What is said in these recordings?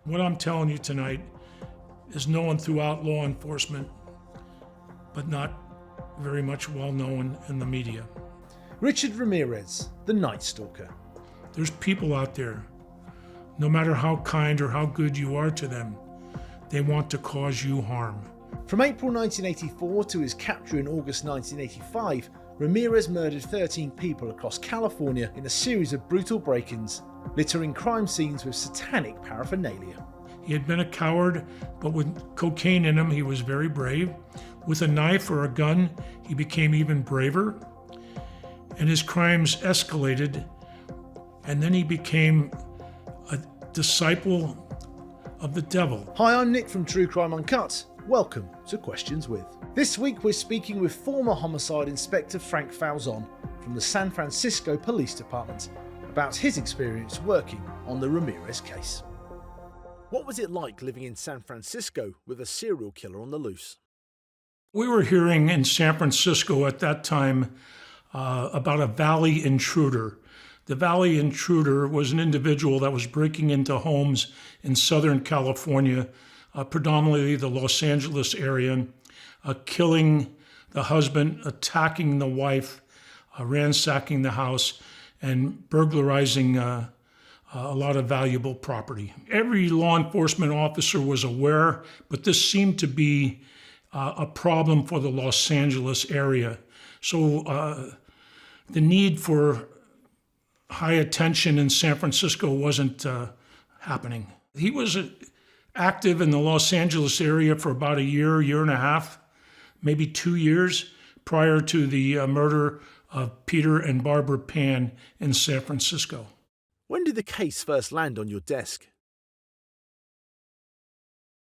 What I'm telling you tonight is known throughout law enforcement, but not very much well known in the media. Richard Ramirez, the Night Stalker. There's people out there, no matter how kind or how good you are to them, they want to cause you harm. From April 1984 to his capture in August 1985, Ramirez murdered 13 people across California in a series of brutal break-ins, littering crime scenes with satanic paraphernalia. He had been a coward, but with cocaine in him, he was very brave. With a knife or a gun, he became even braver. And his crimes escalated, and then he became a disciple of the devil. Hi, I'm Nick from True Crime Uncut. Welcome to Questions With. This week we're speaking with former homicide inspector Frank Falzon from the San Francisco Police Department about his experience working on the Ramirez case. What was it like living in San Francisco with a serial killer on the loose? We were hearing in San Francisco at that time about a valley intruder. The valley intruder was an individual that was breaking into homes in Southern California, predominantly the Los Angeles area, killing the husband, attacking the wife, ransacking the house, and burglarizing a lot of valuable property. Every law enforcement officer was aware, but this seemed to be a problem for the Los Angeles area. So the need for high attention in San Francisco wasn't happening. He was active in the Los Angeles area for about a year and a half, maybe 2 years prior to the murder of Peter and Barbara Pan in San Francisco. When did the case first land on your desk?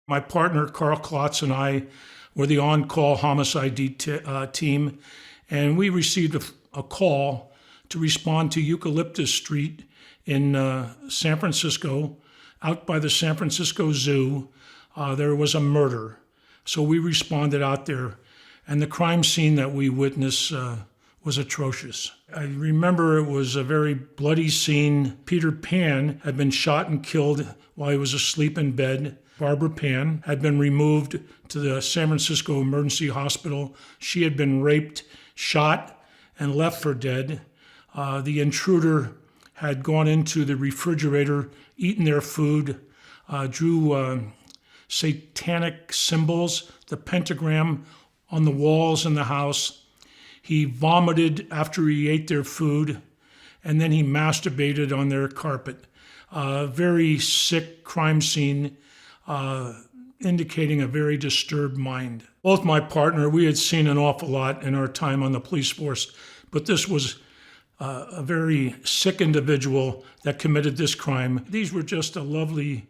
My partner, Carl Klotz, and I were the on-call homicide team, and we received a call to respond to Eucalyptus Street in San Francisco, out by the San Francisco Zoo. There was a murder. So we responded out there, and the crime scene that we witnessed was atrocious. I remember it was a very bloody scene. Peter Pan had been shot and killed while he was asleep in bed. Barbara Pan had been removed to the San Francisco Emergency Hospital. She had been raped, shot, and left for dead. The intruder had gone into the refrigerator, eaten their food, drew satanic symbols, the pentagram on the walls in the house. He vomited after he ate their food, and then he masturbated on their carpet. Very sick crime scene, indicating a very disturbed mind. Both my partner, we had seen an awful lot in our time on the police force, but this was a very sick individual that committed this crime. These were just a lovely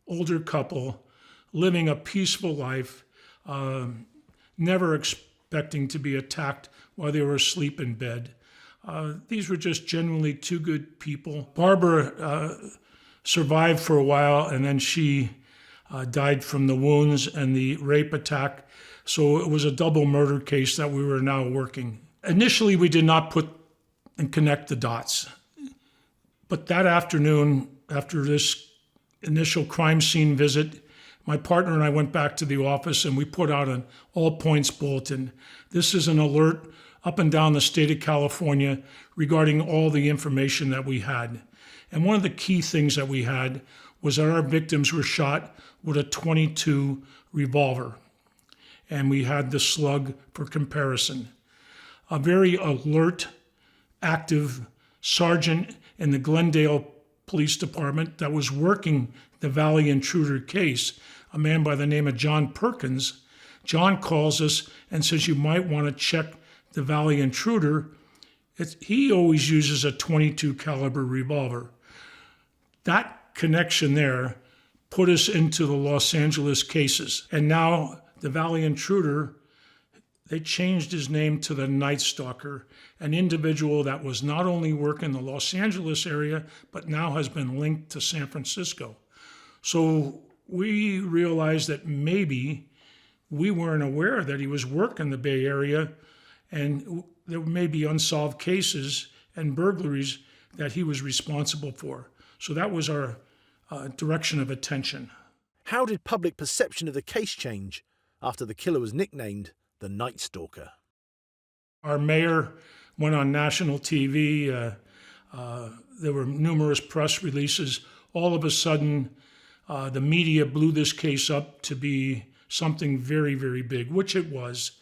older couple living a peaceful life, never expecting to be attacked while they were asleep in bed. These were just genuinely two good people. Barbara survived for a while, and then she died from the wounds and the rape attack. So it was a double murder case that we were now working. Initially, we did not put and connect the dots. But that afternoon, after this initial crime scene visit, my partner and I went back to the office and we put out an all points bulletin. This is an alert up and down the state of California regarding all the information that we had. And one of the key things that we had was that our victims were shot with a .22 revolver. And we had the slug for comparison. A very alert, active sergeant in the Glendale Police Department that was working the Valley Intruder case, a man by the name of John Perkins. John calls us and says, you might want to check the Valley Intruder. He always uses a .22 caliber revolver. That connection there put us into the Los Angeles cases. And now the Valley Intruder, they changed his name to the Night Stalker, an individual that was not only working the Los Angeles area, but now has been linked to San Francisco. So we realized that maybe we weren't aware that he was working the Bay Area, and there may be unsolved cases and burglaries that he was responsible for. So that was our direction of attention. How did public perception of the case change after the killer was nicknamed the Night Stalker? Our mayor went on national TV. There were numerous press releases. All of a sudden, the media blew this case up to be something very, very big, which it was.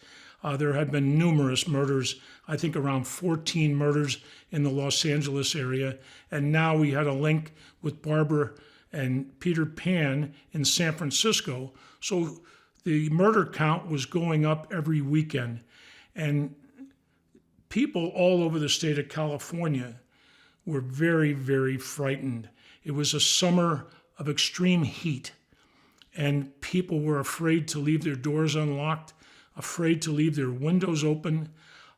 There had been numerous murders, I think around 14 murders in the Los Angeles area. And now we had a link with Barbara and Peter Pan in San Francisco. So the murder count was going up every weekend. And people all over the state of California were very, very frightened. It was a summer of extreme heat, and people were afraid to leave their doors unlocked, afraid to leave their windows open.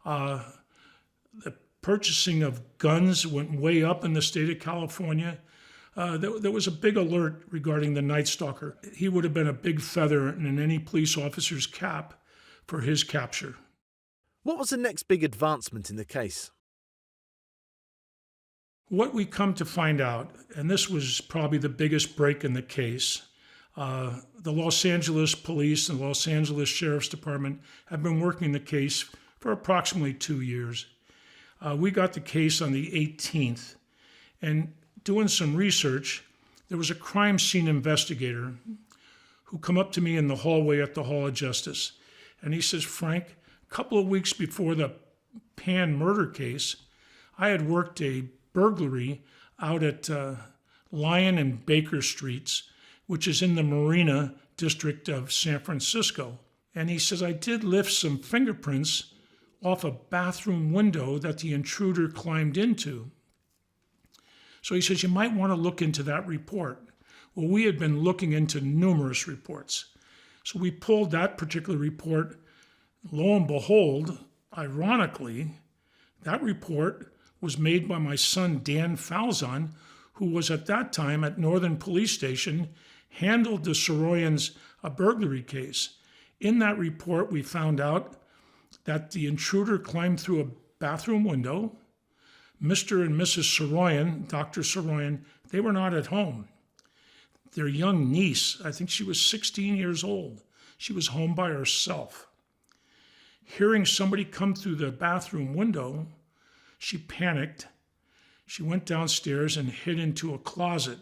The purchasing of guns went way up in the state of California. There was a big alert regarding the Night Stalker. He would have been a big feather in any police officer's cap for his capture. What was the next big advancement in the case? What we come to find out, and this was probably the biggest break in the case, the Los Angeles Police and the Los Angeles Sheriff's Department have been working the case for approximately 2 years. We got the case on the 18th, and doing some research, there was a crime scene investigator who come up to me in the hallway at the Hall of Justice, and he says, "Frank, a couple of weeks before the Pan murder case, I had worked a burglary out at Lyon and Baker Streets, which is in the Marina district of San Francisco." And he says, "I did lift some fingerprints off a bathroom window that the intruder climbed into." So he says, "You might want to look into that report." Well, we had been looking into numerous reports. So we pulled that particular report. Lo and behold, ironically, that report was made by my son, Dan Falzon, who was at that time at Northern Police Station, handled the Soroyans' burglary case. In that report, we found out that the intruder climbed through a bathroom window. Mr. and Mrs. Soroyan, Dr. Soroyan, they were not at home. Their young niece, I think she was 16 years old, she was home by herself. Hearing somebody come through the bathroom window, she panicked. She went downstairs and hid into a closet.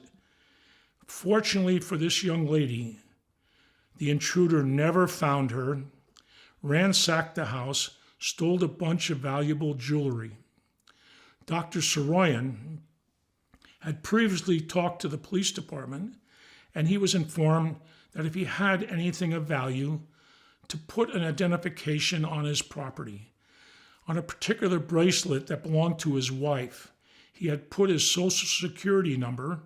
Fortunately for this young lady, the intruder never found her, ransacked the house, stole a bunch of valuable jewelry. Dr. Soroyan had previously talked to the police department, and he was informed that if he had anything of value, to put an identification on his property. On a particular bracelet that belonged to his wife, he had put his social security number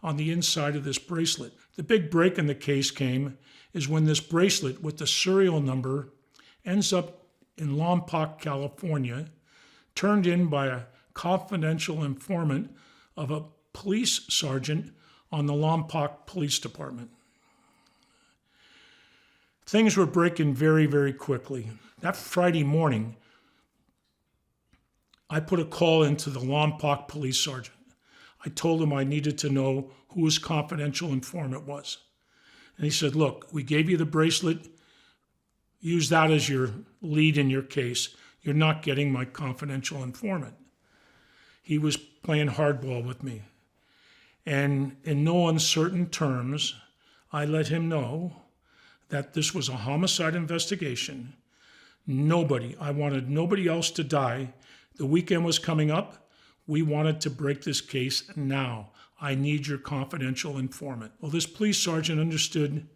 on the inside of this bracelet. The big break in the case came is when this bracelet with the serial number ends up in Lompoc, California, turned in by a confidential informant of a police sergeant on the Lompoc Police Department. Things were breaking very, very quickly. That Friday morning, I put a call into the Lompoc police sergeant. I told him I needed to know who his confidential informant was. And he said, "Look, we gave you the bracelet. Use that as your lead in your case. You're not getting my confidential informant." He was playing hardball with me. And in no uncertain terms, I let him know that this was a homicide investigation. I wanted nobody else to die. The weekend was coming up. We wanted to break this case now. I need your confidential informant. Well, this police sergeant understood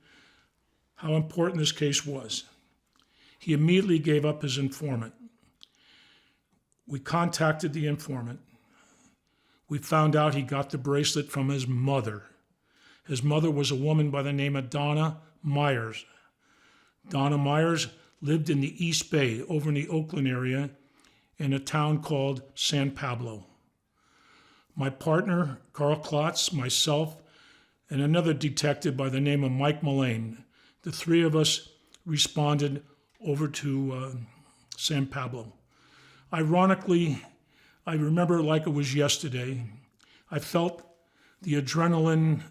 how important this case was. He immediately gave up his informant. We contacted the informant. We found out he got the bracelet from his mother. His mother was a woman by the name of Donna Myers. Donna Myers lived in the East Bay, over in the Oakland area, in a town called San Pablo. My partner, Carl Klotz, myself, and another detective by the name of Mike Mullane, the three of us responded over to San Pablo. Ironically, I remember it like it was yesterday. I felt the adrenaline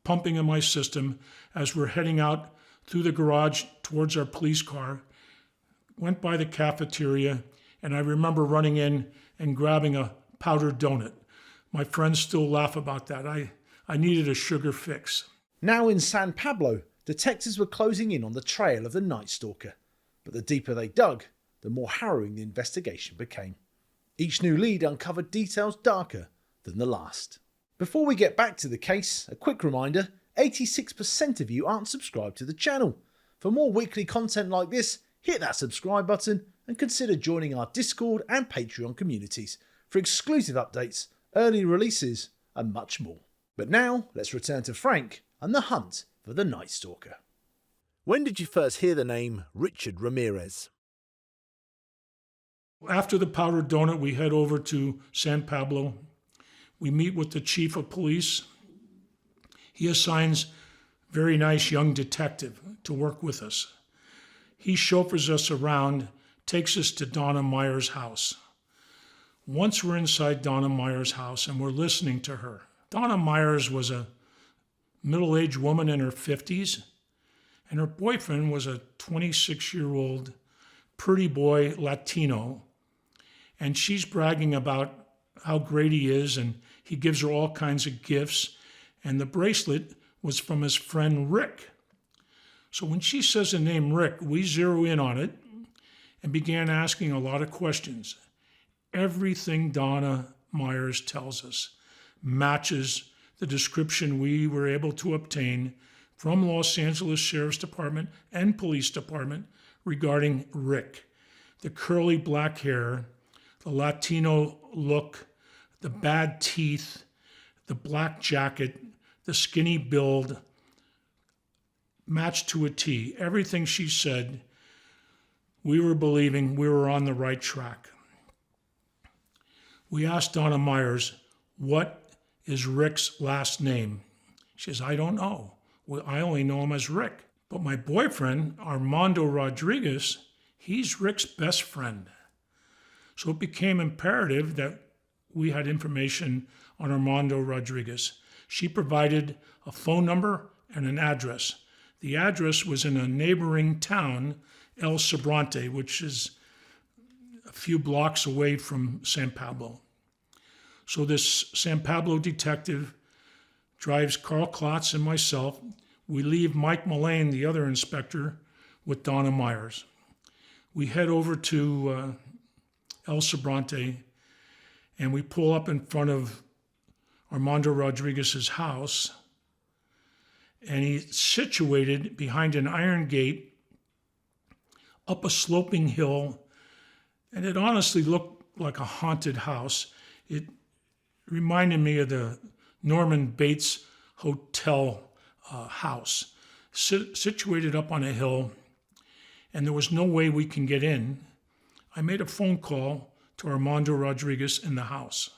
pumping in my system as we're heading out through the garage towards our police car. Went by the cafeteria, and I remember running in and grabbing a powdered donut. My friends still laugh about that. I needed a sugar fix. Now in San Pablo, detectives were closing in on the trail of the Night Stalker. But the deeper they dug, the more harrowing the investigation became. Each new lead uncovered details darker than the last. Before we get back to the case, a quick reminder, 86% of you aren't subscribed to the channel. For more weekly content like this, hit that subscribe button and consider joining our Discord and Patreon communities for exclusive updates, early releases and much more. But now, let's return to Frank and the hunt for the Night Stalker. When did you first hear the name Richard Ramirez? After the powdered donut, we head over to San Pablo. We meet with the chief of police. He assigns a very nice young detective to work with us. He chauffeurs us around, takes us to Donna Meyer's house. Once we're inside Donna Meyer's house and we're listening to her. Donna Myers was a middle-aged woman in her 50s, and her boyfriend was a 26-year-old pretty boy Latino. And she's bragging about how great he is, and he gives her all kinds of gifts. And the bracelet was from his friend Rick. So when she says the name Rick, we zero in on it and began asking a lot of questions. Everything Donna Myers tells us matches the description we were able to obtain from Los Angeles Sheriff's Department and Police Department regarding Rick. The curly black hair, the Latino look, the bad teeth, the black jacket, the skinny build, matched to a T. Everything she said, we were believing we were on the right track. We asked Donna Myers, what is Rick's last name? She says, I don't know. I only know him as Rick. But my boyfriend, Armando Rodriguez, he's Rick's best friend. So it became imperative that we had information on Armando Rodriguez. She provided a phone number and an address. The address was in a neighboring town, El Sobrante, which is a few blocks away from San Pablo. So this San Pablo detective drives Carl Klotz and myself. We leave Mike Mullane, the other inspector, with Donna Myers. We head over to El Sobrante, and we pull up in front of Armando Rodriguez's house, and he's situated behind an iron gate up a sloping hill, and it honestly looked like a haunted house. It reminded me of the Norman Bates Hotel house, situated up on a hill, and there was no way we can get in. I made a phone call to Armando Rodriguez in the house.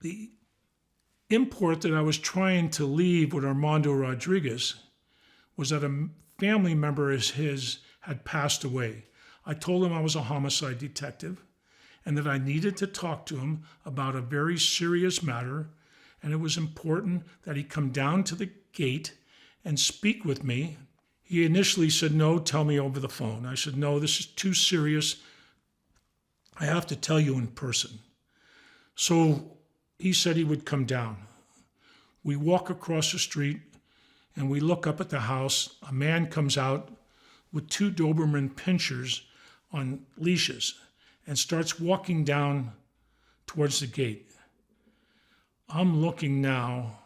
The import that I was trying to leave with Armando Rodriguez was that a family member of his had passed away. I told him I was a homicide detective and that I needed to talk to him about a very serious matter, and it was important that he come down to the gate and speak with me. He initially said, no, tell me over the phone. I said, no, this is too serious. I have to tell you in person. So he said he would come down. We walk across the street and we look up at the house. A man comes out with two Doberman pinschers on leashes and starts walking down towards the gate. I'm looking now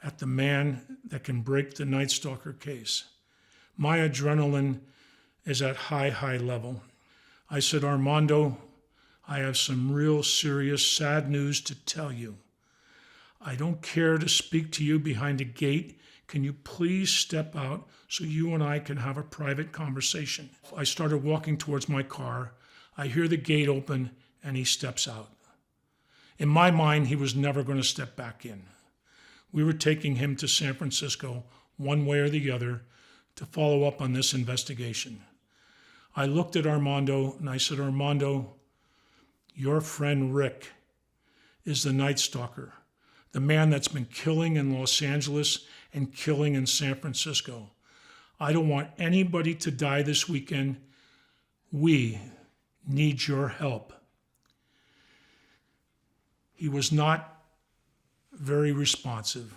at the man that can break the Night Stalker case. My adrenaline is at high level. I said, Armando, I have some real serious, sad news to tell you. I don't care to speak to you behind a gate. Can you please step out so you and I can have a private conversation? I started walking towards my car. I hear the gate open and he steps out. In my mind, he was never going to step back in. We were taking him to San Francisco, one way or the other, to follow up on this investigation. I looked at Armando and I said, Armando, your friend Rick is the Night Stalker. the man that's been killing in Los Angeles and killing in San Francisco. I don't want anybody to die this weekend. We need your help. He was not very responsive.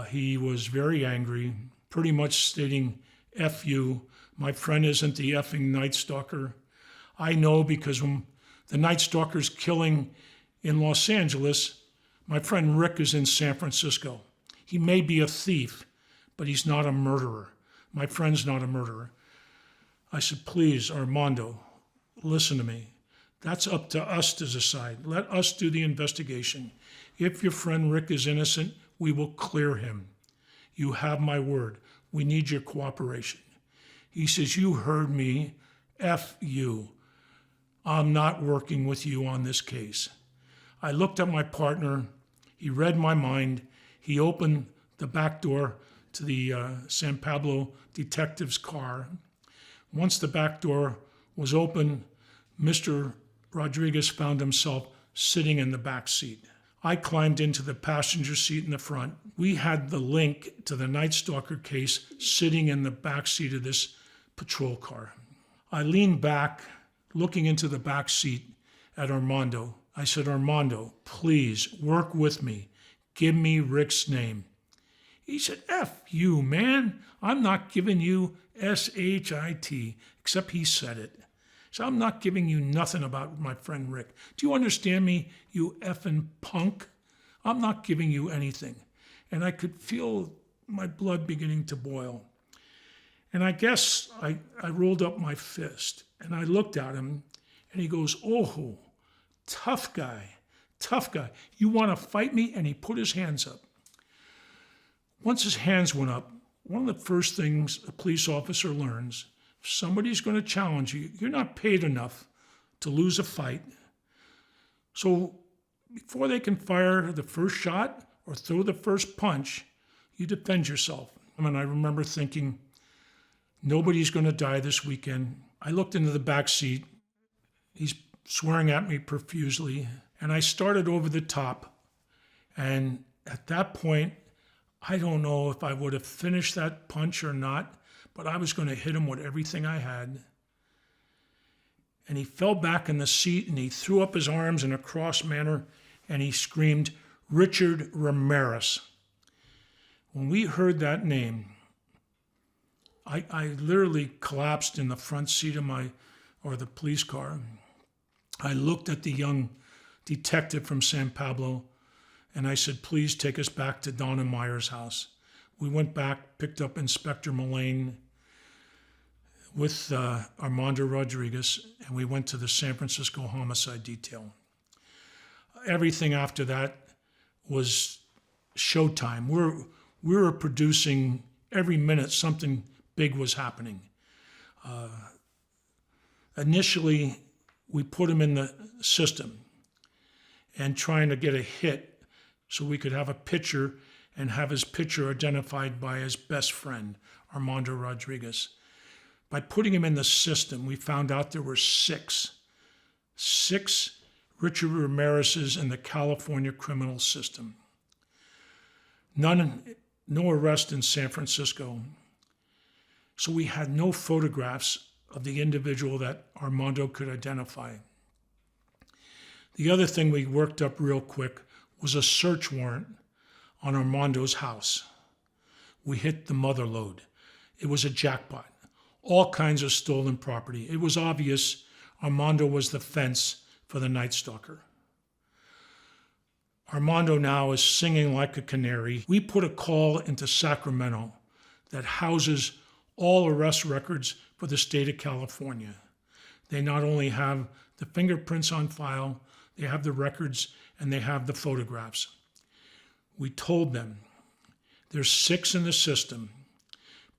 He was very angry, pretty much stating, F you, my friend isn't the effing Night Stalker. I know because when the Night Stalker's killing in Los Angeles, my friend Rick is in San Francisco. He may be a thief, but he's not a murderer. My friend's not a murderer. I said, please, Armando, listen to me. That's up to us to decide. Let us do the investigation. If your friend Rick is innocent, we will clear him. You have my word. We need your cooperation. He says, you heard me. F you. I'm not working with you on this case. I looked at my partner. He read my mind. He opened the back door to the San Pablo detective's car. Once the back door was open, Mr. Rodriguez found himself sitting in the back seat. I climbed into the passenger seat in the front. We had the link to the Night Stalker case sitting in the back seat of this patrol car. I leaned back, looking into the back seat at Armando. I said, Armando, please work with me. Give me Rick's name. He said, F you, man. I'm not giving you S-H-I-T, except he said it. So I'm not giving you nothing about my friend Rick. Do you understand me, you effing punk? I'm not giving you anything. And I could feel my blood beginning to boil. And I guess I rolled up my fist and I looked at him and he goes, oh, tough guy. You want to fight me? And he put his hands up. Once his hands went up, one of the first things a police officer learns, if somebody's going to challenge you, you're not paid enough to lose a fight. So before they can fire the first shot or throw the first punch, you defend yourself. And I remember thinking, nobody's going to die this weekend. I looked into the back seat. He's swearing at me profusely. And I started over the top. And at that point, I don't know if I would have finished that punch or not, but I was going to hit him with everything I had. And he fell back in the seat and he threw up his arms in a cross manner and he screamed, Richard Ramirez. When we heard that name, I literally collapsed in the front seat of the police car. I looked at the young detective from San Pablo and I said, please take us back to Donna Meyer's house. We went back, picked up Inspector Mullane with Armando Rodriguez, and we went to the San Francisco homicide detail. Everything after that was showtime. We were producing every minute something big was happening. Initially, we put him in the system and trying to get a hit so we could have a picture and have his picture identified by his best friend, Armando Rodriguez. By putting him in the system, we found out there were six Richard Ramirez's in the California criminal system. No arrest in San Francisco. So we had no photographs of the individual that Armando could identify. The other thing we worked up real quick was a search warrant on Armando's house. We hit the mother lode. It was a jackpot. All kinds of stolen property. It was obvious Armando was the fence for the Night Stalker. Armando now is singing like a canary. We put a call into Sacramento that houses all arrest records for the state of California. They not only have the fingerprints on file, they have the records, and they have the photographs. We told them, there's 6 in the system.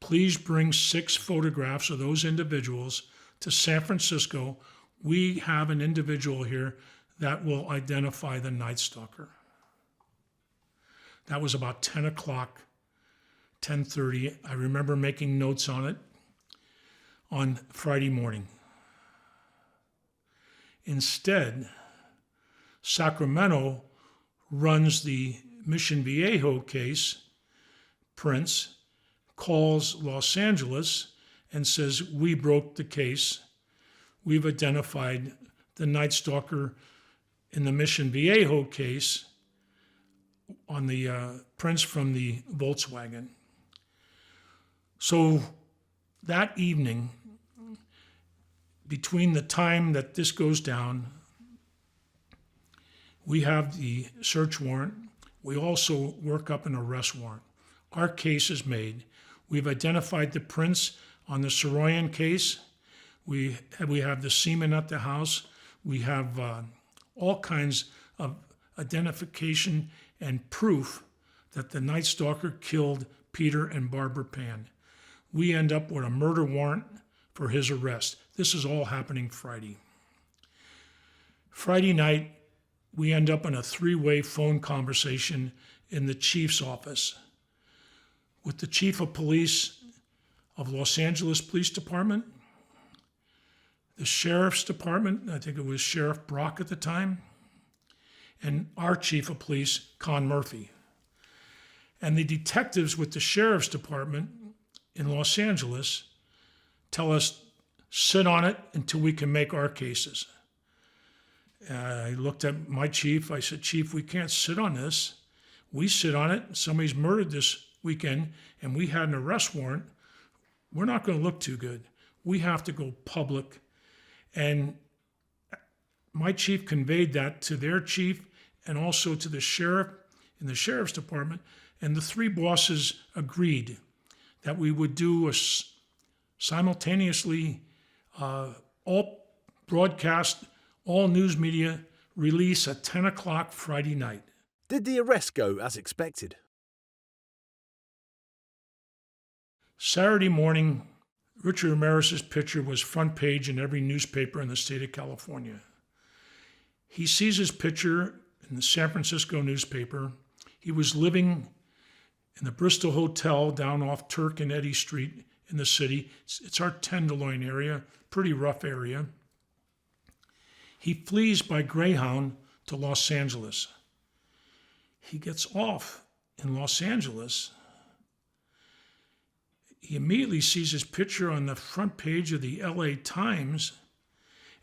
Please bring 6 photographs of those individuals to San Francisco. We have an individual here that will identify the Night Stalker. That was about 10 o'clock, 10:30. I remember making notes on it on Friday morning. Instead, Sacramento runs the Mission Viejo case, Prince calls Los Angeles and says, we broke the case. We've identified the Night Stalker in the Mission Viejo case on the Prince from the Volkswagen. So that evening, between the time that this goes down, we have the search warrant. We also work up an arrest warrant. Our case is made. We've identified the Prince on the Soroyan case. We have the semen at the house. We have all kinds of identification and proof that the Night Stalker killed Peter and Barbara Pan. We end up with a murder warrant for his arrest. This is all happening Friday. Friday night, we end up in a three-way phone conversation in the chief's office with the chief of police of Los Angeles Police Department, the sheriff's department, I think it was Sheriff Brock at the time, and our chief of police, Con Murphy. And the detectives with the sheriff's department in Los Angeles tell us, sit on it until we can make our cases. I looked at my chief. I said, Chief, we can't sit on this. We sit on it. Somebody's murdered this weekend, and we had an arrest warrant. We're not going to look too good. We have to go public. And my chief conveyed that to their chief and also to the sheriff in the sheriff's department. And the three bosses agreed that we would do a simultaneously all broadcast, all news media release at 10 o'clock Friday night. Did the arrest go as expected? Saturday morning, Richard Ramirez's picture was front page in every newspaper in the state of California. He sees his picture in the San Francisco newspaper. He was living in the Bristol Hotel down off Turk and Eddy Street in the city. It's our Tenderloin area, pretty rough area. He flees by Greyhound to Los Angeles. He gets off in Los Angeles. He immediately sees his picture on the front page of the LA Times,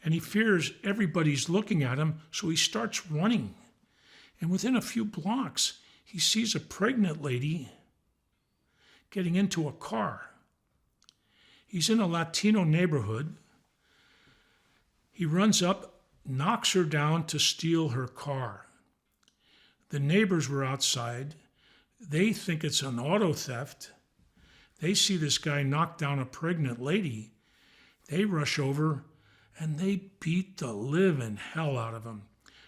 and he fears everybody's looking at him, so he starts running. And within a few blocks, he sees a pregnant lady getting into a car. He's in a Latino neighborhood. He runs up, knocks her down to steal her car. The neighbors were outside. They think it's an auto theft. They see this guy knock down a pregnant lady. They rush over and they beat the living hell out of him.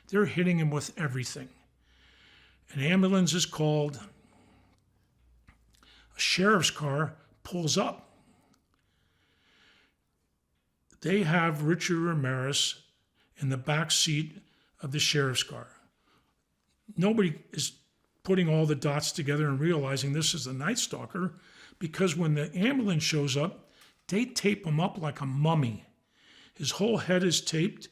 They're hitting him with everything. An ambulance is called. A sheriff's car pulls up. They have Richard Ramirez in the back seat of the sheriff's car. Nobody is putting all the dots together and realizing this is the Night Stalker, because when the ambulance shows up, they tape him up like a mummy. His whole head is taped.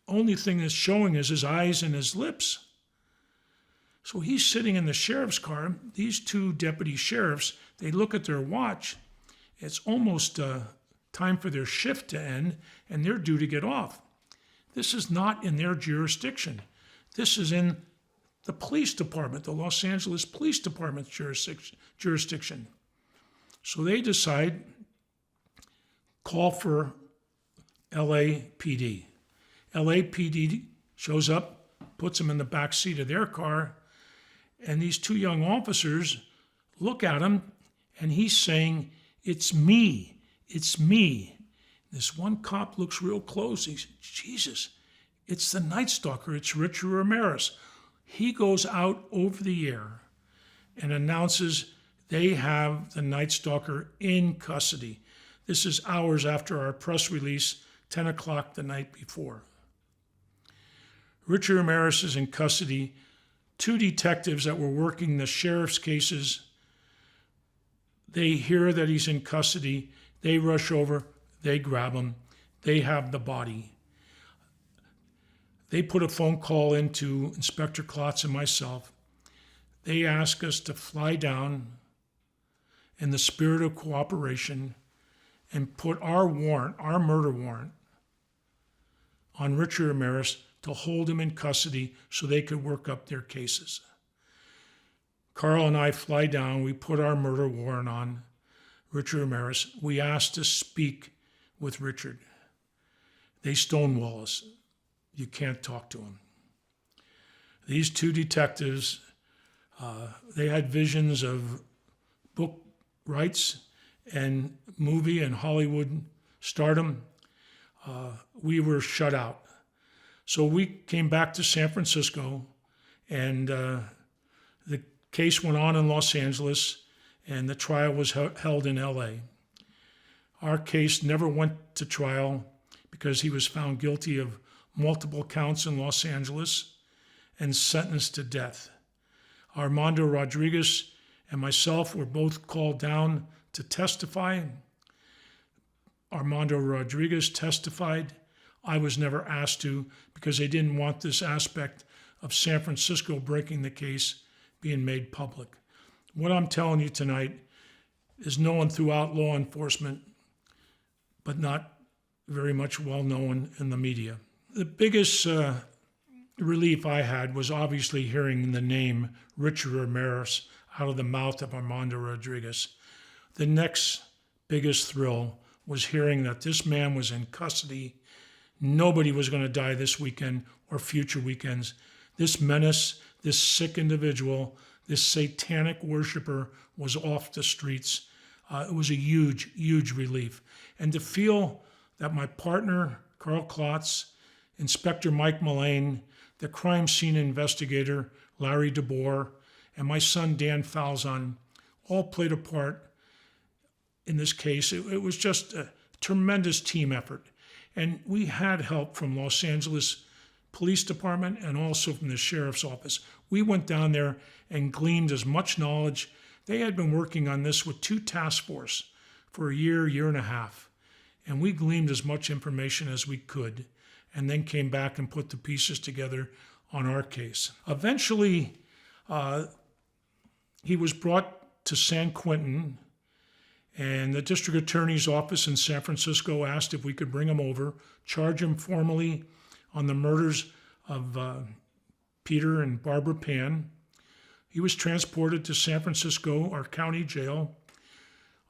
Only thing that's showing is his eyes and his lips. So he's sitting in the sheriff's car. These two deputy sheriffs, they look at their watch. It's almost time for their shift to end, and they're due to get off. This is not in their jurisdiction. This is in the police department, the Los Angeles Police Department's jurisdiction. So they decide, call for LAPD. LAPD shows up, puts them in the back seat of their car, and these two young officers look at him, and he's saying, "It's me, it's me." This one cop looks real close. He's, Jesus, it's the Night Stalker, it's Richard Ramirez. He goes out over the air and announces they have the Night Stalker in custody. This is hours after our press release, 10 o'clock the night before. Richard Ramirez is in custody. Two detectives that were working the sheriff's cases, they hear that he's in custody. They rush over, they grab him. They have the body. They put a phone call into Inspector Klotz and myself. They asked us to fly down in the spirit of cooperation and put our warrant, our murder warrant, on Richard Ramirez to hold him in custody so they could work up their cases. Carl and I fly down, we put our murder warrant on Richard Ramirez. We asked to speak with Richard. They stonewall us. You can't talk to him. These two detectives, they had visions of book rights and movie and Hollywood stardom. We were shut out. So we came back to San Francisco, and the case went on in Los Angeles, and the trial was held in LA. Our case never went to trial because he was found guilty of multiple counts in Los Angeles and sentenced to death. Armando Rodriguez and myself were both called down to testify. Armando Rodriguez testified. I was never asked to because they didn't want this aspect of San Francisco breaking the case being made public. What I'm telling you tonight is known throughout law enforcement, but not very much well known in the media. The biggest relief I had was obviously hearing the name Richard Ramirez out of the mouth of Armando Rodriguez. The next biggest thrill was hearing that this man was in custody. Nobody was going to die this weekend or future weekends. This menace, this sick individual, this satanic worshiper was off the streets. It was a huge, huge relief. And to feel that my partner, Carl Klotz, Inspector Mike Mullane, the crime scene investigator, Larry DeBoer, and my son, Dan Falzon, all played a part in this case. It was just a tremendous team effort. And we had help from Los Angeles Police Department and also from the Sheriff's Office. We went down there and gleaned as much knowledge. They had been working on this with 2 task force for a year and a half. And we gleaned as much information as we could and then came back and put the pieces together on our case. Eventually, he was brought to San Quentin, and the district attorney's office in San Francisco asked if we could bring him over, charge him formally on the murders of Peter and Barbara Pan. He was transported to San Francisco, our county jail.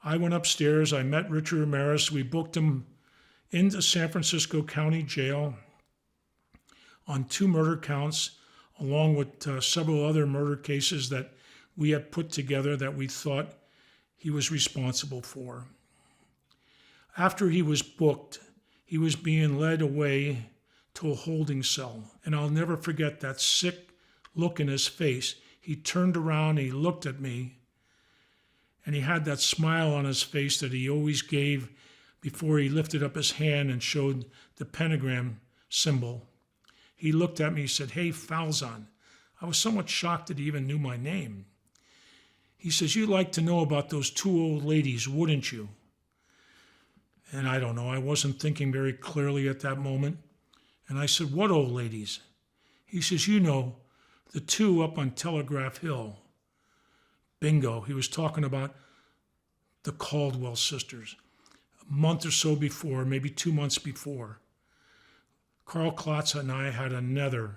I went upstairs, I met Richard Ramirez, we booked him into San Francisco County Jail on 2 murder counts, along with several other murder cases that we had put together that we thought he was responsible for. After he was booked, he was being led away to a holding cell. And I'll never forget that sick look in his face. He turned around, he looked at me, and he had that smile on his face that he always gave before he lifted up his hand and showed the pentagram symbol. He looked at me, he said, "Hey, Falzon." I was somewhat shocked that he even knew my name. He says, "You'd like to know about those 2 old ladies, wouldn't you?" And I don't know, I wasn't thinking very clearly at that moment. And I said, "What old ladies?" He says, "You know, the 2 up on Telegraph Hill." Bingo, he was talking about the Caldwell sisters. A month or so before, maybe 2 months before, Carl Klotz and I had another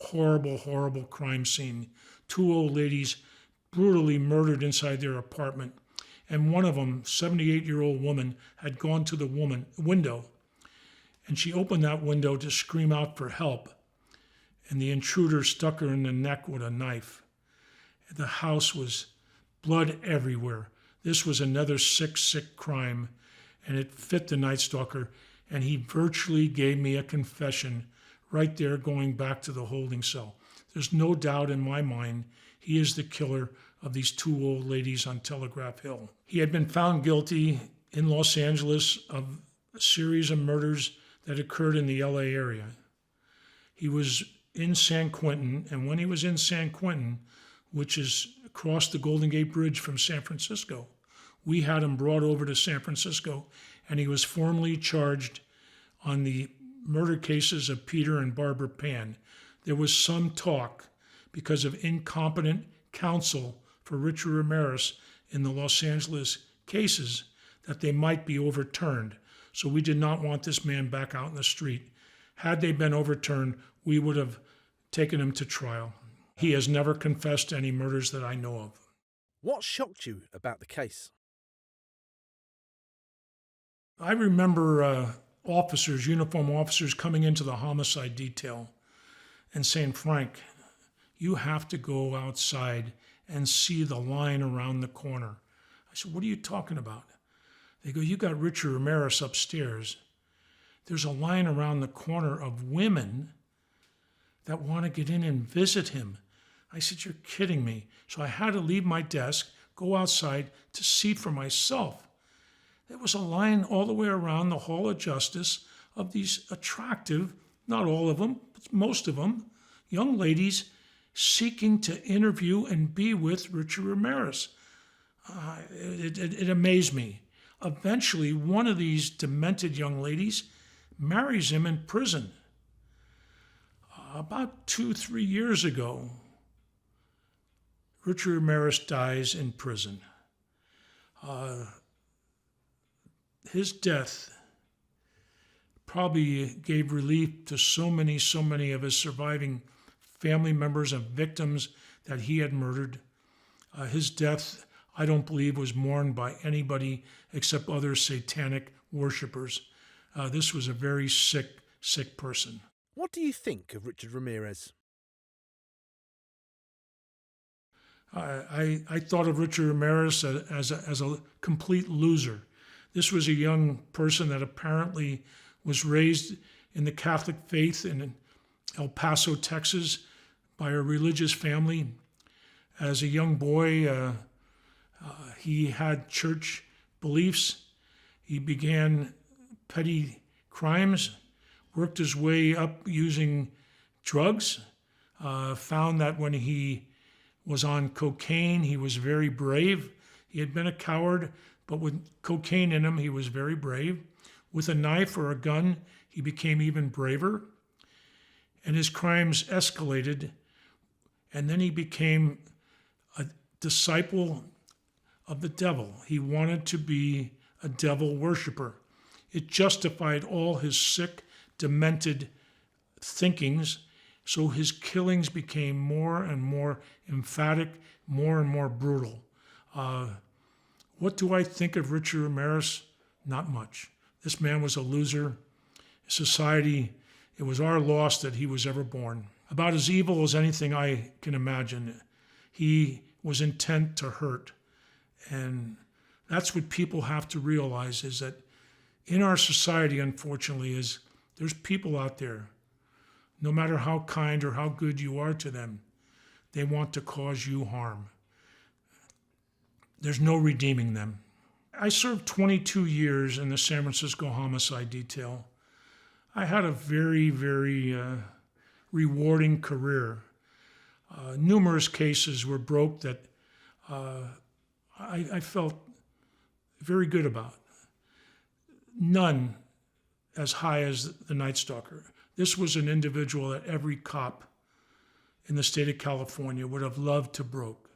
horrible, horrible crime scene. 2 old ladies brutally murdered inside their apartment. And one of them, 78-year-old woman, had gone to the window. And she opened that window to scream out for help. And the intruder stuck her in the neck with a knife. The house was blood everywhere. This was another sick, sick crime. And it fit the Night Stalker. And he virtually gave me a confession right there going back to the holding cell. There's no doubt in my mind he is the killer of these 2 old ladies on Telegraph Hill. He had been found guilty in Los Angeles of a series of murders that occurred in the LA area. He was in San Quentin, and when he was in San Quentin, which is across the Golden Gate Bridge from San Francisco, we had him brought over to San Francisco, and he was formally charged on the murder cases of Peter and Barbara Pan. There was some talk because of incompetent counsel for Richard Ramirez in the Los Angeles cases, that they might be overturned. So we did not want this man back out in the street. Had they been overturned, we would have taken him to trial. He has never confessed to any murders that I know of. What shocked you about the case? I remember uniform officers coming into the homicide detail and saying, "Frank, you have to go outside and see the line around the corner." I said, "What are you talking about?" They go, "You got Richard Ramirez upstairs. There's a line around the corner of women that want to get in and visit him." I said, "You're kidding me." So I had to leave my desk, go outside to see for myself. There was a line all the way around the Hall of Justice of these attractive, not all of them, but most of them, young ladies seeking to interview and be with Richard Ramirez. It amazed me. Eventually, one of these demented young ladies marries him in prison. About 2-3 years ago, Richard Ramirez dies in prison. His death probably gave relief to so many of his surviving family members and victims that he had murdered. His death, I don't believe, was mourned by anybody except other satanic worshipers. This was a very sick person. What do you think of Richard Ramirez? I thought of Richard Ramirez as a complete loser. This was a young person that apparently was raised in the Catholic faith in El Paso, Texas, by a religious family. As a young boy, he had church beliefs. He began petty crimes, worked his way up using drugs, found that when he was on cocaine, he was very brave. He had been a coward, but with cocaine in him, he was very brave. With a knife or a gun, he became even braver. And his crimes escalated. And then he became a disciple of the devil. He wanted to be a devil worshiper. It justified all his sick, demented thinkings. So his killings became more and more emphatic, more and more brutal. What do I think of Richard Ramirez? Not much. This man was a loser. Society, it was our loss that he was ever born. About as evil as anything I can imagine. He was intent to hurt. And that's what people have to realize, is that in our society, unfortunately, there's people out there, no matter how kind or how good you are to them, they want to cause you harm. There's no redeeming them. I served 22 years in the San Francisco homicide detail. I had a very, very rewarding career. Numerous cases were broke that I felt very good about. None as high as the Night Stalker. This was an individual that every cop in the state of California would have loved to broke.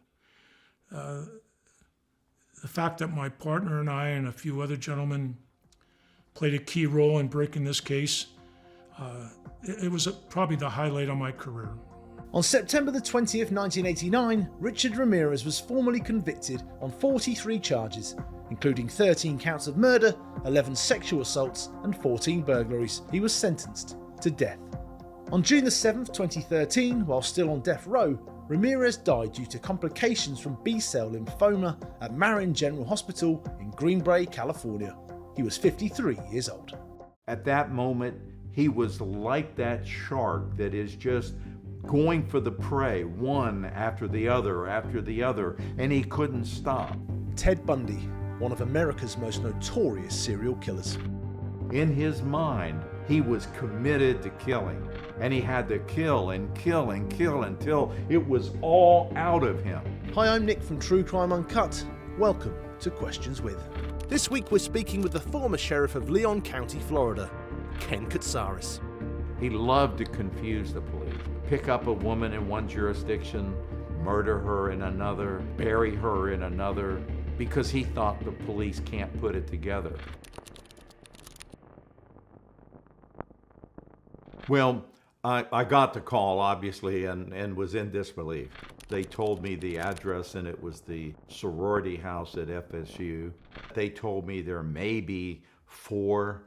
The fact that my partner and I and a few other gentlemen played a key role in breaking this case, it was probably the highlight of my career. On September the 20th, 1989, Richard Ramirez was formally convicted on 43 charges, including 13 counts of murder, 11 sexual assaults, and 14 burglaries. He was sentenced to death. On June the 7th, 2013, while still on death row, Ramirez died due to complications from B-cell lymphoma at Marin General Hospital in Green Bay, California. He was 53 years old. At that moment, he was like that shark that is just going for the prey, one after the other, and he couldn't stop. Ted Bundy, one of America's most notorious serial killers. In his mind, he was committed to killing, and he had to kill and kill and kill until it was all out of him. Hi, I'm Nick from True Crime Uncut. Welcome to Questions With. This week we're speaking with the former sheriff of Leon County, Florida, Ken Katsaris. He loved to confuse the police, pick up a woman in one jurisdiction, murder her in another, bury her in another, because he thought the police can't put it together. Well, I got the call, obviously, and was in disbelief. They told me the address, and it was the sorority house at FSU. They told me there may be 4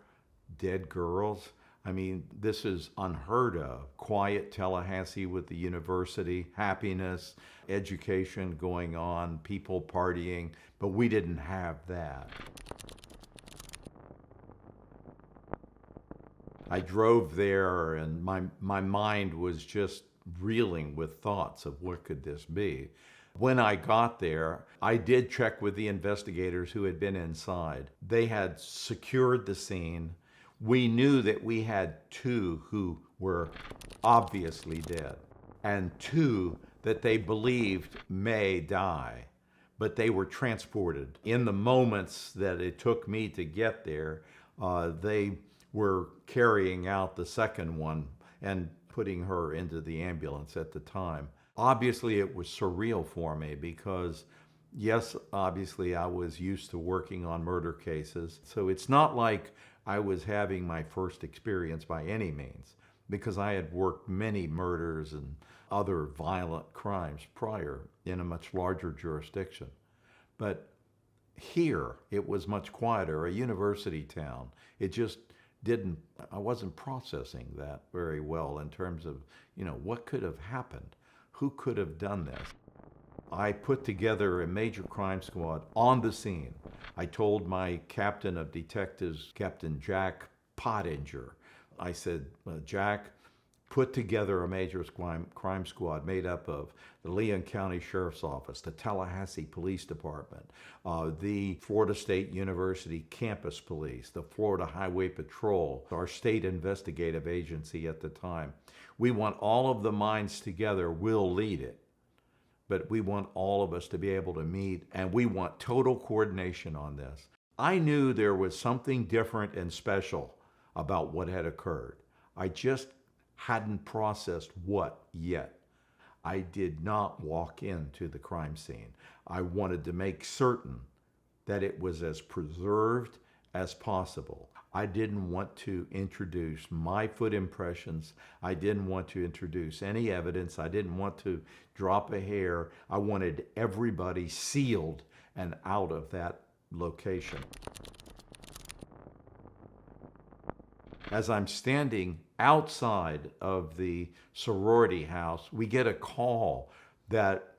dead girls. I mean, this is unheard of. Quiet Tallahassee with the university, happiness, education going on, people partying, but we didn't have that. I drove there, and my mind was just reeling with thoughts of what could this be. When I got there, I did check with the investigators who had been inside. They had secured the scene. We knew that we had 2 who were obviously dead, and 2 that they believed may die, but they were transported. In the moments that it took me to get there, they were carrying out the second one and putting her into the ambulance at the time. Obviously, it was surreal for me because, yes, obviously I was used to working on murder cases. So it's not like I was having my first experience by any means, because I had worked many murders and other violent crimes prior in a much larger jurisdiction. But here, it was much quieter, a university town. It just I wasn't processing that very well in terms of, what could have happened? Who could have done this? I put together a major crime squad on the scene. I told my captain of detectives, Captain Jack Pottinger, I said, Jack, put together a major crime squad made up of the Leon County Sheriff's Office, the Tallahassee Police Department, the Florida State University Campus Police, the Florida Highway Patrol, our state investigative agency at the time. We want all of the minds together. We'll lead it. But we want all of us to be able to meet, and we want total coordination on this. I knew there was something different and special about what had occurred. I just hadn't processed what yet. I did not walk into the crime scene. I wanted to make certain that it was as preserved as possible. I didn't want to introduce my foot impressions. I didn't want to introduce any evidence. I didn't want to drop a hair. I wanted everybody sealed and out of that location. As I'm standing outside of the sorority house, we get a call that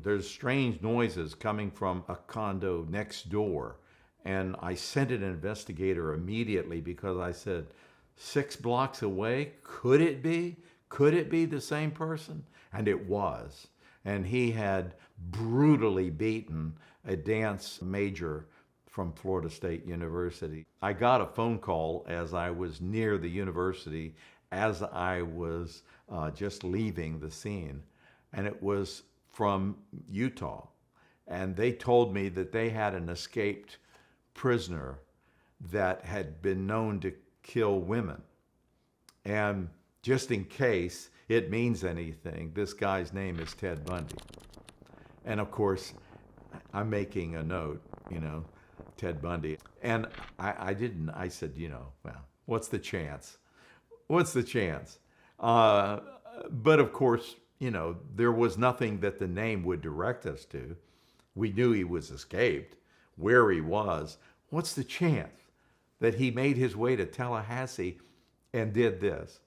there's strange noises coming from a condo next door. And I sent an investigator immediately because I said, 6 blocks away, could it be? Could it be the same person? And it was. And he had brutally beaten a dance major from Florida State University. I got a phone call as I was near the university, as I was just leaving the scene. And it was from Utah. And they told me that they had an escaped prisoner that had been known to kill women. And just in case it means anything, this guy's name is Ted Bundy. And of course, I'm making a note, Ted Bundy. And I said, well, what's the chance? What's the chance? But of course, there was nothing that the name would direct us to. We knew he was escaped, where he was. What's the chance that he made his way to Tallahassee and did this?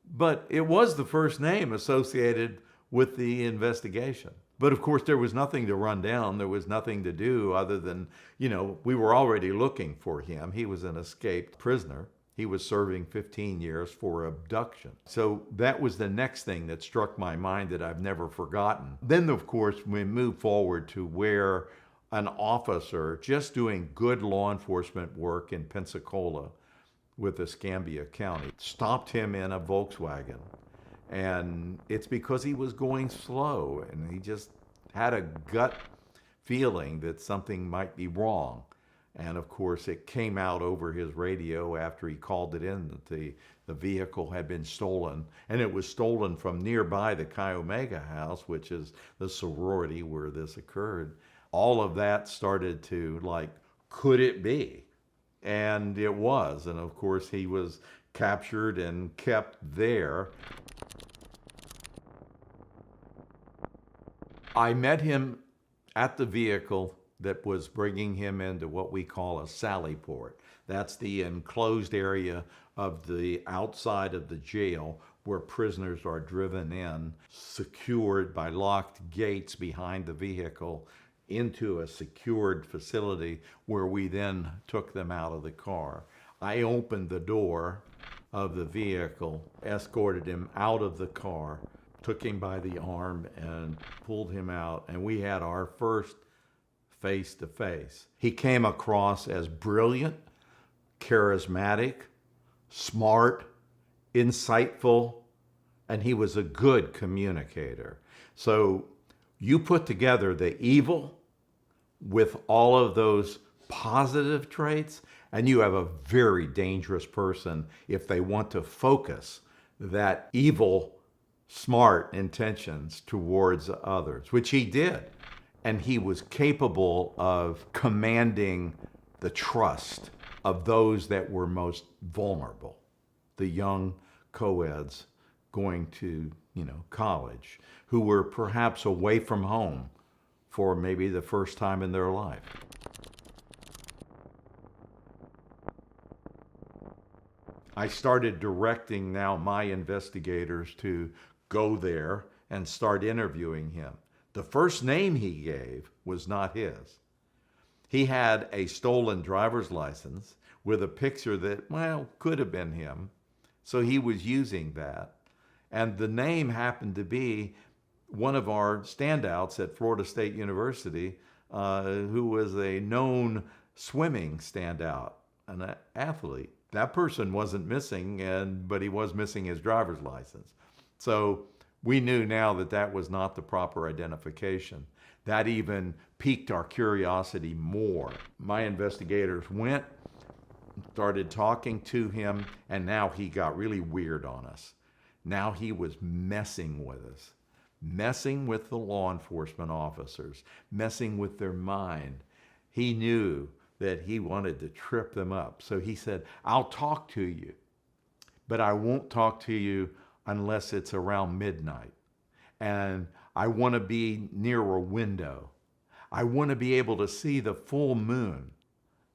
But it was the first name associated with the investigation. But of course, there was nothing to run down. There was nothing to do other than, we were already looking for him. He was an escaped prisoner. He was serving 15 years for abduction. So that was the next thing that struck my mind that I've never forgotten. Then, of course, we moved forward to where an officer just doing good law enforcement work in Pensacola with Escambia County stopped him in a Volkswagen. And it's because he was going slow and he just had a gut feeling that something might be wrong. And of course, it came out over his radio after he called it in that the vehicle had been stolen. And it was stolen from nearby the Chi Omega house, which is the sorority where this occurred. All of that started to like, could it be? And it was. And of course, he was captured and kept there. I met him at the vehicle that was bringing him into what we call a sally port. That's the enclosed area of the outside of the jail where prisoners are driven in, secured by locked gates behind the vehicle into a secured facility where we then took them out of the car. I opened the door of the vehicle, escorted him out of the car, took him by the arm and pulled him out, and we had our first face-to-face. He came across as brilliant, charismatic, smart, insightful, and he was a good communicator. So you put together the evil with all of those positive traits, and you have a very dangerous person if they want to focus that evil, smart intentions towards others, which he did. And he was capable of commanding the trust of those that were most vulnerable, the young co-eds going to, college, who were perhaps away from home for maybe the first time in their life. I started directing now my investigators to go there and start interviewing him. The first name he gave was not his. He had a stolen driver's license with a picture that, could have been him. So he was using that. And the name happened to be one of our standouts at Florida State University, who was a known swimming standout, an athlete. That person wasn't missing, but he was missing his driver's license. So we knew now that that was not the proper identification. That even piqued our curiosity more. My investigators went, started talking to him, and now he got really weird on us. Now he was messing with us, messing with the law enforcement officers, messing with their mind. He knew that he wanted to trip them up. So he said, I'll talk to you, but I won't talk to you unless it's around midnight. And I want to be near a window. I want to be able to see the full moon.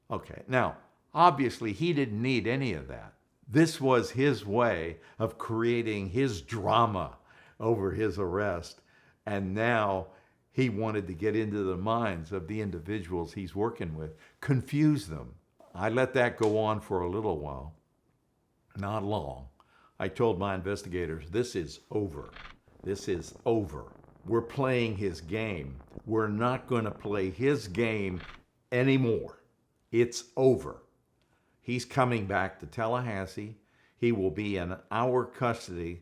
Okay, now, obviously he didn't need any of that. This was his way of creating his drama over his arrest. And now he wanted to get into the minds of the individuals he's working with, confuse them. I let that go on for a little while, not long. I told my investigators, this is over. This is over. We're playing his game. We're not going to play his game anymore. It's over. He's coming back to Tallahassee. He will be in our custody,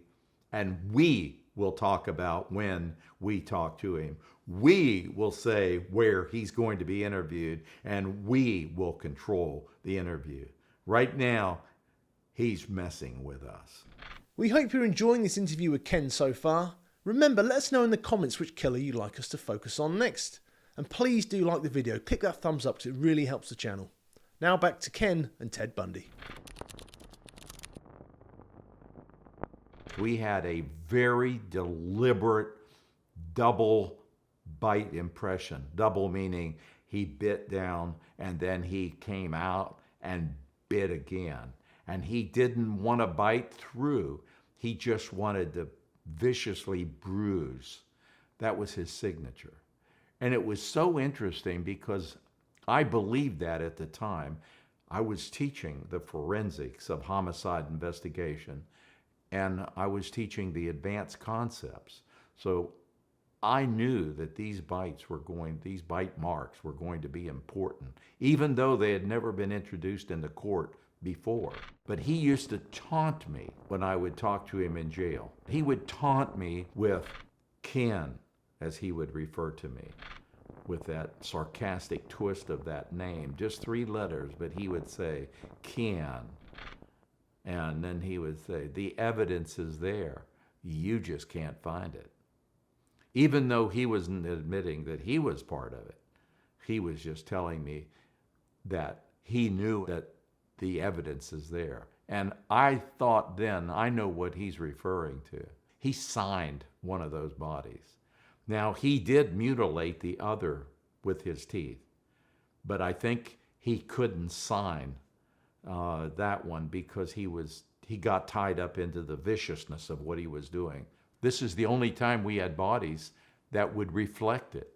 and we will talk about when we talk to him. We will say where he's going to be interviewed, and we will control the interview. Right now, he's messing with us. We hope you're enjoying this interview with Ken so far. Remember, let us know in the comments which killer you'd like us to focus on next. And please do like the video, click that thumbs up because it really helps the channel. Now back to Ken and Ted Bundy. We had a very deliberate double bite impression. Double meaning he bit down and then he came out and bit again. And he didn't want to bite through. He just wanted to viciously bruise. That was his signature. And it was so interesting because I believed that at the time. I was teaching the forensics of homicide investigation, and I was teaching the advanced concepts. So I knew that these bite marks were going to be important, even though they had never been introduced in the court before. But he used to taunt me when I would talk to him in jail. He would taunt me with Ken, as he would refer to me. with that sarcastic twist of that name, just 3 letters, but he would say, "Can." And then he would say, "The evidence is there. You just can't find it." Even though he wasn't admitting that he was part of it, he was just telling me that he knew that the evidence is there. And I thought then, I know what he's referring to. He signed one of those bodies. Now, he did mutilate the other with his teeth, but I think he couldn't sign that one because he got tied up into the viciousness of what he was doing. This is the only time we had bodies that would reflect it,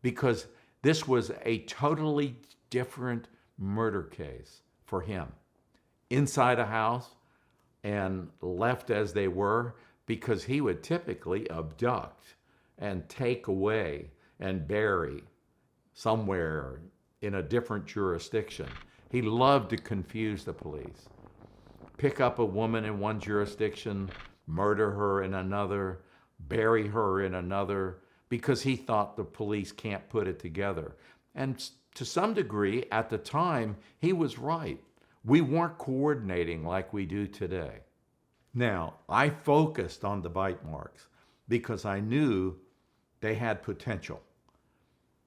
because this was a totally different murder case for him. Inside a house and left as they were, because he would typically abduct and take away and bury somewhere in a different jurisdiction. He loved to confuse the police. Pick up a woman in one jurisdiction, murder her in another, bury her in another, because he thought the police can't put it together. And to some degree, at the time, he was right. We weren't coordinating like we do today. Now, I focused on the bite marks because I knew they had potential,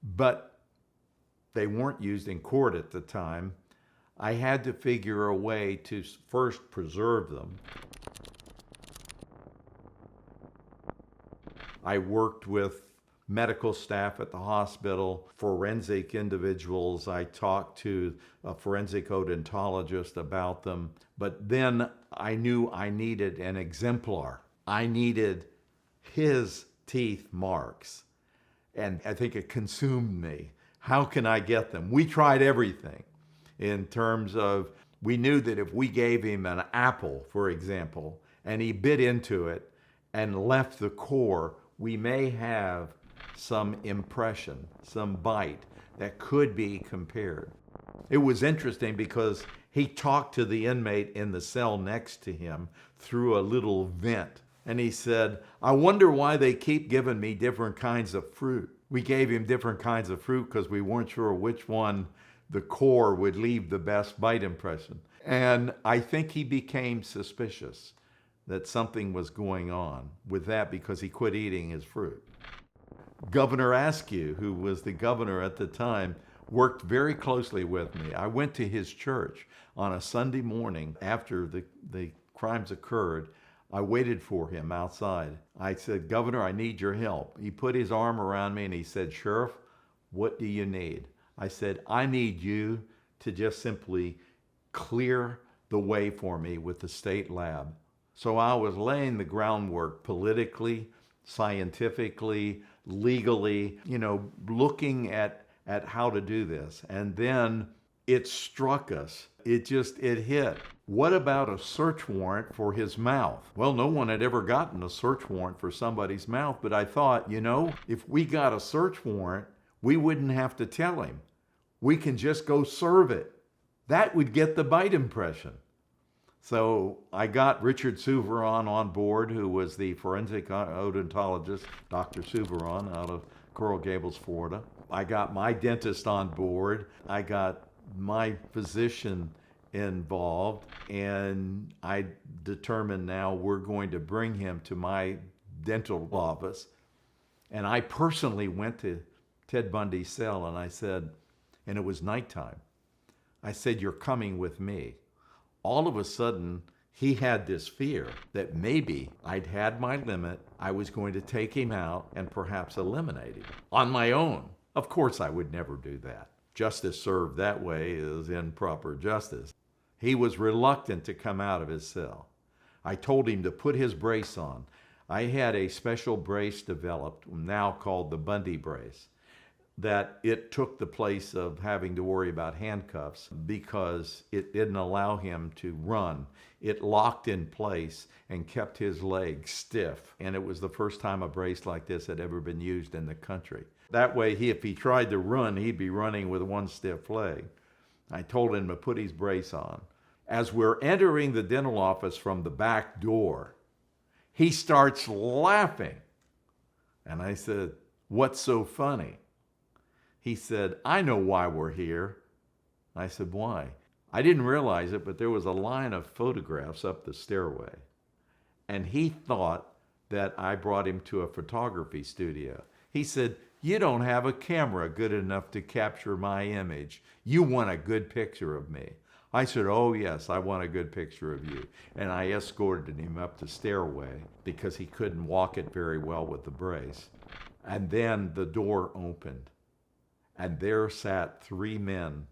but they weren't used in court at the time. I had to figure a way to first preserve them. I worked with medical staff at the hospital, forensic individuals. I talked to a forensic odontologist about them. But then I knew I needed an exemplar. I needed his teeth marks. And I think it consumed me. How can I get them? We tried everything in terms of, we knew that if we gave him an apple, for example, and he bit into it and left the core, we may have some impression, some bite that could be compared. It was interesting because he talked to the inmate in the cell next to him through a little vent. And he said, "I wonder why they keep giving me different kinds of fruit." We gave him different kinds of fruit because we weren't sure which one, the core, would leave the best bite impression. And I think he became suspicious that something was going on with that because he quit eating his fruit. Governor Askew, who was the governor at the time, worked very closely with me. I went to his church on a Sunday morning after the crimes occurred. I waited for him outside. I said, "Governor, I need your help." He put his arm around me and he said, "Sheriff, what do you need?" I said, "I need you to just simply clear the way for me with the state lab." So I was laying the groundwork politically, scientifically, legally, looking at how to do this. And then it struck us. It hit. What about a search warrant for his mouth? Well, no one had ever gotten a search warrant for somebody's mouth, but I thought, if we got a search warrant, we wouldn't have to tell him. We can just go serve it. That would get the bite impression. So I got Richard Souveron on board, who was the forensic odontologist, Dr. Souveron, out of Coral Gables, Florida. I got my dentist on board. I got my physician involved, and I determined now we're going to bring him to my dental office. And I personally went to Ted Bundy's cell and I said, and it was nighttime, I said, "You're coming with me." All of a sudden, he had this fear that maybe I'd had my limit, I was going to take him out and perhaps eliminate him on my own. Of course, I would never do that. Justice served that way is improper justice. He was reluctant to come out of his cell. I told him to put his brace on. I had a special brace developed, now called the Bundy brace, that it took the place of having to worry about handcuffs because it didn't allow him to run. It locked in place and kept his legs stiff. And it was the first time a brace like this had ever been used in the country. That way, if he tried to run, he'd be running with one stiff leg. I told him to put his brace on. As we're entering the dental office from the back door, he starts laughing. And I said, "What's so funny?" He said, "I know why we're here." I said, "Why?" I didn't realize it, but there was a line of photographs up the stairway. And he thought that I brought him to a photography studio. He said, "You don't have a camera good enough to capture my image. You want a good picture of me." I said, "Oh yes, I want a good picture of you." And I escorted him up the stairway because he couldn't walk it very well with the brace. And then the door opened. And there sat three men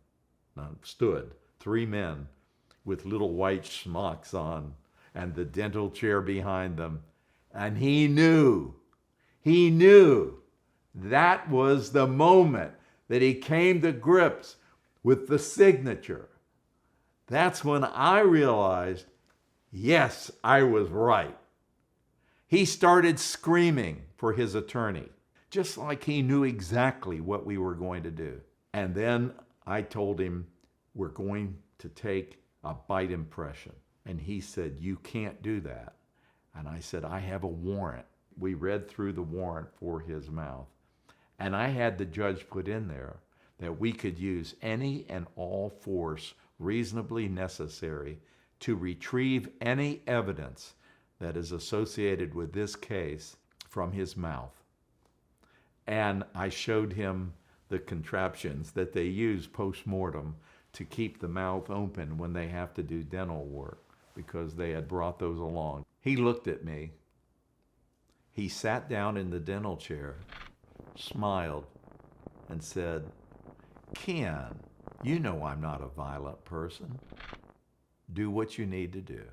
with little white smocks on and the dental chair behind them. And he knew that was the moment that he came to grips with the signature. That's when I realized, yes, I was right. He started screaming for his attorney, just like he knew exactly what we were going to do. And then I told him, we're going to take a bite impression. And he said, "You can't do that." And I said, "I have a warrant." We read through the warrant for his mouth. And I had the judge put in there that we could use any and all force reasonably necessary to retrieve any evidence that is associated with this case from his mouth. And I showed him the contraptions that they use post-mortem to keep the mouth open when they have to do dental work, because they had brought those along. He looked at me. He sat down in the dental chair, smiled, and said, "Ken, you know I'm not a violent person. Do what you need to do."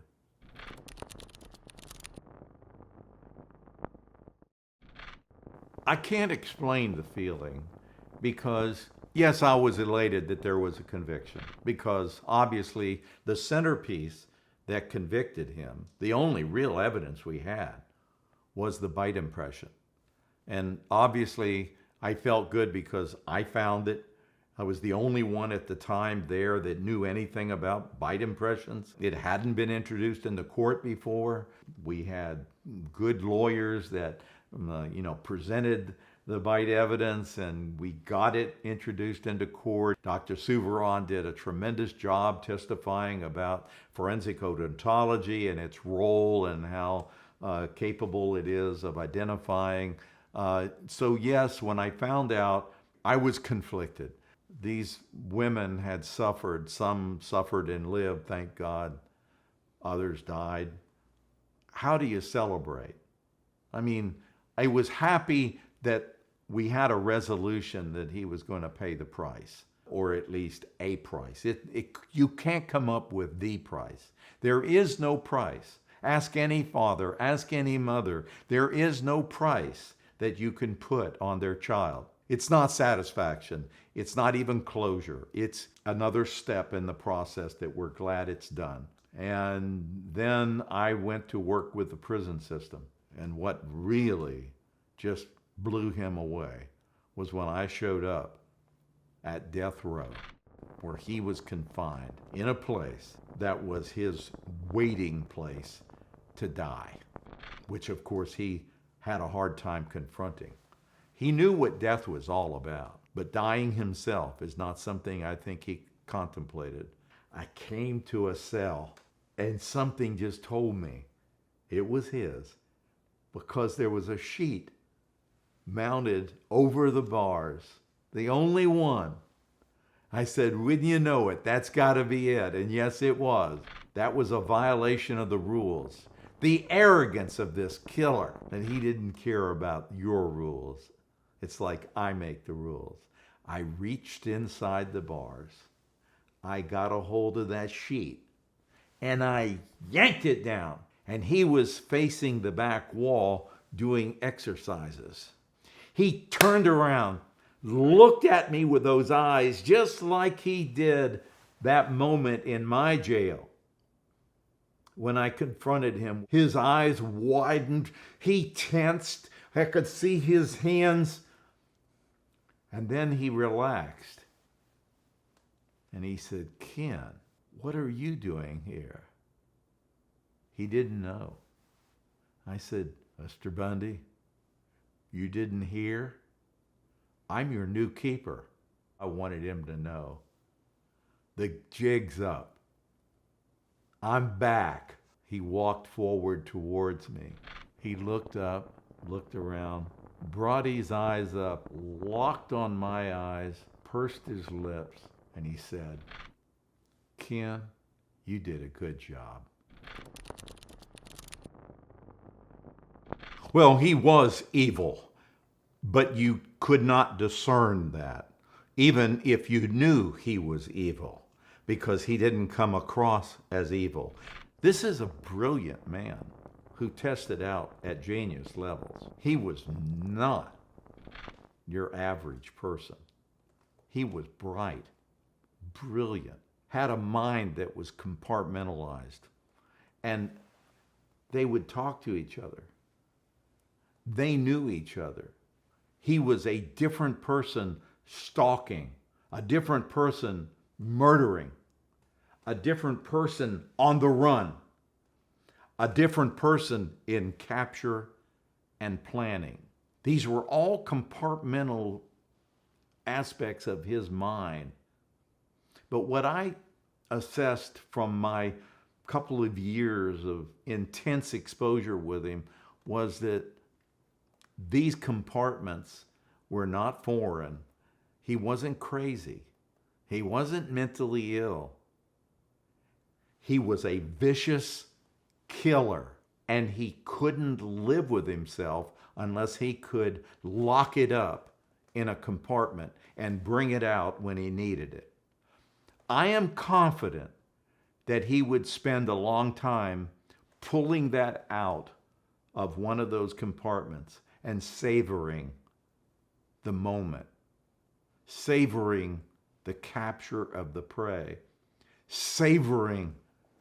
I can't explain the feeling because, yes, I was elated that there was a conviction, because obviously the centerpiece that convicted him, the only real evidence we had, was the bite impression. And obviously I felt good because I found it. I was the only one at the time there that knew anything about bite impressions. It hadn't been introduced in the court before. We had good lawyers that presented the bite evidence, and we got it introduced into court. Dr. Suveron did a tremendous job testifying about forensic odontology and its role and how capable it is of identifying. So yes, when I found out, I was conflicted. These women had suffered. Some suffered and lived, thank God. Others died. How do you celebrate? I mean, I was happy that we had a resolution that he was going to pay the price, or at least a price. You can't come up with the price. There is no price. Ask any father, ask any mother. There is no price that you can put on their child. It's not satisfaction. It's not even closure. It's another step in the process that we're glad it's done. And then I went to work with the prison system. And what really just blew him away was when I showed up at death row, where he was confined in a place that was his waiting place to die, which of course he had a hard time confronting. He knew what death was all about, but dying himself is not something I think he contemplated. I came to a cell and something just told me it was his, because there was a sheet mounted over the bars, the only one. I said, "Wouldn't you know it, that's got to be it." And yes, it was. That was a violation of the rules. The arrogance of this killer, that he didn't care about your rules. It's like I make the rules. I reached inside the bars. I got a hold of that sheet and I yanked it down. And he was facing the back wall doing exercises. He turned around, looked at me with those eyes just like he did that moment in my jail. When I confronted him, his eyes widened, he tensed, I could see his hands, and then he relaxed. And he said, "Ken, what are you doing here?" He didn't know. I said, "Mr. Bundy, you didn't hear? I'm your new keeper. I wanted him to know the jig's up. I'm back. He walked forward towards me. He looked up, looked around, brought his eyes up, locked on my eyes, pursed his lips, and he said, "Ken, you did a good job." Well, he was evil, but you could not discern that, even if you knew he was evil, because he didn't come across as evil. This is a brilliant man who tested out at genius levels. He was not your average person. He was bright, brilliant, had a mind that was compartmentalized, and they would talk to each other. They knew each other. He was a different person stalking, a different person murdering, a different person on the run, a different person in capture and planning. These were all compartmental aspects of his mind. But what I assessed from my couple of years of intense exposure with him was that these compartments were not foreign. He wasn't crazy. He wasn't mentally ill. He was a vicious killer, and he couldn't live with himself unless he could lock it up in a compartment and bring it out when he needed it. I am confident that he would spend a long time pulling that out of one of those compartments and savoring the moment, savoring the capture of the prey, savoring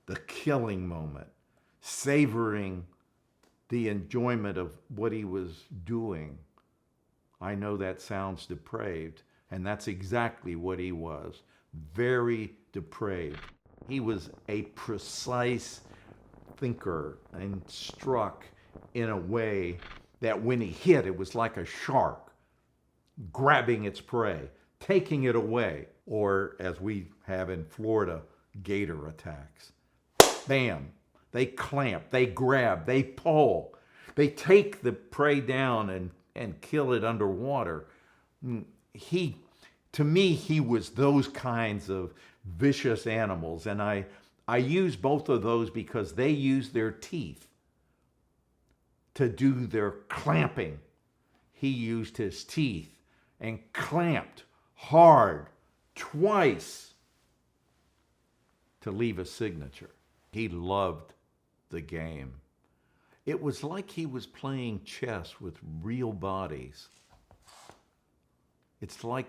the killing moment, savoring the enjoyment of what he was doing. I know that sounds depraved, and that's exactly what he was. Very depraved. He was a precise thinker and struck in a way that when he hit, it was like a shark grabbing its prey, taking it away, or as we have in Florida, gator attacks. Bam! They clamp, they grab, they pull, they take the prey down and kill it underwater. To me, he was those kinds of vicious animals, and I use both of those because they use their teeth to do their clamping. He used his teeth and clamped hard twice to leave a signature. He loved the game. It was like he was playing chess with real bodies. It's like,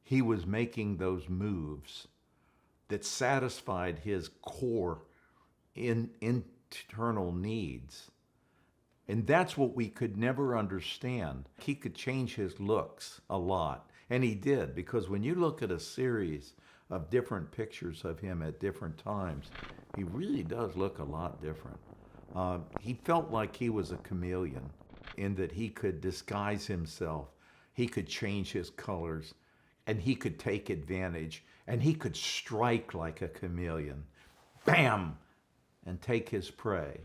he was making those moves that satisfied his core internal needs. And that's what we could never understand. He could change his looks a lot. And he did, because when you look at a series of different pictures of him at different times, he really does look a lot different. He felt like he was a chameleon in that he could disguise himself, he could change his colors, and he could take advantage, and he could strike like a chameleon. Bam! And take his prey.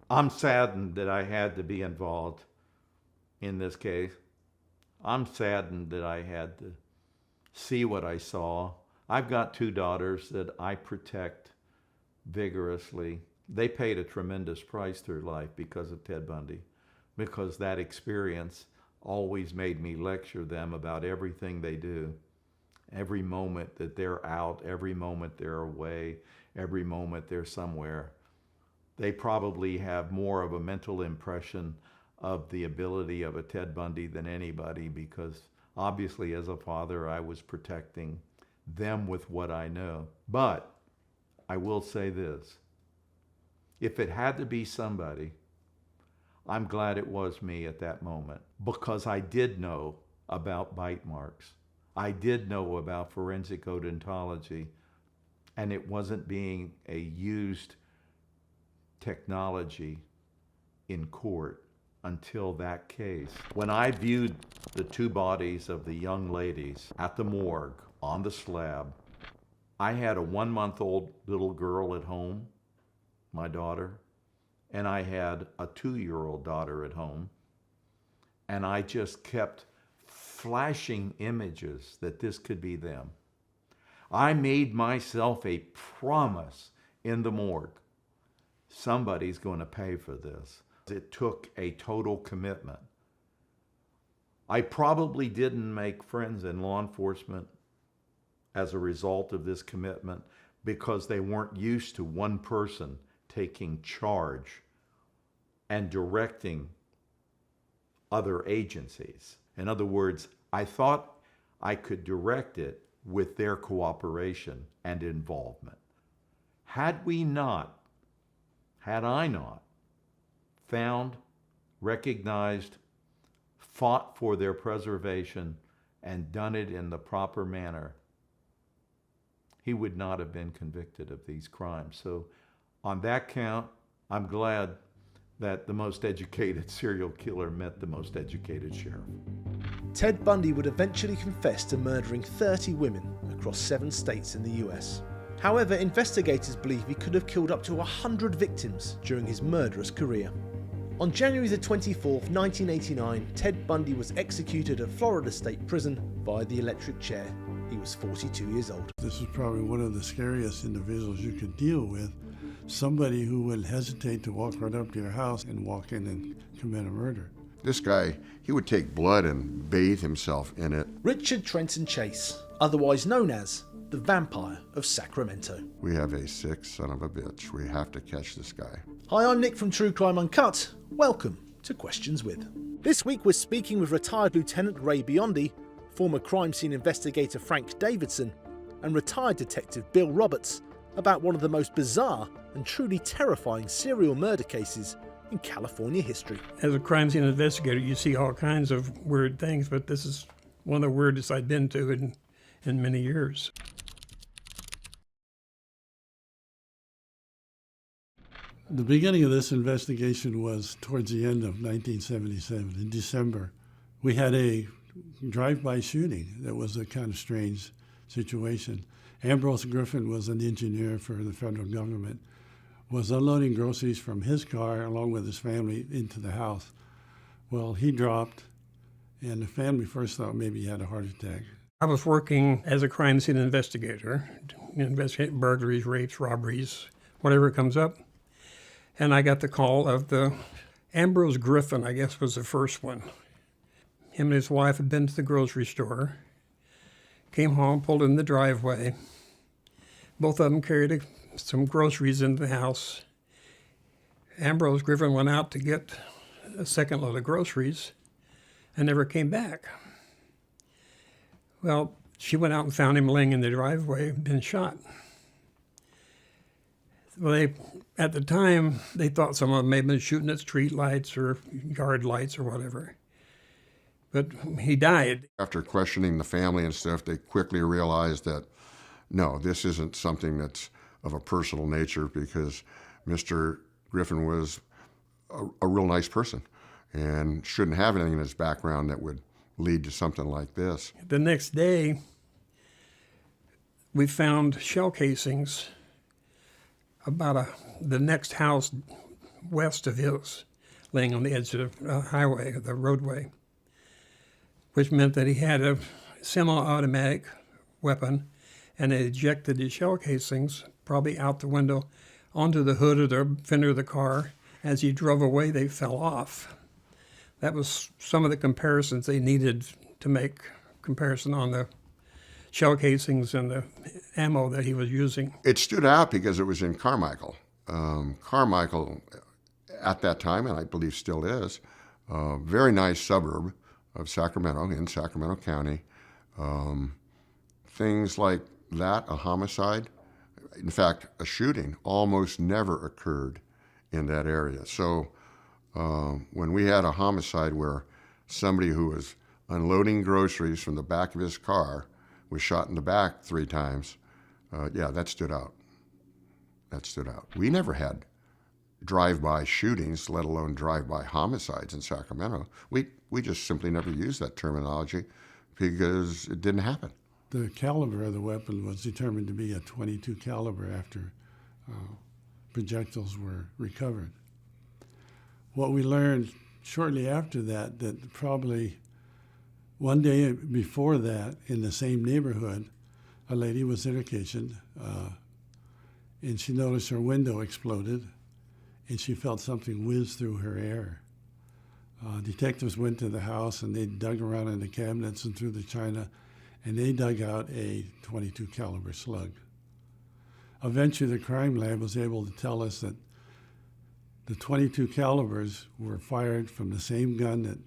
I'm saddened that I had to be involved in this case. I'm saddened that I had to see what I saw. I've got 2 daughters that I protect vigorously. They paid a tremendous price through life because of Ted Bundy, because that experience always made me lecture them about everything they do. Every moment that they're out, every moment they're away, every moment they're somewhere. They probably have more of a mental impression of the ability of a Ted Bundy than anybody, because obviously as a father I was protecting them with what I know. But I will say this, if it had to be somebody, I'm glad it was me at that moment, because I did know about bite marks. I did know about forensic odontology, and it wasn't being a used technology in court. until that case. When I viewed the two bodies of the young ladies at the morgue on the slab, I had a 1-month-old little girl at home, my daughter, and I had a 2-year-old daughter at home, and I just kept flashing images that this could be them. I made myself a promise in the morgue. Somebody's going to pay for this. It took a total commitment. I probably didn't make friends in law enforcement as a result of this commitment because they weren't used to one person taking charge and directing other agencies. In other words, I thought I could direct it with their cooperation and involvement. Had I not found, recognized, fought for their preservation, and done it in the proper manner, he would not have been convicted of these crimes. So on that count, I'm glad that the most educated serial killer met the most educated sheriff. Ted Bundy would eventually confess to murdering 30 women across 7 states in the US. However, investigators believe he could have killed up to 100 victims during his murderous career. On January the 24th, 1989, Ted Bundy was executed at Florida State Prison via the electric chair. He was 42 years old. This is probably one of the scariest individuals you could deal with. Somebody who would hesitate to walk right up to your house and walk in and commit a murder. This guy, he would take blood and bathe himself in it. Richard Trenton Chase, otherwise known as the Vampire of Sacramento. We have a sick son of a bitch. We have to catch this guy. Hi, I'm Nick from True Crime Uncut. Welcome to Questions With. This week we're speaking with retired Lieutenant Ray Biondi, former crime scene investigator Frank Davidson, and retired detective Bill Roberts about one of the most bizarre and truly terrifying serial murder cases in California history. As a crime scene investigator, you see all kinds of weird things, but this is one of the weirdest I've been to in many years. The beginning of this investigation was towards the end of 1977, in December. We had a drive-by shooting that was a kind of strange situation. Ambrose Griffin was an engineer for the federal government, was unloading groceries from his car along with his family into the house. Well, he dropped, and the family first thought maybe he had a heart attack. I was working as a crime scene investigator, investigating burglaries, rapes, robberies, whatever comes up. And I got the call of the Ambrose Griffin, I guess was the first one. Him and his wife had been to the grocery store, came home, pulled in the driveway. Both of them carried some groceries into the house. Ambrose Griffin went out to get a second load of groceries and never came back. Well, she went out and found him laying in the driveway, been shot. Well, at the time, they thought someone may have been shooting at street lights or yard lights or whatever. But he died. After questioning the family and stuff, they quickly realized that, no, this isn't something that's of a personal nature because Mr. Griffin was a real nice person and shouldn't have anything in his background that would lead to something like this. The next day, we found shell casings about the next house west of his, laying on the edge of the highway, the roadway, which meant that he had a semi-automatic weapon and it ejected his shell casings probably out the window onto the hood of the fender of the car. As he drove away, they fell off. That was some of the comparisons they needed to make comparison on the shell casings and the ammo that he was using. It stood out because it was in Carmichael. Carmichael, at that time, and I believe still is, a very nice suburb of Sacramento, in Sacramento County. Things like that, a homicide, in fact, a shooting, almost never occurred in that area. So when we had a homicide where somebody who was unloading groceries from the back of his car was shot in the back 3 times, yeah, that stood out. That stood out. We never had drive-by shootings, let alone drive-by homicides in Sacramento. We just simply never used that terminology because it didn't happen. The caliber of the weapon was determined to be a .22 caliber after projectiles were recovered. What we learned shortly after that probably one day before that, in the same neighborhood, a lady was in her kitchen, and she noticed her window exploded, and she felt something whiz through her air. Detectives went to the house, and they dug around in the cabinets and through the china, and they dug out a .22 caliber slug. Eventually, the crime lab was able to tell us that the .22 calibers were fired from the same gun that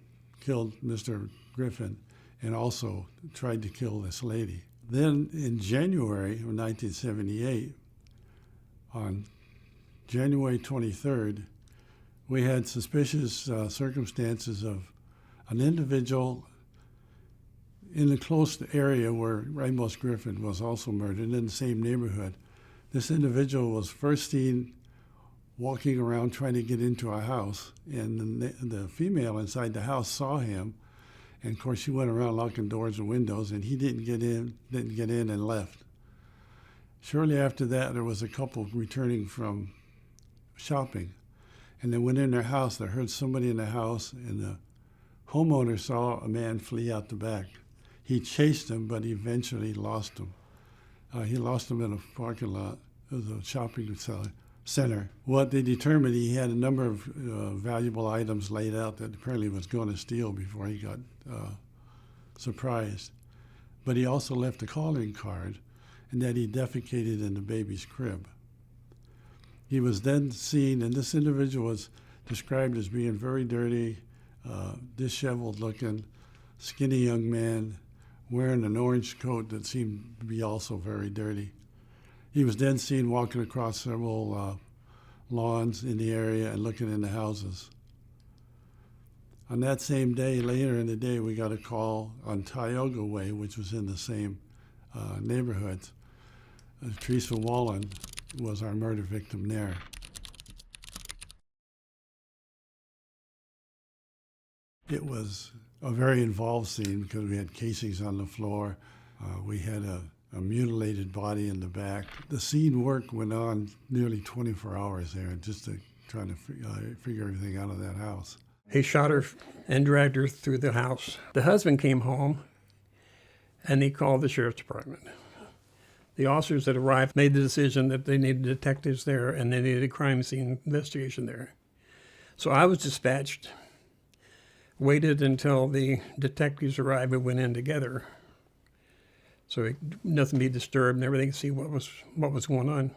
killed Mr. Griffin and also tried to kill this lady. Then in January of 1978, on January 23rd, we had suspicious circumstances of an individual in the close area where Ramos Griffin was also murdered, in the same neighborhood. This individual was first seen walking around trying to get into a house, and the female inside the house saw him, and of course she went around locking doors and windows, and he didn't get in and left. Shortly after that, there was a couple returning from shopping, and they went in their house. They heard somebody in the house, and the homeowner saw a man flee out the back. He chased him, but eventually lost him. He lost him in a parking lot. It was a shopping center. What they determined, he had a number of valuable items laid out that apparently was going to steal before he got surprised. But he also left a calling card, and that he defecated in the baby's crib. He was then seen, and this individual was described as being very dirty, disheveled looking, skinny young man, wearing an orange coat that seemed to be also very dirty. He was then seen walking across several lawns in the area and looking in the houses. On that same day, later in the day, we got a call on Tioga Way, which was in the same neighborhood. Teresa Wallen was our murder victim there. It was a very involved scene because we had casings on the floor. We had a mutilated body in the back. The scene work went on nearly 24 hours there just to try to figure everything out of that house. He shot her and dragged her through the house. The husband came home, and he called the sheriff's department. The officers that arrived made the decision that they needed detectives there and they needed a crime scene investigation there. So I was dispatched, waited until the detectives arrived and went in together, so nothing be disturbed and everything, see what was going on.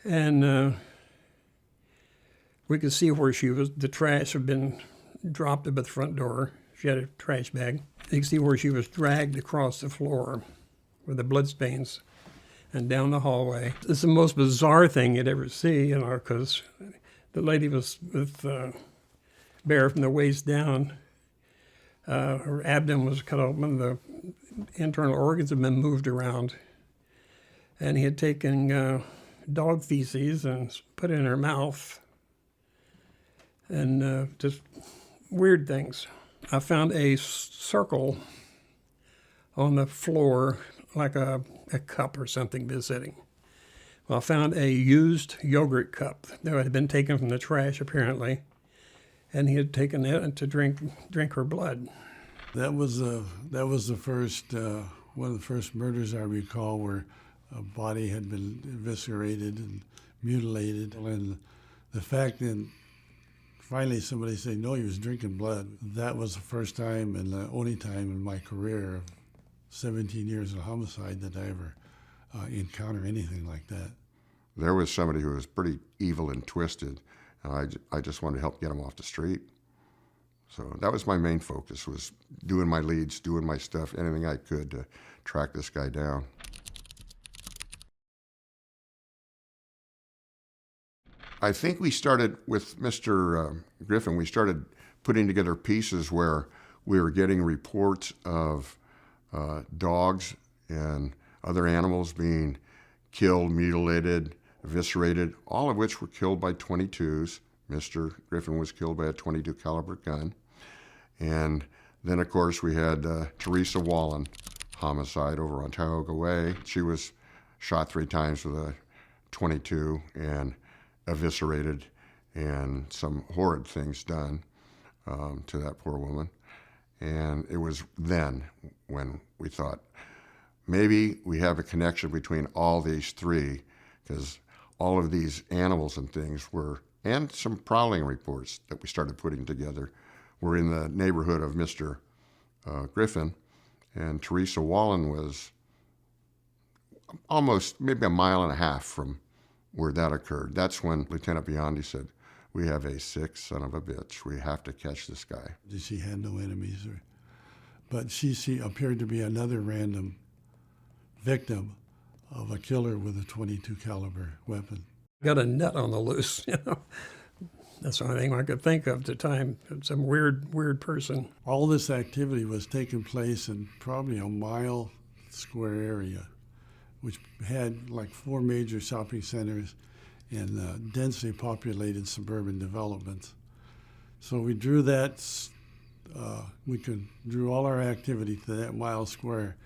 And we could see where she was. The trash had been dropped up at the front door. She had a trash bag. You could see where she was dragged across the floor with the blood stains and down the hallway. It's the most bizarre thing you'd ever see, because the lady was with bare from the waist down. Her abdomen was cut open. The internal organs had been moved around. And he had taken dog feces and put it in her mouth. And just weird things. I found a circle on the floor, like a cup or something been sitting. Well, I found a used yogurt cup that had been taken from the trash, apparently, and he had taken it to drink her blood. That was the first one of the first murders I recall where a body had been eviscerated and mutilated, and the fact that finally somebody said, no, he was drinking blood. That was the first time and the only time in my career of 17 years of homicide that I ever encountered anything like that. There was somebody who was pretty evil and twisted, and I just wanted to help get him off the street. So that was my main focus, was doing my leads, doing my stuff, anything I could to track this guy down. I think we started with Mr. Griffin, we started putting together pieces where we were getting reports of dogs and other animals being killed, mutilated, eviscerated, all of which were killed by .22s. Mr. Griffin was killed by a .22 caliber gun. And then, of course, we had Teresa Wallen homicide over on Tioga Way. She was shot 3 times with a .22 and eviscerated, and some horrid things done to that poor woman. And it was then when we thought, maybe we have a connection between all these 3, because all of these animals and things were, and some prowling reports that we started putting together, were in the neighborhood of Mr. Griffin, and Teresa Wallen was almost maybe a mile and a half from where that occurred. That's when Lieutenant Biondi said, "We have a sick son of a bitch. We have to catch this guy." She had no enemies, but she appeared to be another random victim of a killer with a .22 caliber weapon. Got a nut on the loose, you know. That's the only thing I could think of at the time. Some weird person. All this activity was taking place in probably a mile square area, which had like 4 major shopping centers and densely populated suburban developments. So we drew that, drew all our activity to that mile square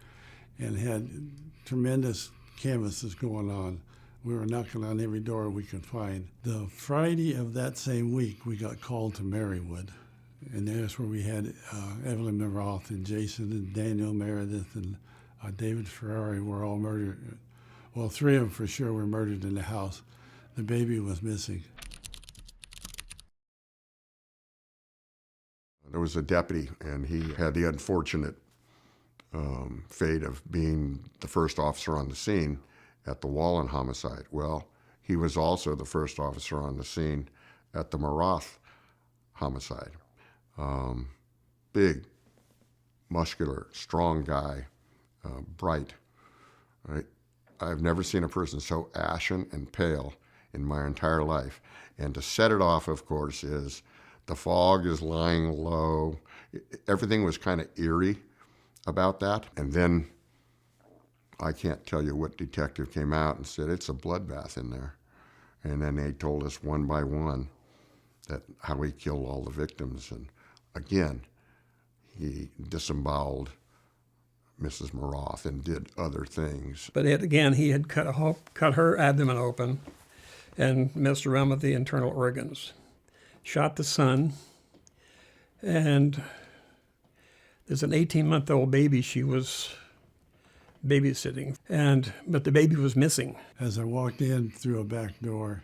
and had tremendous canvases going on. We were knocking on every door we could find. The Friday of that same week, we got called to Marywood, and that's where we had Evelyn Roth and Jason and Daniel Meredith and David Ferrari were all murdered. Well, 3 of them for sure were murdered in the house. The baby was missing. There was a deputy, and he had the unfortunate fate of being the first officer on the scene at the Wallen homicide. Well, he was also the first officer on the scene at the Maroth homicide. Big, muscular, strong guy, bright. Right? I've never seen a person so ashen and pale in my entire life. And to set it off, of course, is the fog is lying low. Everything was kind of eerie about that. And then I can't tell you what detective came out and said, "It's a bloodbath in there." And then they told us one by one that how he killed all the victims. And again, he disemboweled Mrs. Maroth and did other things. But he had cut her abdomen open and messed around with the internal organs. Shot the son, and there's an 18-month-old baby she was babysitting, but the baby was missing. As I walked in through a back door,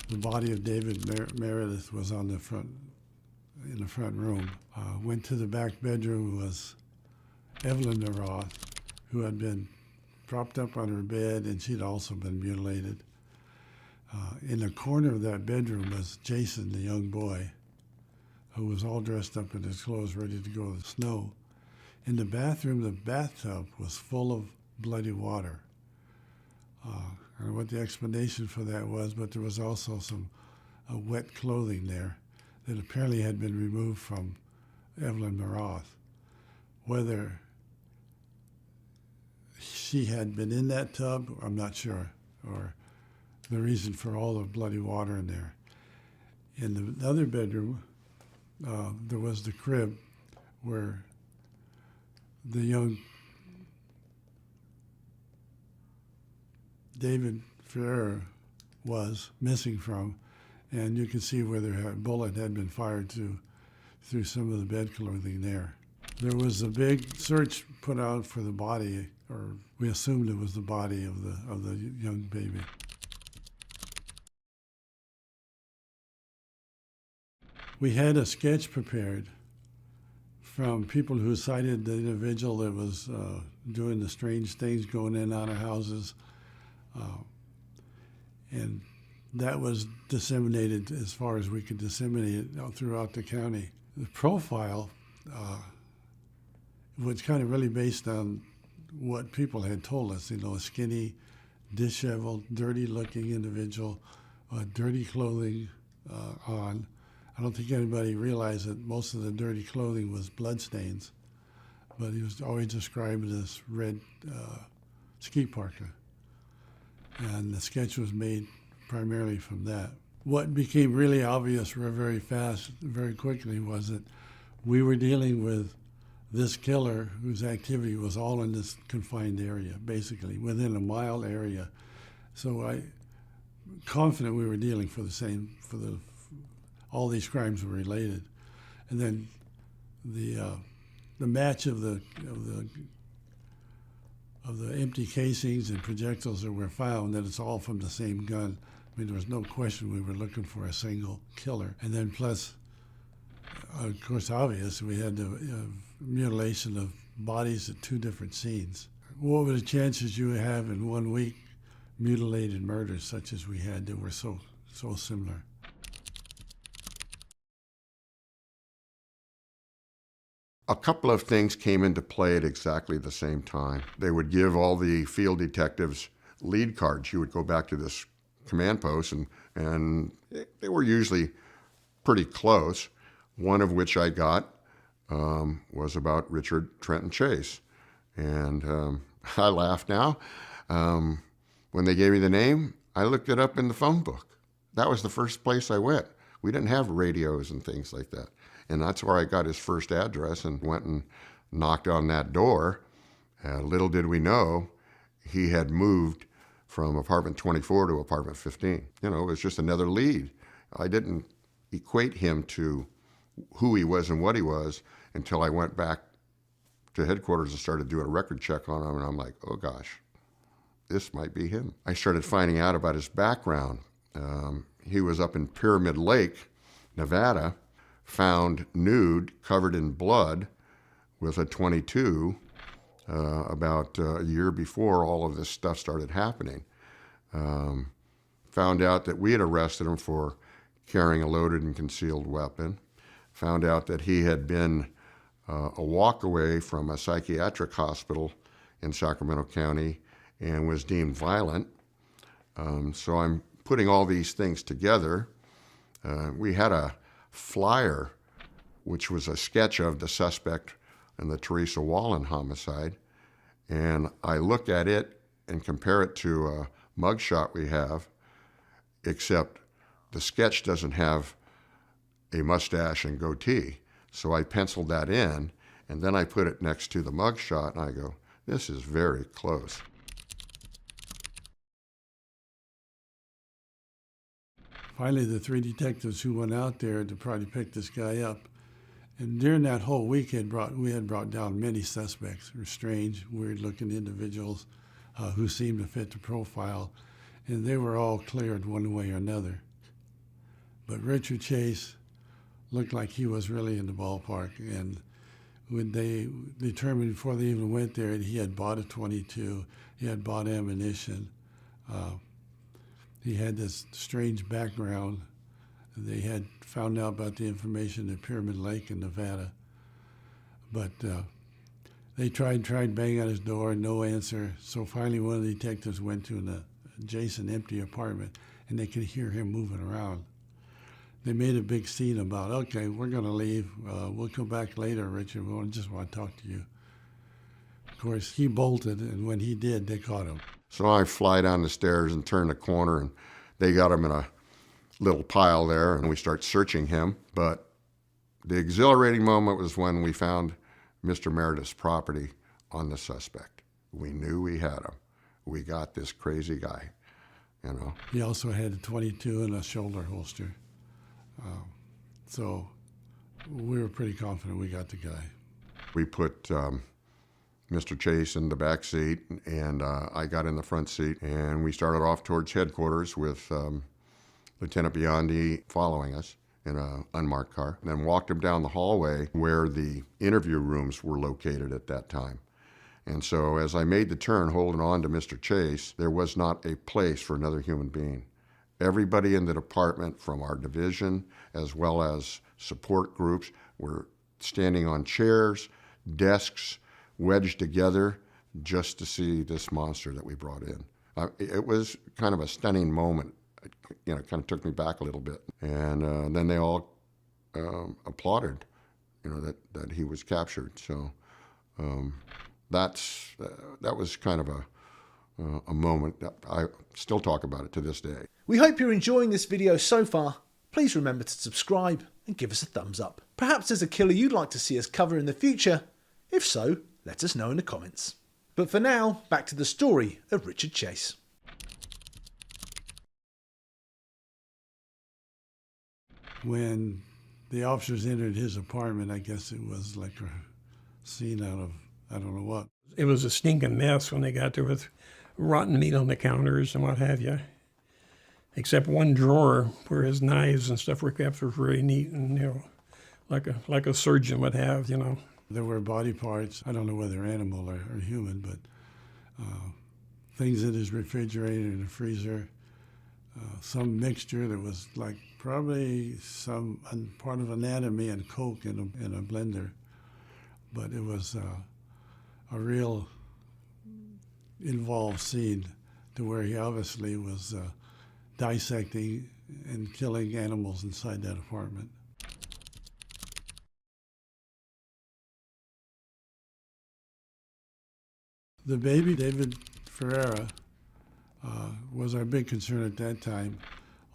the body of David Meredith was in the front room. Went to the back bedroom, was Evelyn Roth, who had been propped up on her bed, and she'd also been mutilated. In the corner of that bedroom was Jason, the young boy, who was all dressed up in his clothes, ready to go to the snow. In the bathroom, the bathtub was full of bloody water. I don't know what the explanation for that was, but there was also some wet clothing there that apparently had been removed from Evelyn Maroth. Whether she had been in that tub, I'm not sure, or the reason for all the bloody water in there. In the other bedroom, there was the crib where the young David Ferrer was missing from, and you can see where a bullet had been fired through some of the bed clothing there. There was a big search put out for the body, or we assumed it was the body of the young baby. We had a sketch prepared from people who cited the individual that was doing the strange things, going in and out of houses. And that was disseminated as far as we could disseminate it throughout the county. The profile was kind of really based on what people had told us, a skinny, disheveled, dirty-looking individual, dirty clothing on. I don't think anybody realized that most of the dirty clothing was bloodstains, but he was always described as this red ski parka. And the sketch was made primarily from that. What became really obvious very fast, very quickly, was that we were dealing with this killer whose activity was all in this confined area, basically, within a mile area. So I confident we were dealing all these crimes were related. And then the match of the empty casings and projectiles that were found, that it's all from the same gun. I mean, there was no question we were looking for a single killer. And then plus, of course, obvious, we had the mutilation of bodies at 2 different scenes. What were the chances you have in 1 week mutilated murders such as we had that were so similar? A couple of things came into play at exactly the same time. They would give all the field detectives lead cards. You would go back to this command post, and they were usually pretty close. One of which I got was about Richard Trenton Chase. And I laugh now. When they gave me the name, I looked it up in the phone book. That was the first place I went. We didn't have radios and things like that. And that's where I got his first address and went and knocked on that door. Little did we know, he had moved from apartment 24 to apartment 15. You know, it was just another lead. I didn't equate him to who he was and what he was until I went back to headquarters and started doing a record check on him, and I'm like, oh gosh, this might be him. I started finding out about his background. He was up in Pyramid Lake, Nevada, found nude, covered in blood, with a .22 about a year before all of this stuff started happening. Found out that we had arrested him for carrying a loaded and concealed weapon. Found out that he had been a walk away from a psychiatric hospital in Sacramento County and was deemed violent. So I'm putting all these things together. We had a flyer, which was a sketch of the suspect in the Teresa Wallen homicide. And I look at it and compare it to a mugshot we have, except the sketch doesn't have a mustache and goatee. So I penciled that in, and then I put it next to the mugshot, and I go, this is very close. Finally, the 3 detectives who went out there to try to pick this guy up, and during that whole week, we had brought down many suspects, or strange, weird-looking individuals who seemed to fit the profile, and they were all cleared one way or another. But Richard Chase looked like he was really in the ballpark, and when they determined before they even went there, he had bought a .22, he had bought ammunition. He had this strange background. They had found out about the information at Pyramid Lake in Nevada. But they tried banging on his door, no answer. So finally one of the detectives went to an adjacent empty apartment, and they could hear him moving around. They made a big scene about, okay, we're going to leave. We'll come back later, Richard. We just want to talk to you. Of course, he bolted, and when he did, they caught him. So I fly down the stairs and turn the corner, and they got him in a little pile there, and we start searching him. But the exhilarating moment was when we found Mr. Meredith's property on the suspect. We knew we had him. We got this crazy guy, you know. He also had a .22 and a shoulder holster. So we were pretty confident we got the guy. We put Mr. Chase in the back seat, and I got in the front seat, and we started off towards headquarters with Lieutenant Biondi following us in an unmarked car, and then walked him down the hallway where the interview rooms were located at that time. And so as I made the turn holding on to Mr. Chase, there was not a place for another human being. Everybody in the department from our division, as well as support groups, were standing on chairs, desks, wedged together just to see this monster that we brought in. It was kind of a stunning moment. You know, it kind of took me back a little bit. And then they all applauded, you know, that he was captured. So that was kind of a moment that I still talk about it to this day. We hope you're enjoying this video so far. Please remember to subscribe and give us a thumbs up. Perhaps there's a killer you'd like to see us cover in the future. If so, let us know in the comments. But for now, back to the story of Richard Chase. When the officers entered his apartment, I guess it was like a scene out of I don't know what. It was a stinking mess when they got there with rotten meat on the counters and what have you. Except one drawer where his knives and stuff were kept was very neat and, like a surgeon would have, There were body parts, I don't know whether animal or human, but things in his refrigerator and the freezer, some mixture that was like probably some part of anatomy and coke in a blender. But it was a real involved scene to where he obviously was dissecting and killing animals inside that apartment. The baby, David Ferreira, was our big concern at that time,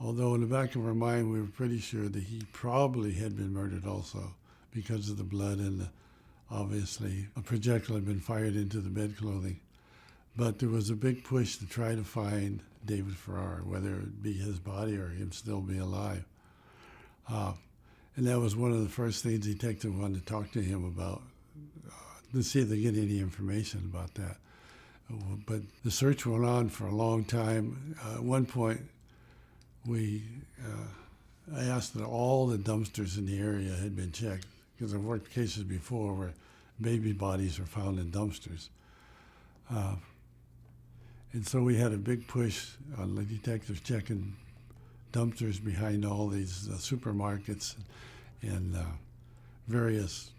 although in the back of our mind we were pretty sure that he probably had been murdered also because of the blood and obviously a projectile had been fired into the bedclothing. But there was a big push to try to find David Ferreira, whether it be his body or him still be alive. And that was one of the first things the detective wanted to talk to him about, to see if they get any information about that. But the search went on for a long time. At one point, I asked that all the dumpsters in the area had been checked, because I've worked cases before where baby bodies are found in dumpsters. And so we had a big push on the detectives checking dumpsters behind all these supermarkets and various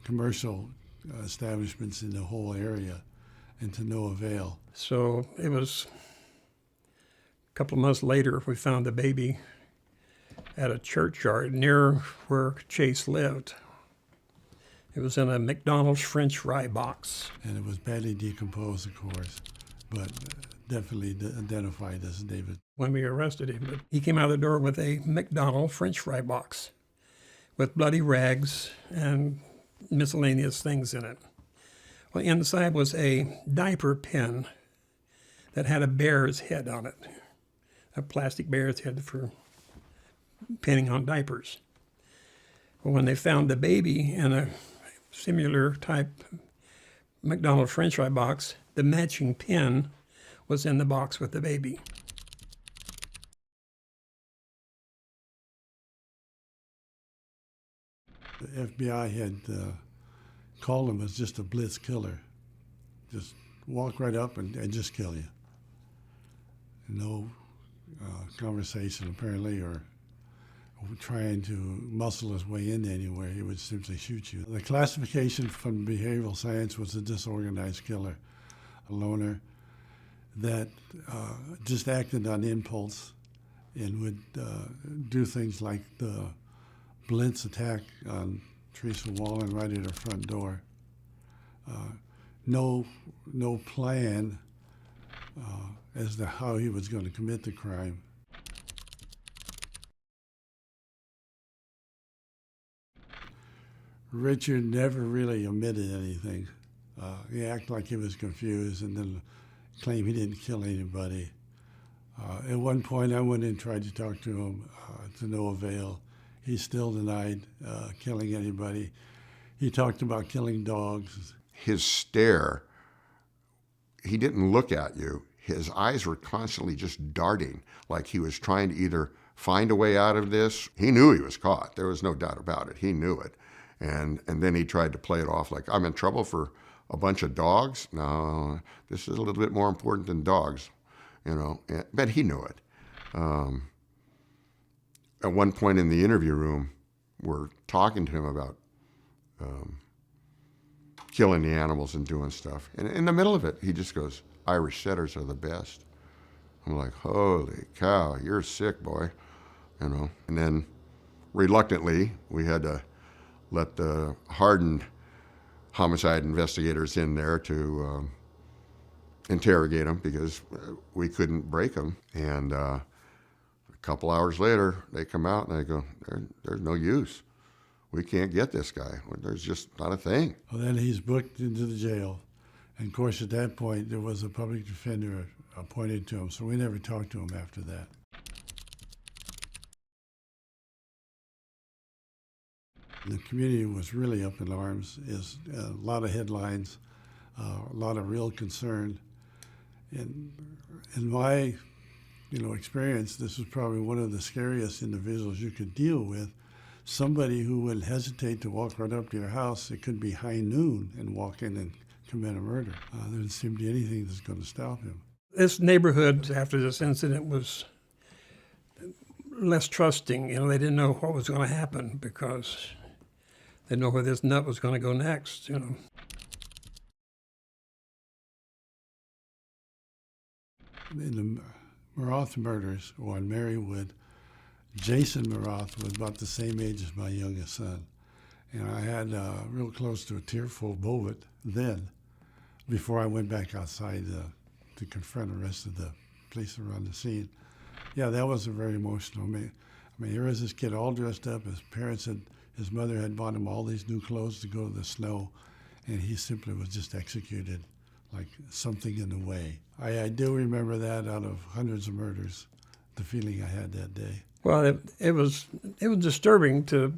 commercial establishments in the whole area, and to no avail. So it was a couple of months later we found the baby at a churchyard near where Chase lived. It was in a McDonald's French fry box. And it was badly decomposed, of course, but definitely identified as David. When we arrested him, he came out of the door with a McDonald's French fry box with bloody rags and miscellaneous things in it. Well, inside was a diaper pen that had a bear's head on it, a plastic bear's head for pinning on diapers. Well, when they found the baby in a similar type McDonald's French fry box, the matching pen was in the box with the baby. The FBI had called him as just a blitz killer. Just walk right up and just kill you. No conversation apparently, or trying to muscle his way in anywhere. He would simply shoot you. The classification from behavioral science was a disorganized killer, a loner that just acted on impulse and would do things like the Blintz attack on Teresa Wallen right at her front door. No plan as to how he was going to commit the crime. Richard never really admitted anything. He acted like he was confused and then claimed he didn't kill anybody. At one point I went in and tried to talk to him to no avail. He still denied killing anybody. He talked about killing dogs. His stare, he didn't look at you. His eyes were constantly just darting, like he was trying to either find a way out of this. He knew he was caught. There was no doubt about it. He knew it. And then he tried to play it off like, I'm in trouble for a bunch of dogs? No, this is a little bit more important than dogs, but he knew it. At one point in the interview room, we're talking to him about killing the animals and doing stuff. And in the middle of it, he just goes, Irish setters are the best. I'm like, holy cow, you're sick, boy. And then reluctantly, we had to let the hardened homicide investigators in there to interrogate them because we couldn't break them. And a couple hours later, they come out and they go, there's no use. We can't get this guy. There's just not a thing. Well, then he's booked into the jail. And of course, at that point, there was a public defender appointed to him, so we never talked to him after that. The community was really up in arms. Is a lot of headlines, a lot of real concern. In my, experience, this was probably one of the scariest individuals you could deal with. Somebody who would hesitate to walk right up to your house. It could be high noon and walk in and commit a murder. There didn't seem to be anything that's going to stop him. This neighborhood, after this incident, was less trusting. They didn't know what was going to happen because they didn't know where this nut was going to go next. In the Maroth murders, or on Marywood, Jason Maroth was about the same age as my youngest son. And I had real close to a tearful moment then, before I went back outside to confront the rest of the police around the scene. Yeah, that was very emotional. I mean, here was this kid all dressed up. His mother had bought him all these new clothes to go to the snow, and he simply was just executed like something in the way. I do remember that out of hundreds of murders, the feeling I had that day. Well, it was disturbing to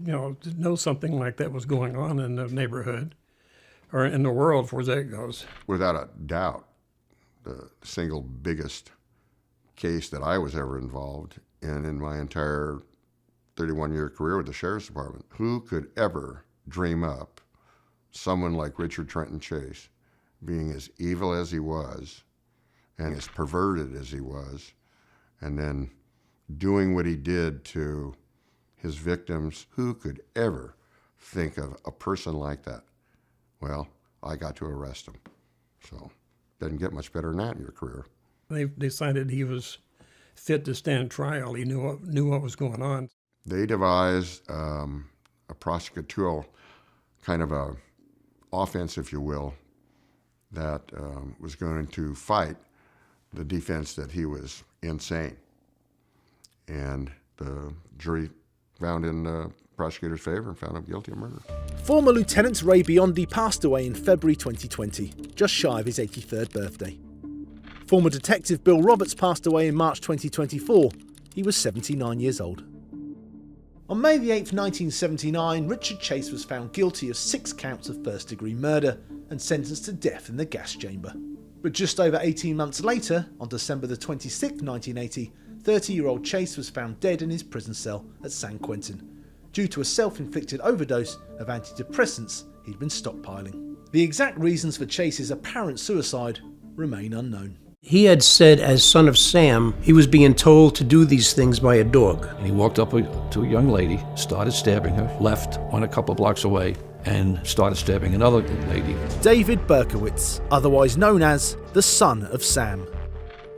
know something like that was going on in the neighborhood or in the world, for that goes. Without a doubt, the single biggest case that I was ever involved in my entire 31-year career with the Sheriff's Department. Who could ever dream up someone like Richard Trenton Chase being as evil as he was and as perverted as he was, and then doing what he did to his victims? Who could ever think of a person like that? Well, I got to arrest him. So doesn't get much better than that in your career. They decided he was fit to stand trial. He knew what was going on. They devised a prosecutorial kind of a offense, if you will, that was going to fight the defense that he was insane. And the jury found in the prosecutor's favor and found him guilty of murder. Former Lieutenant Ray Biondi passed away in February 2020, just shy of his 83rd birthday. Former Detective Bill Roberts passed away in March 2024. He was 79 years old. On May the 8th, 1979, Richard Chase was found guilty of 6 counts of first-degree murder and sentenced to death in the gas chamber. But just over 18 months later, on December the 26th, 1980, 30-year-old Chase was found dead in his prison cell at San Quentin due to a self-inflicted overdose of antidepressants he'd been stockpiling. The exact reasons for Chase's apparent suicide remain unknown. He had said, as son of Sam, he was being told to do these things by a dog. And he walked up to a young lady, started stabbing her, left, went a couple of blocks away, and started stabbing another lady. David Berkowitz, otherwise known as the son of Sam.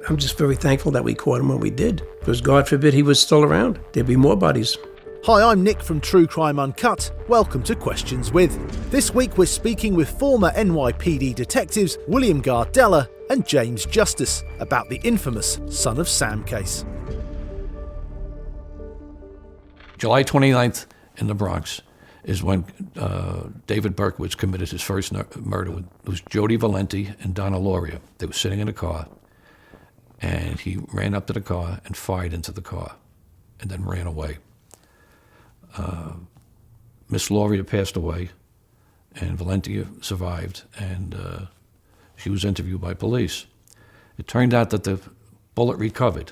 I'm just very thankful that we caught him when we did, because God forbid he was still around. There'd be more bodies. Hi, I'm Nick from True Crime Uncut. Welcome to Questions With. This week we're speaking with former NYPD detectives William Gardella and James Justice about the infamous Son of Sam case. July 29th in the Bronx is when David Berkowitz committed his first murder. It was Jody Valenti and Donna Loria. They were sitting in a car, and he ran up to the car and fired into the car and then ran away. Miss Loria passed away, and Valenti survived, and she was interviewed by police. It turned out that the bullet recovered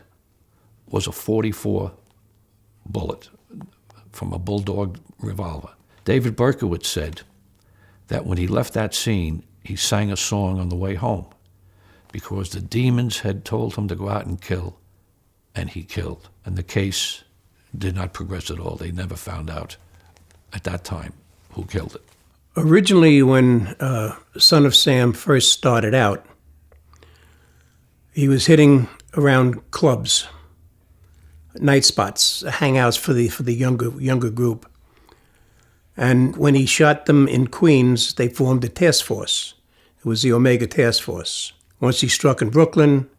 was a .44 bullet from a bulldog revolver. David Berkowitz said that when he left that scene, he sang a song on the way home because the demons had told him to go out and kill, and he killed. And the case did not progress at all. They never found out at that time who killed it. Originally, when Son of Sam first started out, he was hitting around clubs, night spots, hangouts for the younger group. And when he shot them in Queens, they formed a task force. It was the Omega Task Force, Once he struck in Brooklyn,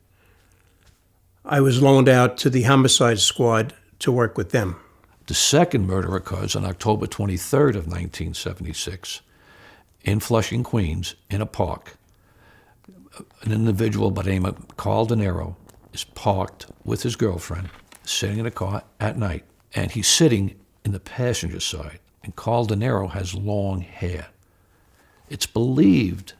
I was loaned out to the homicide squad to work with them. The second murder occurs on October 23rd of 1976 in Flushing, Queens, in a park. An individual by the name of Carl De Niro is parked with his girlfriend, sitting in a car at night, and he's sitting in the passenger side, and Carl De Niro has long hair. It's believed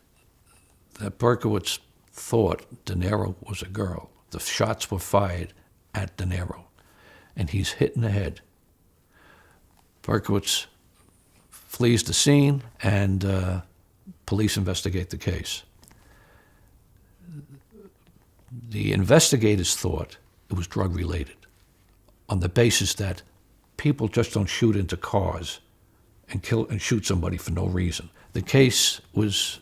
that Berkowitz thought De Niro was a girl. The shots were fired at De Niro, and he's hit in the head. Berkowitz flees the scene, and police investigate the case. The investigators thought it was drug-related, on the basis that people just don't shoot into cars and shoot somebody for no reason. The case was,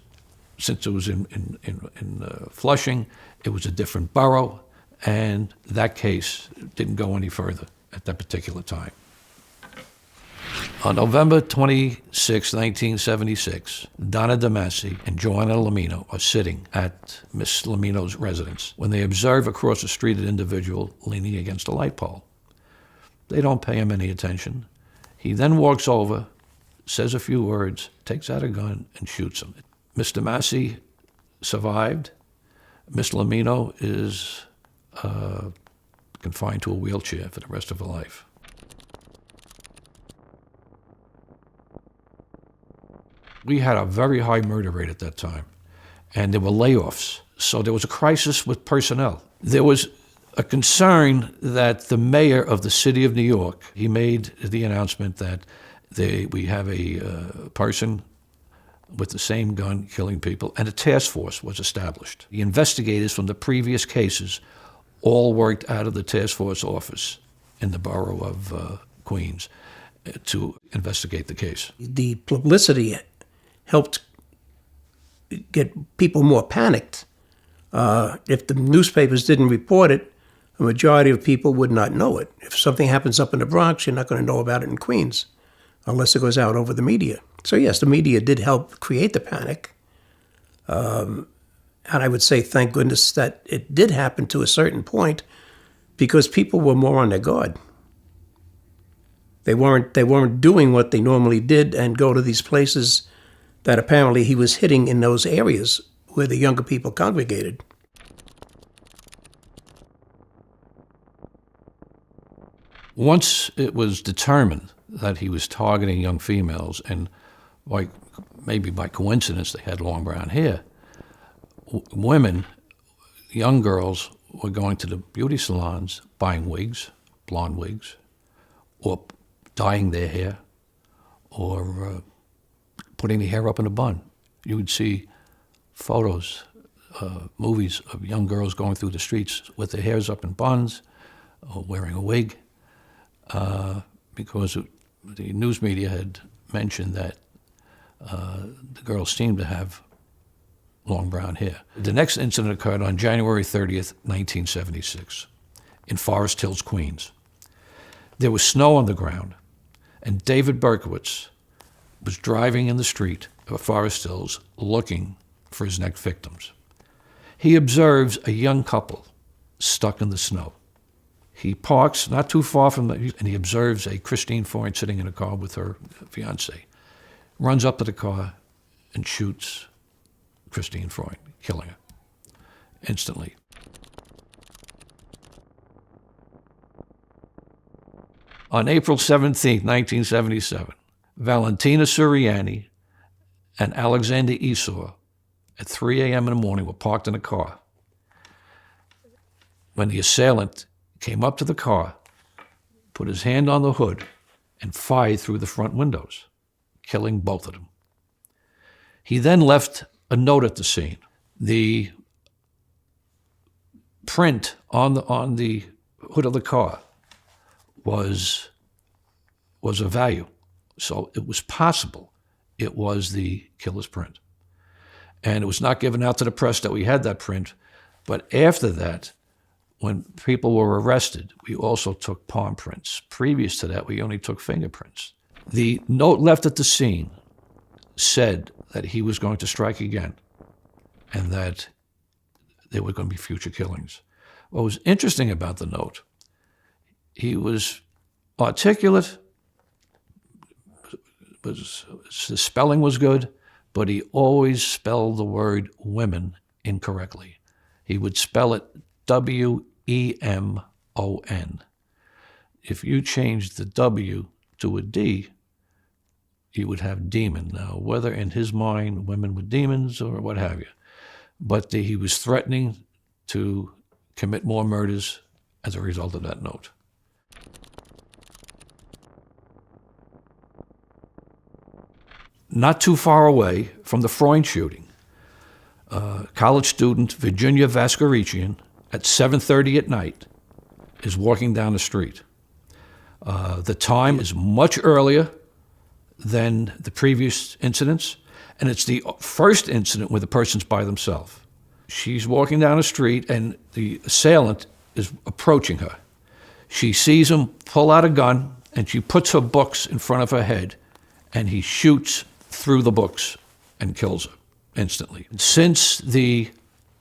since it was in Flushing, it was a different borough, and that case didn't go any further at that particular time. On November 26, 1976, Donna DeMasi and Joanna Lamino are sitting at Miss Lamino's residence when they observe across the street an individual leaning against a light pole. They don't pay him any attention. He then walks over, says a few words, takes out a gun, and shoots him. Miss DeMasi survived. Miss Lamino is confined to a wheelchair for the rest of her life. We had a very high murder rate at that time, and there were layoffs. So there was a crisis with personnel. There was a concern that the mayor of the city of New York, he made the announcement that we have a person with the same gun killing people, and a task force was established. The investigators from the previous cases all worked out of the task force office in the borough of Queens to investigate the case. The publicity helped get people more panicked. If the newspapers didn't report it, a majority of people would not know it. If something happens up in the Bronx, you're not going to know about it in Queens unless it goes out over the media. So yes, the media did help create the panic. And I would say, thank goodness that it did happen to a certain point, because people were more on their guard. They weren't doing what they normally did and go to these places that apparently he was hitting in those areas where the younger people congregated. Once it was determined that he was targeting young females, and maybe by coincidence they had long brown hair, women, young girls, were going to the beauty salons, buying wigs, blonde wigs, or dyeing their hair, or putting the hair up in a bun. You would see photos, movies of young girls going through the streets with their hairs up in buns, or wearing a wig, because the news media had mentioned that the girls seemed to have long brown hair. The next incident occurred on January 30th, 1976, in Forest Hills, Queens. There was snow on the ground, and David Berkowitz was driving in the street of Forest Hills looking for his next victims. He observes a young couple stuck in the snow. He parks not too far from and he observes a Christine Freund sitting in a car with her fiancé. Runs up to the car and shoots Christine Freund, killing her instantly. On April 17, 1977, Valentina Suriani and Alexander Esau at 3 a.m. in the morning were parked in a car when the assailant came up to the car, put his hand on the hood, and fired through the front windows, killing both of them. He then left a note at the scene. The print on the hood of the car was of value. So it was possible it was the killer's print. And it was not given out to the press that we had that print, but after that, when people were arrested, we also took palm prints. Previous to that, we only took fingerprints. The note left at the scene said that he was going to strike again, and that there were going to be future killings. What was interesting about the note, he was articulate, his spelling was good, but he always spelled the word women incorrectly. He would spell it W-E-M-O-N. If you changed the W to a D, you would have demon. Now, whether in his mind women were demons or what have you, but he was threatening to commit more murders as a result of that note. Not too far away from the Freund shooting, college student Virginia Vascarichian at 7:30 at night is walking down the street. The time is much earlier than the previous incidents, and it's the first incident where the person's by themselves. She's walking down the street, and the assailant is approaching her. She sees him pull out a gun, and she puts her books in front of her head, and he shoots through the books and kills her instantly. Since the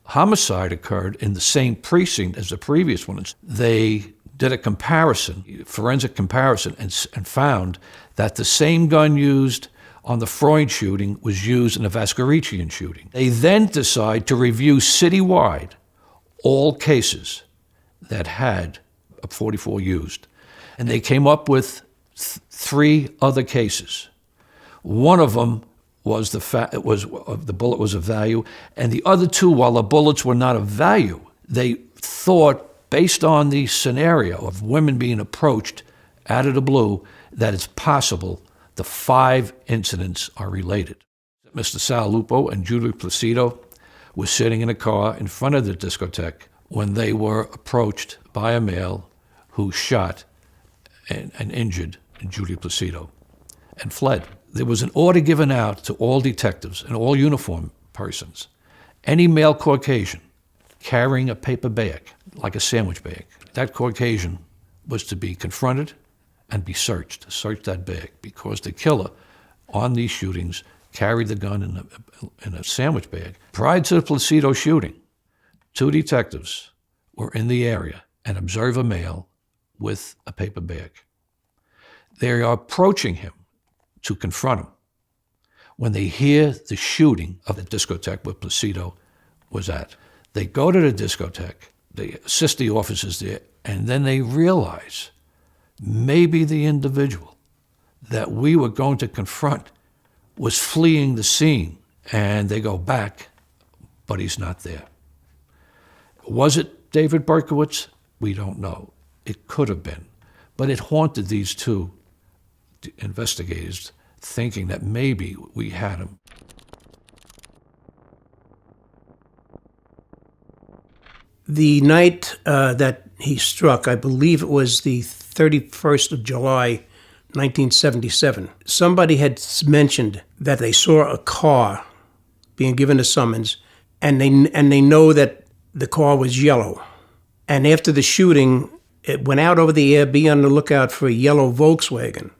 homicide occurred in the same precinct as the previous ones, they did a comparison, forensic comparison, and found that the same gun used on the Freund shooting was used in the Vascarichian shooting. They then decide to review citywide all cases that had a .44 used. And they came up with 3 other cases. One of them was the bullet was of value, and the other 2, while the bullets were not of value, they thought, based on the scenario of women being approached out of the blue, that it's possible the 5 incidents are related. Mr. Sal Lupo and Julie Placido were sitting in a car in front of the discotheque when they were approached by a male who shot and injured Julie Placido and fled. There was an order given out to all detectives and all uniformed persons. Any male Caucasian carrying a paper bag, like a sandwich bag, that Caucasian was to be confronted and be searched, search that bag, because the killer on these shootings carried the gun in a sandwich bag. Prior to the Placido shooting, 2 detectives were in the area and observed a male with a paper bag. They are approaching him to confront him when they hear the shooting of the discotheque where Placido was at. They go to the discotheque, they assist the officers there, and then they realize maybe the individual that we were going to confront was fleeing the scene, and they go back, but he's not there. Was it David Berkowitz? We don't know. It could have been, but it haunted these 2 investigators, thinking that maybe we had him. The night that he struck, I believe it was the 31st of July, 1977, somebody had mentioned that they saw a car being given a summons, and they know that the car was yellow. And after the shooting, it went out over the air, be on the lookout for a yellow Volkswagen.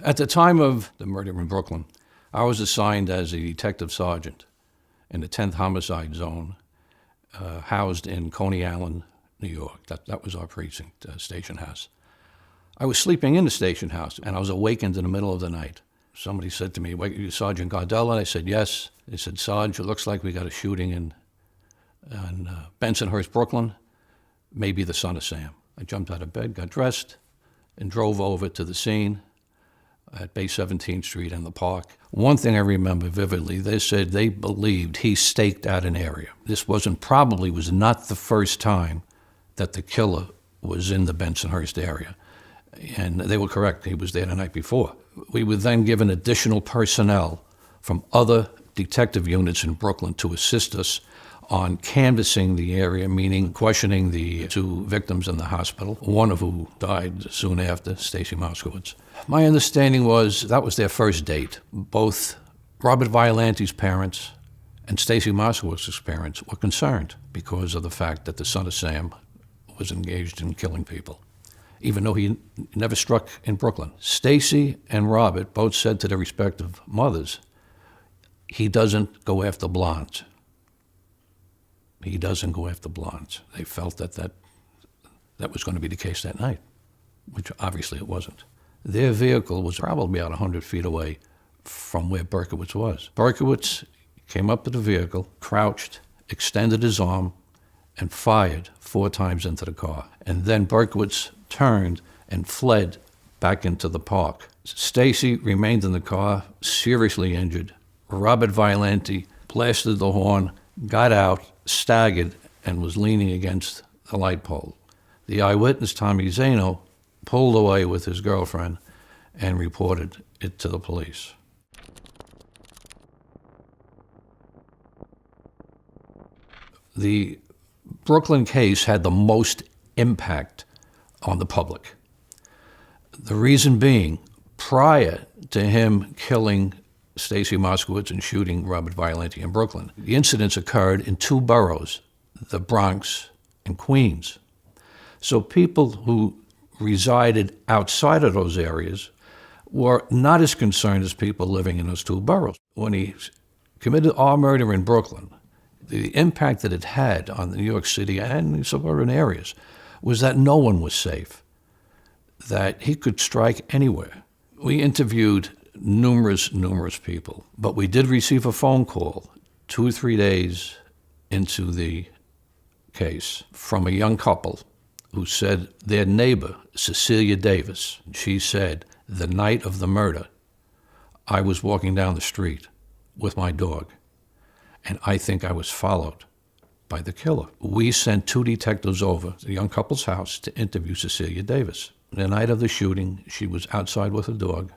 At the time of the murder in Brooklyn, I was assigned as a detective sergeant in the 10th Homicide Zone, housed in Coney Island, New York. That was our precinct, station house. I was sleeping in the station house, and I was awakened in the middle of the night. Somebody said to me, "Wait, you Sergeant Gardella?" I said, "Yes." They said, "Sarge, it looks like we got a shooting in Bensonhurst, Brooklyn, maybe the son of Sam." I jumped out of bed, got dressed, and drove over to the scene at Bay 17th Street and the park. One thing I remember vividly, they said they believed he staked out an area. This was not the first time that the killer was in the Bensonhurst area. And they were correct, he was there the night before. We were then given additional personnel from other detective units in Brooklyn to assist us on canvassing the area, meaning questioning the 2 victims in the hospital, one of who died soon after, Stacy Moskowitz. My understanding was that was their first date. Both Robert Violante's parents and Stacy Moskowitz's parents were concerned because of the fact that the son of Sam was engaged in killing people, even though he never struck in Brooklyn. Stacy and Robert both said to their respective mothers, "He doesn't go after blondes." he doesn't go after blondes. They felt that was going to be the case that night, which obviously it wasn't. Their vehicle was probably about 100 feet away from where Berkowitz was. Berkowitz came up to the vehicle, crouched, extended his arm, and fired 4 times into the car. And then Berkowitz turned and fled back into the park. Stacy remained in the car, seriously injured. Robert Violenti blasted the horn, got out, staggered, and was leaning against the light pole. The eyewitness, Tommy Zano, pulled away with his girlfriend and reported it to the police. The Brooklyn case had the most impact on the public. The reason being, prior to him killing Stacy Moskowitz and shooting Robert Violenti in Brooklyn, the incidents occurred in 2 boroughs, the Bronx and Queens. So people who resided outside of those areas were not as concerned as people living in those 2 boroughs. When he committed armed murder in Brooklyn, the impact that it had on New York City and the suburban areas was that no one was safe, that he could strike anywhere. We interviewed numerous people, but we did receive a phone call 2 or 3 days into the case from a young couple who said their neighbor, Cecilia Davis, she said, the night of the murder, I was walking down the street with my dog, and I think I was followed by the killer. We sent 2 detectives over to the young couple's house to interview Cecilia Davis. The night of the shooting, she was outside with her dog,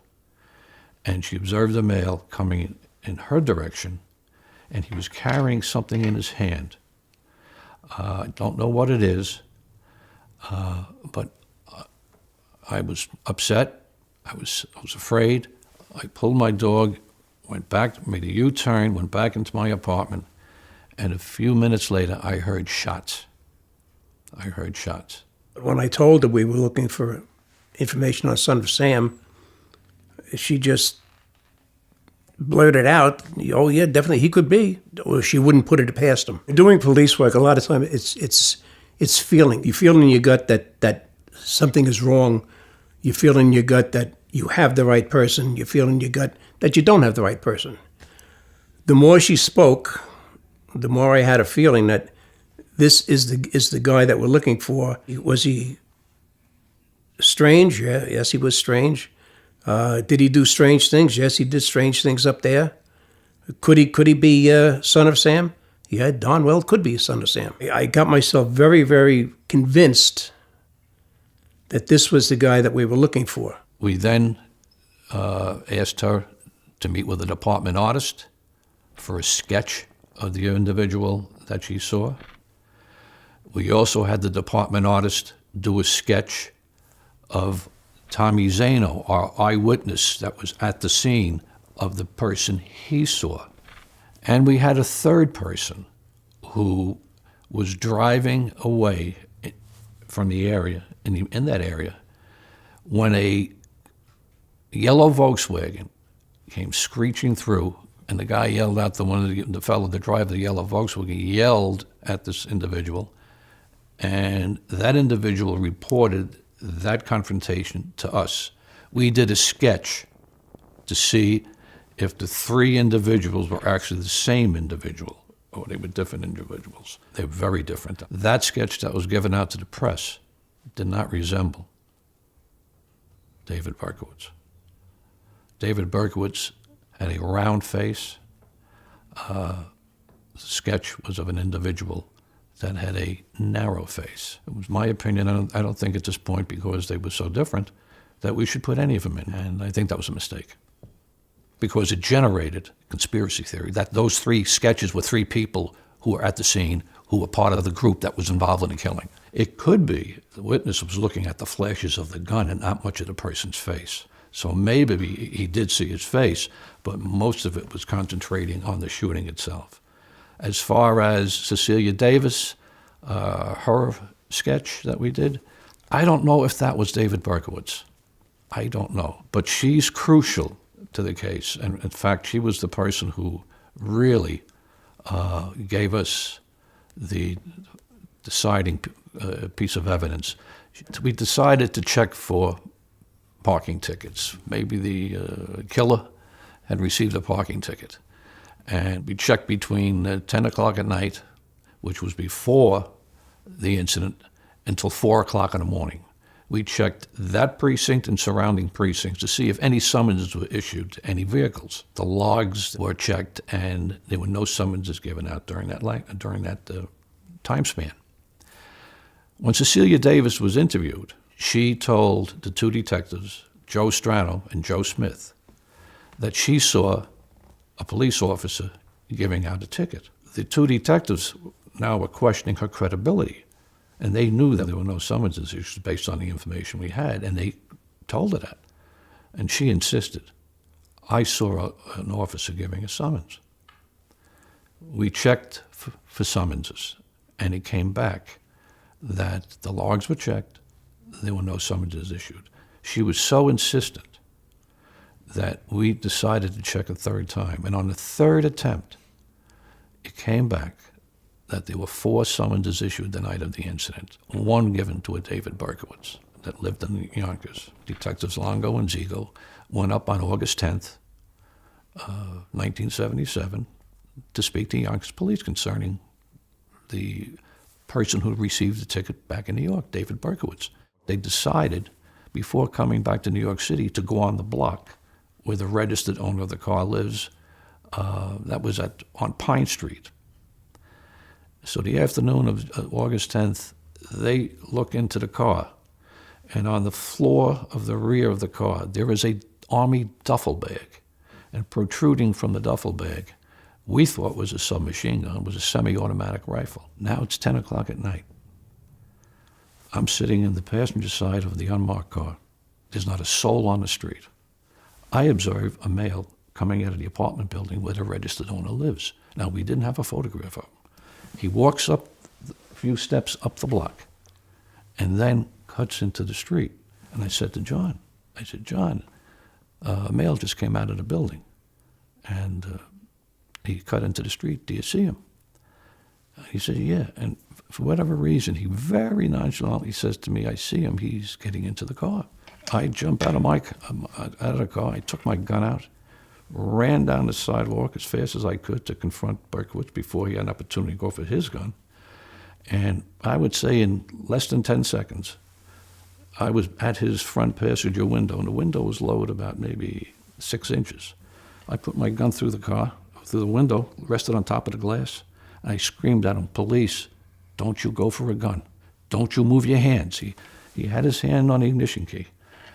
and she observed a male coming in her direction, and he was carrying something in his hand. I don't know what it is, but I was upset. I was afraid. I pulled my dog, went back, made a U-turn, went back into my apartment, and a few minutes later, I heard shots. When I told her we were looking for information on Son of Sam, she just blurted out, "Oh yeah, definitely he could be," or she wouldn't put it past him. Doing police work, a lot of time it's feeling. You feel in your gut that something is wrong. You feel in your gut that you have the right person. You feel in your gut that you don't have the right person. The more she spoke, the more I had a feeling that this is the guy that we're looking for. Was he strange? Yeah, yes, he was strange. Did he do strange things? Yes, he did strange things up there. Could he be Son of Sam? Yeah, darn well could be Son of Sam. I got myself very, very convinced that this was the guy that we were looking for. We then asked her to meet with a department artist for a sketch of the individual that she saw. We also had the department artist do a sketch of Tommy Zano, our eyewitness that was at the scene of the person he saw. And we had a third person who was driving away from the area, in that area, when a yellow Volkswagen came screeching through, and the guy yelled out to the fellow, the driver of the yellow Volkswagen, yelled at this individual, and that individual reported that confrontation to us. We did a sketch to see if the 3 individuals were actually the same individual, or they were different individuals. They're very different. That sketch that was given out to the press did not resemble David Berkowitz. David Berkowitz had a round face. The sketch was of an individual that had a narrow face. It was my opinion, I don't think at this point, because they were so different, that we should put any of them in. And I think that was a mistake, because it generated conspiracy theory, that those 3 sketches were 3 people who were at the scene, who were part of the group that was involved in the killing. It could be the witness was looking at the flashes of the gun and not much of the person's face. So maybe he did see his face, but most of it was concentrating on the shooting itself. As far as Cecilia Davis, her sketch that we did, I don't know if that was David Berkowitz. I don't know. But she's crucial to the case. And in fact, she was the person who really gave us the deciding piece of evidence. We decided to check for parking tickets. Maybe the killer had received a parking ticket. And we checked between 10 o'clock at night, which was before the incident, until 4 o'clock in the morning. We checked that precinct and surrounding precincts to see if any summonses were issued to any vehicles. The logs were checked, and there were no summonses given out during that time span. When Cecilia Davis was interviewed, she told the two detectives, Joe Strano and Joe Smith, that she saw a police officer giving out a ticket. The two detectives now were questioning her credibility, and they knew that there were no summonses issued based on the information we had, and they told her that. And she insisted, I saw an officer giving a summons. We checked for summonses, and it came back that the logs were checked, there were no summonses issued. She was so insistent that we decided to check a third time. And on the third attempt, it came back that there were 4 summonses issued the night of the incident, one given to a David Berkowitz that lived in Yonkers. Detectives Longo and Ziegel went up on August 10th, 1977, to speak to Yonkers police concerning the person who received the ticket back in New York, David Berkowitz. They decided, before coming back to New York City, to go on the block where the registered owner of the car lives. That was on Pine Street. So the afternoon of August 10th, they look into the car, and on the floor of the rear of the car, there is a Army duffel bag, and protruding from the duffel bag, we thought was a submachine gun, was a semi-automatic rifle. Now it's 10 o'clock at night. I'm sitting in the passenger side of the unmarked car. There's not a soul on the street. I observe a male coming out of the apartment building where the registered owner lives. Now, we didn't have a photograph of him. He walks up a few steps up the block and then cuts into the street. And I said to John, John, a male just came out of the building and he cut into the street. Do you see him? He said, yeah. And for whatever reason, he very nonchalantly says to me, I see him. He's getting into the car. I jump out of the car. I took my gun out, ran down the sidewalk as fast as I could to confront Berkowitz before he had an opportunity to go for his gun. And I would say in less than 10 seconds, I was at his front passenger window, and the window was lowered about maybe 6 inches. I put my gun through the car, through the window, rested on top of the glass, and I screamed at him, police, don't you go for a gun. Don't you move your hands. He had his hand on the ignition key.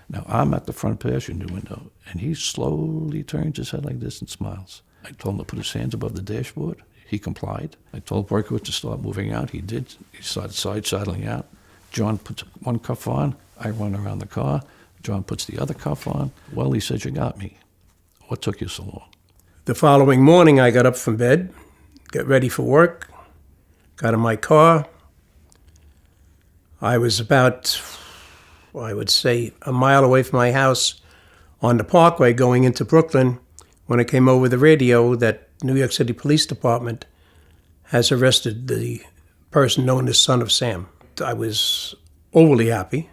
Now, I'm at the front passenger window, and he slowly turns his head like this and smiles. I told him to put his hands above the dashboard. He complied. I told Berkowitz to start moving out. He did. He started side-saddling out. John puts one cuff on. I run around the car. John puts the other cuff on. Well, he said, you got me. What took you so long? The following morning, I got up from bed, got ready for work, got in my car. I was about, I would say, a mile away from my house on the Parkway going into Brooklyn when it came over the radio that New York City Police Department has arrested the person known as Son of Sam. I was overly happy,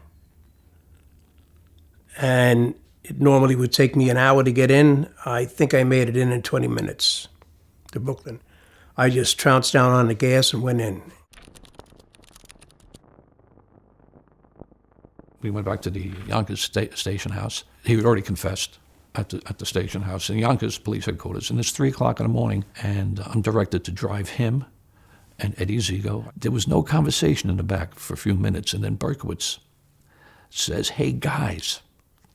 and it normally would take me an hour to get in. I think I made it in 20 minutes to Brooklyn. I just trounced down on the gas and went in. We went back to the Yonkers station house. He had already confessed at the station house in Yonkers police headquarters. And it's 3 o'clock in the morning, and I'm directed to drive him and Eddie Zigo. There was no conversation in the back for a few minutes, and then Berkowitz says, hey, guys,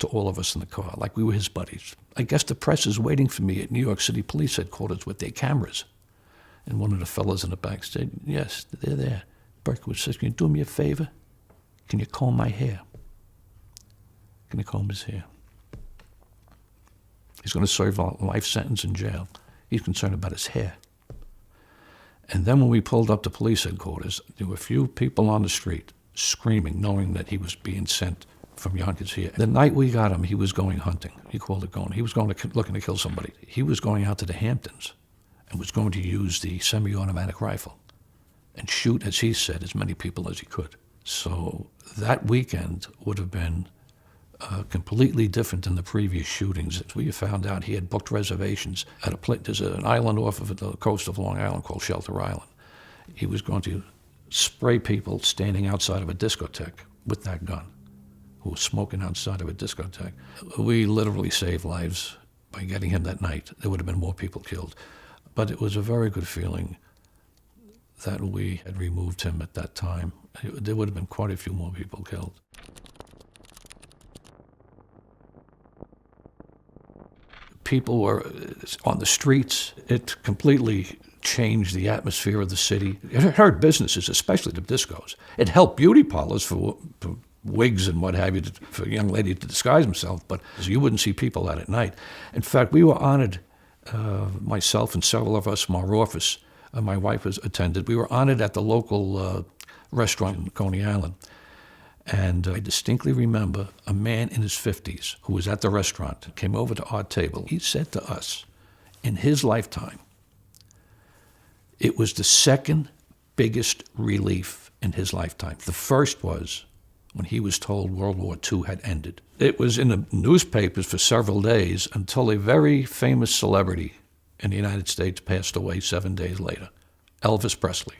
to all of us in the car, like we were his buddies. I guess the press is waiting for me at New York City police headquarters with their cameras. And one of the fellas in the back said, yes, they're there. Berkowitz says, can you do me a favor? Can you comb my hair? Can you comb his hair? He's going to serve a life sentence in jail. He's concerned about his hair. And then when we pulled up to police headquarters, there were a few people on the street screaming, knowing that he was being sent from Yonkers here. The night we got him, he was going hunting. He called it going. He was going to looking to kill somebody. He was going out to the Hamptons and was going to use the semi-automatic rifle. and shoot, as he said, as many people as he could. So that weekend would have been completely different than the previous shootings. We found out he had booked reservations at a place. There's an island off of the coast of Long Island called Shelter Island. He was going to spray people standing outside of a discotheque with that gun, who was smoking outside of a discotheque. We literally saved lives by getting him that night. There would have been more people killed. But it was a very good feeling that we had removed him at that time. There would have been quite a few more people killed. People were on the streets. It completely changed the atmosphere of the city. It hurt businesses, especially the discos. It helped beauty parlors for wigs and what have you, for a young lady to disguise himself, but you wouldn't see people out at night. In fact, we were honored, myself and several of us from our office, my wife was attended. We were honored at the local restaurant in Coney Island. And I distinctly remember a man in his 50s who was at the restaurant, came over to our table. He said to us, in his lifetime, it was the second biggest relief in his lifetime. The first was when he was told World War II had ended. It was in the newspapers for several days until a very famous celebrity in the United States passed away 7 days later, Elvis Presley.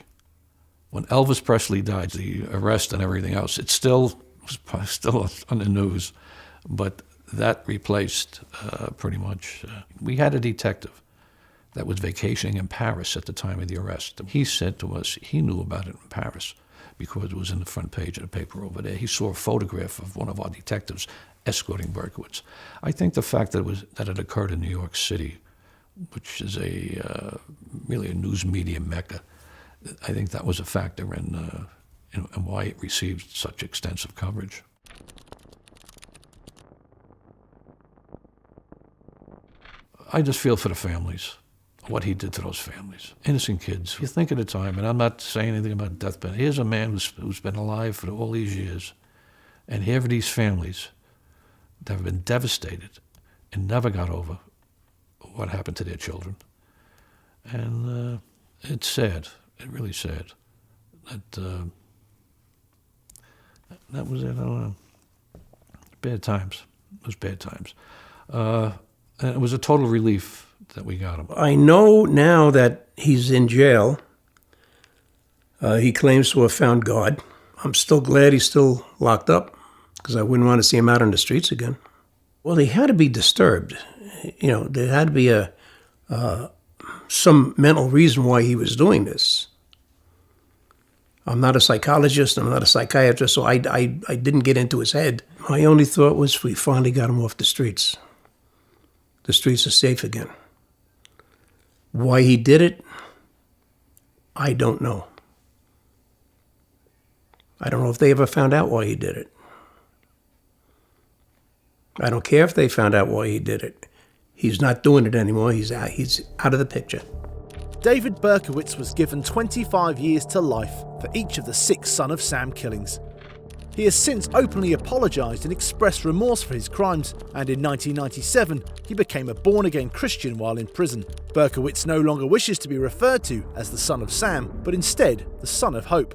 When Elvis Presley died, the arrest and everything else, it still was still on the news, but that replaced pretty much. We had a detective that was vacationing in Paris at the time of the arrest. He said to us he knew about it in Paris because it was in the front page of the paper over there. He saw a photograph of one of our detectives escorting Berkowitz. I think the fact that it occurred in New York City, which is really a news media mecca, I think that was a factor in why it received such extensive coverage. I just feel for the families, what he did to those families. Innocent kids. You think at the time, and I'm not saying anything about death penalty. Here's a man who's been alive for all these years, and here are these families that have been devastated and never got over what happened to their children. And it's sad. It's really sad that was it. I don't know. Bad times. It was bad times. And it was a total relief that we got him. I know now that he's in jail. He claims to have found God. I'm still glad he's still locked up because I wouldn't want to see him out on the streets again. Well, he had to be disturbed. You know, there had to be some mental reason why he was doing this. I'm not a psychologist, I'm not a psychiatrist, so I didn't get into his head. My only thought was we finally got him off the streets. The streets are safe again. Why he did it, I don't know. I don't know if they ever found out why he did it. I don't care if they found out why he did it. He's not doing it anymore. He's out of the picture. David Berkowitz was given 25 years to life for each of the 6 Son of Sam killings. He has since openly apologised and expressed remorse for his crimes, and in 1997 he became a born-again Christian while in prison. Berkowitz no longer wishes to be referred to as the Son of Sam, but instead the Son of Hope.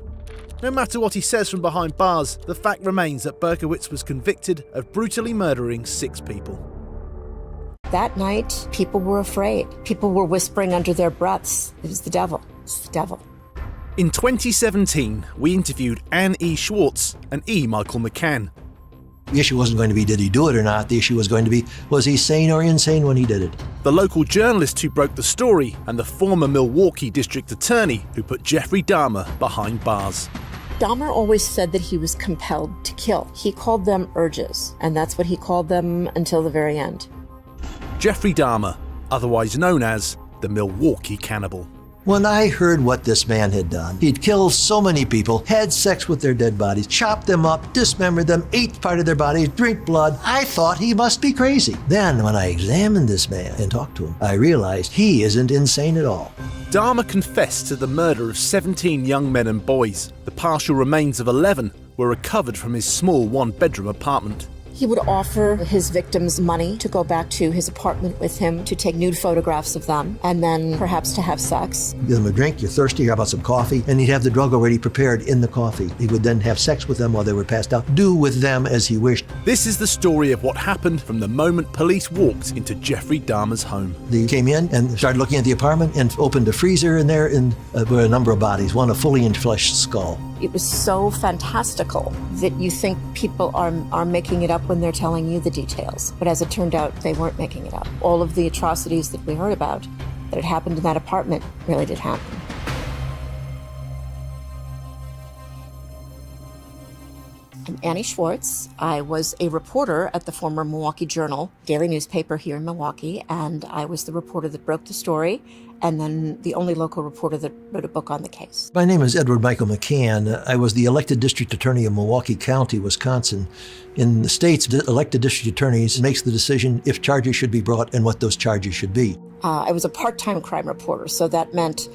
No matter what he says from behind bars, the fact remains that Berkowitz was convicted of brutally murdering 6 people. That night, people were afraid. People were whispering under their breaths, it was the devil, it's the devil. In 2017, we interviewed Anne E. Schwartz and E. Michael McCann. The issue wasn't going to be did he do it or not, the issue was going to be was he sane or insane when he did it. The local journalist who broke the story and the former Milwaukee district attorney who put Jeffrey Dahmer behind bars. Dahmer always said that he was compelled to kill. He called them urges, and that's what he called them until the very end. Jeffrey Dahmer, otherwise known as the Milwaukee Cannibal. When I heard what this man had done, he'd killed so many people, had sex with their dead bodies, chopped them up, dismembered them, ate part of their bodies, drank blood, I thought he must be crazy. Then when I examined this man and talked to him, I realized he isn't insane at all. Dahmer confessed to the murder of 17 young men and boys. The partial remains of 11 were recovered from his small 1-bedroom apartment. He would offer his victims money to go back to his apartment with him to take nude photographs of them and then perhaps to have sex. Give them a drink, you're thirsty, how about some coffee? And he'd have the drug already prepared in the coffee. He would then have sex with them while they were passed out, do with them as he wished. This is the story of what happened from the moment police walked into Jeffrey Dahmer's home. They came in and started looking at the apartment and opened a freezer in there, and were a number of bodies, one a fully enfleshed skull. It was so fantastical that you think people are making it up when they're telling you the details. But as it turned out, they weren't making it up. All of the atrocities that we heard about that had happened in that apartment really did happen. I'm Annie Schwartz. I was a reporter at the former Milwaukee Journal, daily newspaper here in Milwaukee, and I was the reporter that broke the story, and then the only local reporter that wrote a book on the case. My name is Edward Michael McCann. I was the elected district attorney of Milwaukee County, Wisconsin. In the states, the elected district attorneys makes the decision if charges should be brought and what those charges should be. I was a part-time crime reporter, so that meant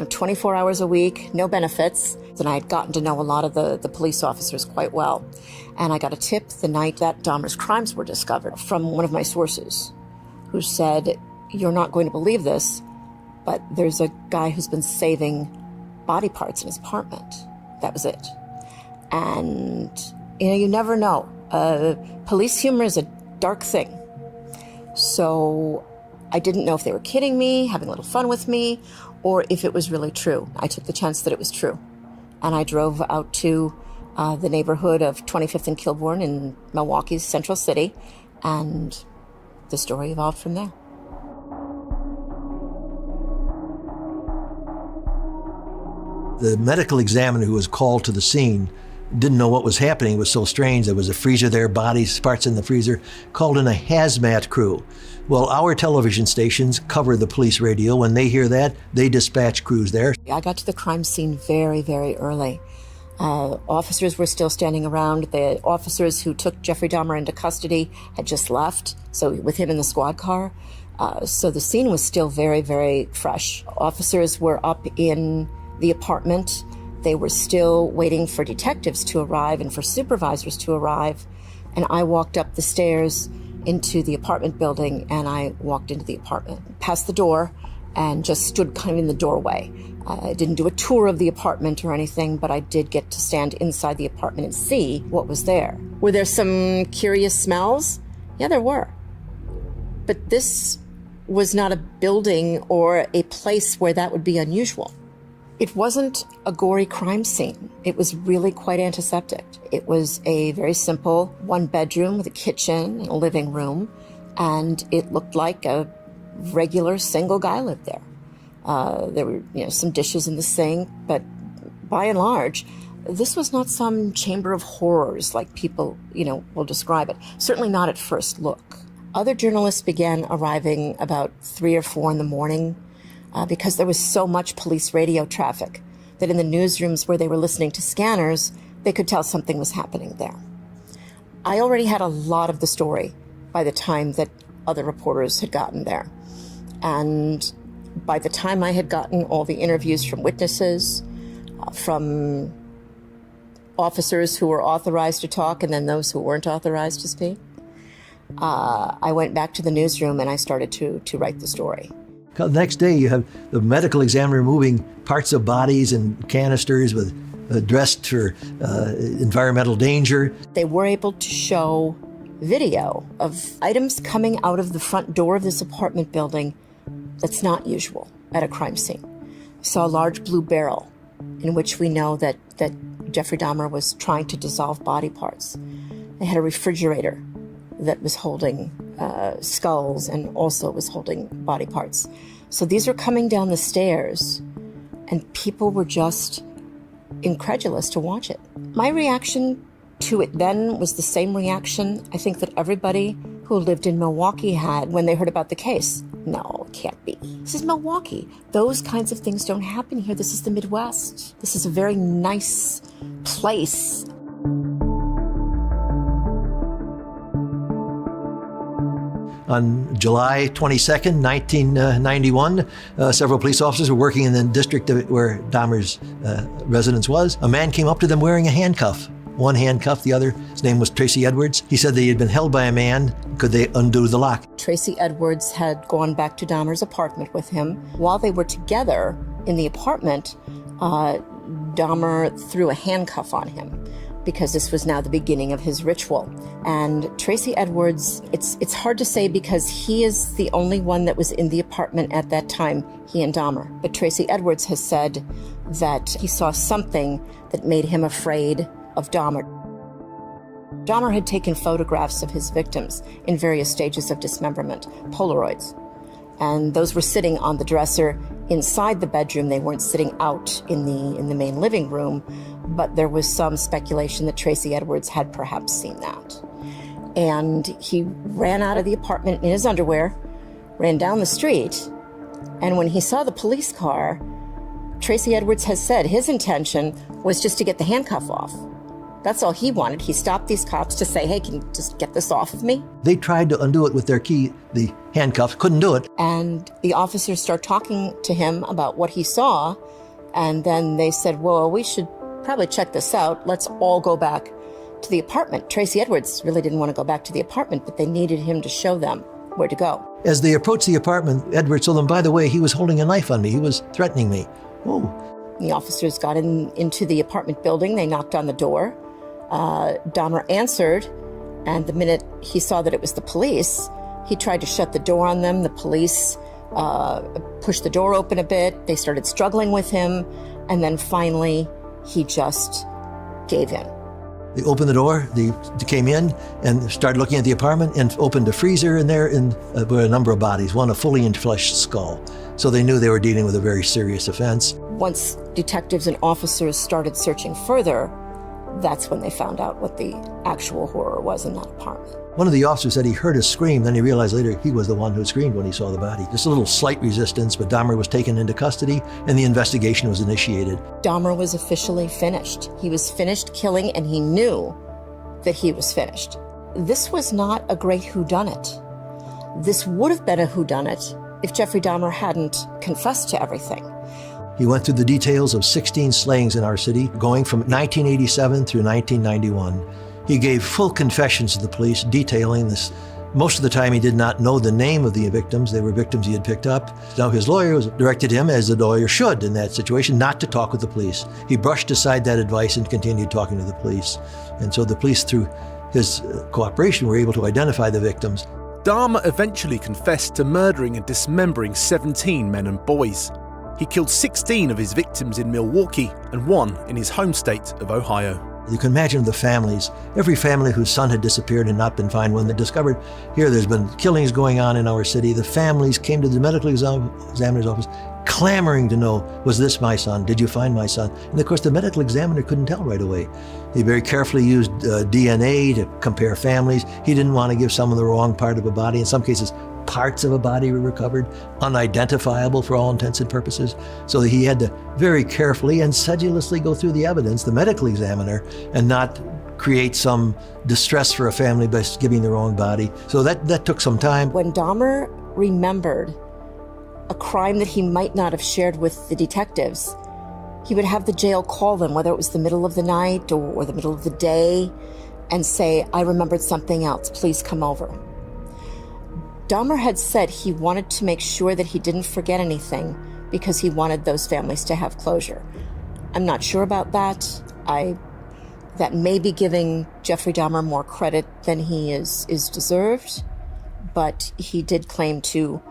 24 hours a week, no benefits. And I had gotten to know a lot of the police officers quite well. And I got a tip the night that Dahmer's crimes were discovered from one of my sources who said, "You're not going to believe this, but there's a guy who's been saving body parts in his apartment." That was it. And, you never know. Police humor is a dark thing. So I didn't know if they were kidding me, having a little fun with me, or if it was really true. I took the chance that it was true. And I drove out to the neighborhood of 25th and Kilbourne in Milwaukee's Central City, and the story evolved from there. The medical examiner who was called to the scene didn't know what was happening. It was so strange. There was a freezer there, bodies, parts in the freezer, called in a hazmat crew. Well, our television stations cover the police radio. When they hear that, they dispatch crews there. I got to the crime scene very, very early. Officers were still standing around. The officers who took Jeffrey Dahmer into custody had just left, so with him in the squad car. So the scene was still very, very fresh. Officers were up in the apartment. They were still waiting for detectives to arrive and for supervisors to arrive. And I walked up the stairs into the apartment building, and I walked into the apartment, past the door, and just stood kind of in the doorway. I didn't do a tour of the apartment or anything, but I did get to stand inside the apartment and see what was there. Were there some curious smells? Yeah, there were. But this was not a building or a place where that would be unusual. It wasn't a gory crime scene. It was really quite antiseptic. It was a very simple one bedroom with a kitchen and a living room, and it looked like a regular single guy lived there. There were, some dishes in the sink, but by and large, this was not some chamber of horrors like people, will describe it. Certainly not at first look. Other journalists began arriving about 3 or 4 in the morning, because there was so much police radio traffic that in the newsrooms where they were listening to scanners, they could tell something was happening there. I already had a lot of the story by the time that other reporters had gotten there. And by the time I had gotten all the interviews from witnesses, from officers who were authorized to talk and then those who weren't authorized to speak, I went back to the newsroom and I started to write the story. The next day, you have the medical examiner moving parts of bodies and canisters with dressed for environmental danger. They were able to show video of items coming out of the front door of this apartment building that's not usual at a crime scene. I saw a large blue barrel in which we know that Jeffrey Dahmer was trying to dissolve body parts. They had a refrigerator that was holding skulls and also was holding body parts. So these were coming down the stairs, and people were just incredulous to watch it. My reaction to it then was the same reaction I think that everybody who lived in Milwaukee had when they heard about the case. No, it can't be. This is Milwaukee. Those kinds of things don't happen here. This is the Midwest. This is a very nice place. On July 22nd, 1991, several police officers were working in the district where Dahmer's residence was. A man came up to them wearing a handcuff. one handcuffed, the other, his name was Tracy Edwards. He said they had been held by a man. Could they undo the lock? Tracy Edwards had gone back to Dahmer's apartment with him. While they were together in the apartment, Dahmer threw a handcuff on him because this was now the beginning of his ritual. And Tracy Edwards, it's hard to say because he is the only one that was in the apartment at that time, he and Dahmer. But Tracy Edwards has said that he saw something that made him afraid of Dahmer. Dahmer had taken photographs of his victims in various stages of dismemberment, Polaroids. And those were sitting on the dresser inside the bedroom. They weren't sitting out in the main living room, but there was some speculation that Tracy Edwards had perhaps seen that. And he ran out of the apartment in his underwear, ran down the street, and when he saw the police car, Tracy Edwards has said his intention was just to get the handcuff off. That's all he wanted. He stopped these cops to say, hey, can you just get this off of me? They tried to undo it with their key, the handcuffs, couldn't do it. And the officers start talking to him about what he saw, and then they said, well, we should probably check this out. Let's all go back to the apartment. Tracy Edwards really didn't want to go back to the apartment, but they needed him to show them where to go. As they approached the apartment, Edwards told them, by the way, he was holding a knife on me. He was threatening me. Oh. The officers got into the apartment building. They knocked on the door. Dahmer answered, and the minute he saw that it was the police, he tried to shut the door on them. The police pushed the door open a bit. They started struggling with him, and then finally, he just gave in. They opened the door, they came in and started looking at the apartment and opened a freezer, and there were a number of bodies, one a fully enfleshed skull. So they knew they were dealing with a very serious offense. Once detectives and officers started searching further, that's when they found out what the actual horror was in that apartment. One of the officers said he heard a scream, then he realized later he was the one who screamed when he saw the body. Just a little slight resistance, but Dahmer was taken into custody and the investigation was initiated. Dahmer was officially finished. He was finished killing, and he knew that he was finished. This was not a great whodunit. This would have been a whodunit if Jeffrey Dahmer hadn't confessed to everything. He went through the details of 16 slayings in our city, going from 1987 through 1991. He gave full confessions to the police, detailing this. Most of the time, he did not know the name of the victims. They were victims he had picked up. Now, his lawyer directed him, as the lawyer should in that situation, not to talk with the police. He brushed aside that advice and continued talking to the police. And so the police, through his cooperation, were able to identify the victims. Dahmer eventually confessed to murdering and dismembering 17 men and boys. He killed 16 of his victims in Milwaukee and 1 in his home state of Ohio. You can imagine the families, every family whose son had disappeared and not been found. When they discovered here there's been killings going on in our city, the families came to the medical examiner's office clamoring to know, was this my son? Did you find my son? And of course the medical examiner couldn't tell right away. He very carefully used DNA to compare families. He didn't want to give someone the wrong part of a body. In some cases, parts of a body were recovered, unidentifiable for all intents and purposes. So he had to very carefully and sedulously go through the evidence, the medical examiner, and not create some distress for a family by giving the wrong body. So that took some time. When Dahmer remembered a crime that he might not have shared with the detectives, he would have the jail call them, whether it was the middle of the night or the middle of the day, and say, I remembered something else, please come over. Dahmer had said he wanted to make sure that he didn't forget anything because he wanted those families to have closure. I'm not sure about that. That may be giving Jeffrey Dahmer more credit than he is deserved, but he did claim to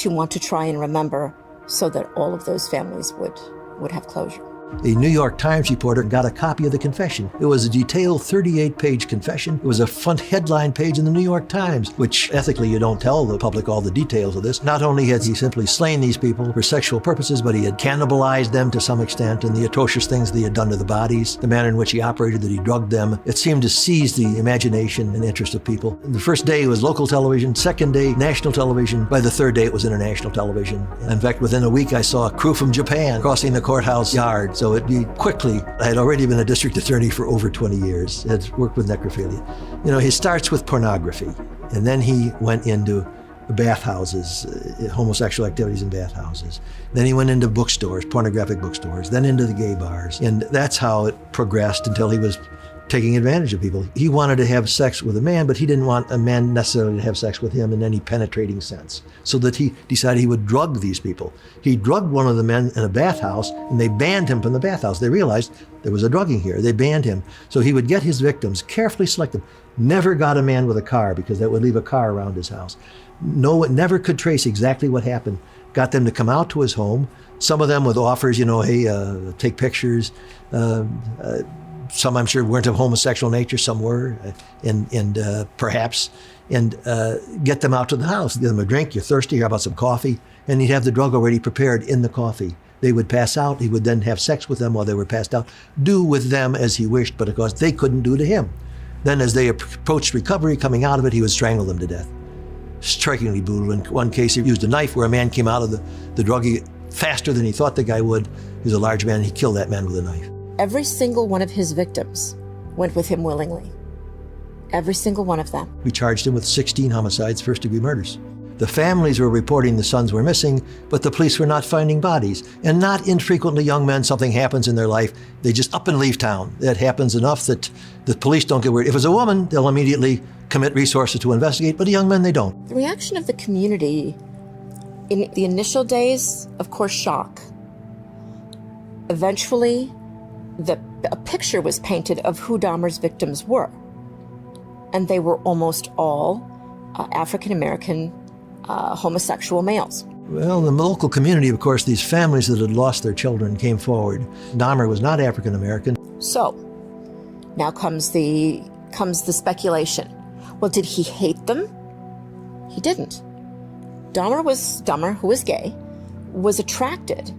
want to try and remember so that all of those families would have closure. A New York Times reporter got a copy of the confession. It was a detailed 38-page confession. It was a front headline page in the New York Times, which ethically you don't tell the public all the details of this. Not only had he simply slain these people for sexual purposes, but he had cannibalized them to some extent, and the atrocious things that he had done to the bodies, the manner in which he operated, that he drugged them. It seemed to seize the imagination and interest of people. The first day it was local television, second day national television. By the third day it was international television. In fact, within a week I saw a crew from Japan crossing the courthouse yard. So I had already been a district attorney for over 20 years, had worked with necrophilia. You know, he starts with pornography, and then he went into bathhouses, homosexual activities in bathhouses. Then he went into bookstores, pornographic bookstores, then into the gay bars. And that's how it progressed until he was taking advantage of people. He wanted to have sex with a man, but he didn't want a man necessarily to have sex with him in any penetrating sense. So that he decided he would drug these people. He drugged one of the men in a bathhouse, and they banned him from the bathhouse. They realized there was a drugging here. They banned him. So he would get his victims, carefully select them. Never got a man with a car, because that would leave a car around his house. No, never could trace exactly what happened. Got them to come out to his home. Some of them with offers, hey, take pictures. Some, I'm sure, weren't of homosexual nature. Some were, perhaps, get them out to the house. Give them a drink. You're thirsty. How about some coffee? And he'd have the drug already prepared in the coffee. They would pass out. He would then have sex with them while they were passed out. Do with them as he wished, but of course they couldn't do to him. Then, as they approached recovery, coming out of it, he would strangle them to death. Strikingly brutal. In one case, he used a knife where a man came out of the druggie faster than he thought the guy would. He was a large man. And he killed that man with a knife. Every single one of his victims went with him willingly. Every single one of them. We charged him with 16 homicides, first-degree murders. The families were reporting the sons were missing, but the police were not finding bodies. And not infrequently, young men, something happens in their life, they just up and leave town. That happens enough that the police don't get worried. If it's a woman, they'll immediately commit resources to investigate, but young men, they don't. The reaction of the community in the initial days, of course, shock. Eventually, a picture was painted of who Dahmer's victims were. And they were almost all African-American homosexual males. Well, in the local community, of course, these families that had lost their children came forward. Dahmer was not African-American. So, now comes the speculation. Well, did he hate them? He didn't. Dahmer, who was gay, was attracted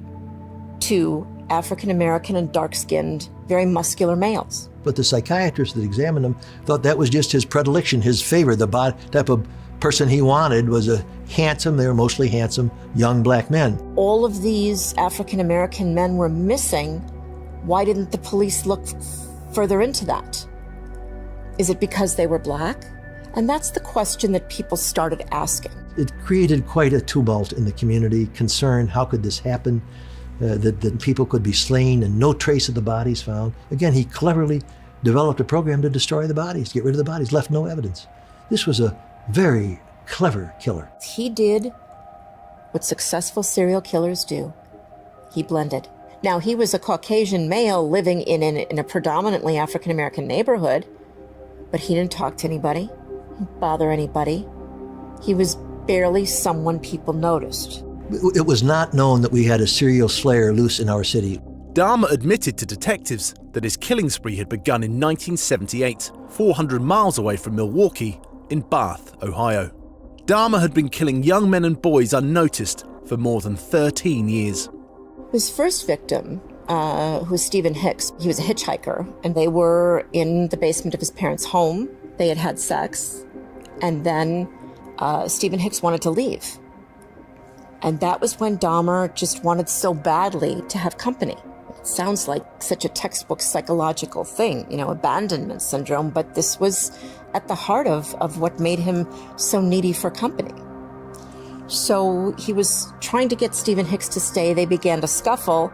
to African-American and dark-skinned, very muscular males. But the psychiatrist that examined him thought that was just his predilection, his favor. The type of person he wanted was they were mostly handsome, young black men. All of these African-American men were missing. Why didn't the police look further into that? Is it because they were black? And that's the question that people started asking. It created quite a tumult in the community, concern, how could this happen? That people could be slain and no trace of the bodies found. Again, he cleverly developed a program to destroy the bodies, get rid of the bodies, left no evidence. This was a very clever killer. He did what successful serial killers do. He blended. Now, he was a Caucasian male living in a predominantly African-American neighborhood, but he didn't talk to anybody, he didn't bother anybody. He was barely someone people noticed. It was not known that we had a serial slayer loose in our city. Dahmer admitted to detectives that his killing spree had begun in 1978, 400 miles away from Milwaukee, in Bath, Ohio. Dahmer had been killing young men and boys unnoticed for more than 13 years. His first victim, who was Stephen Hicks, he was a hitchhiker, and they were in the basement of his parents' home. They had had sex, and then Stephen Hicks wanted to leave. And that was when Dahmer just wanted so badly to have company. It sounds like such a textbook psychological thing, abandonment syndrome, but this was at the heart of what made him so needy for company. So he was trying to get Stephen Hicks to stay. They began to scuffle.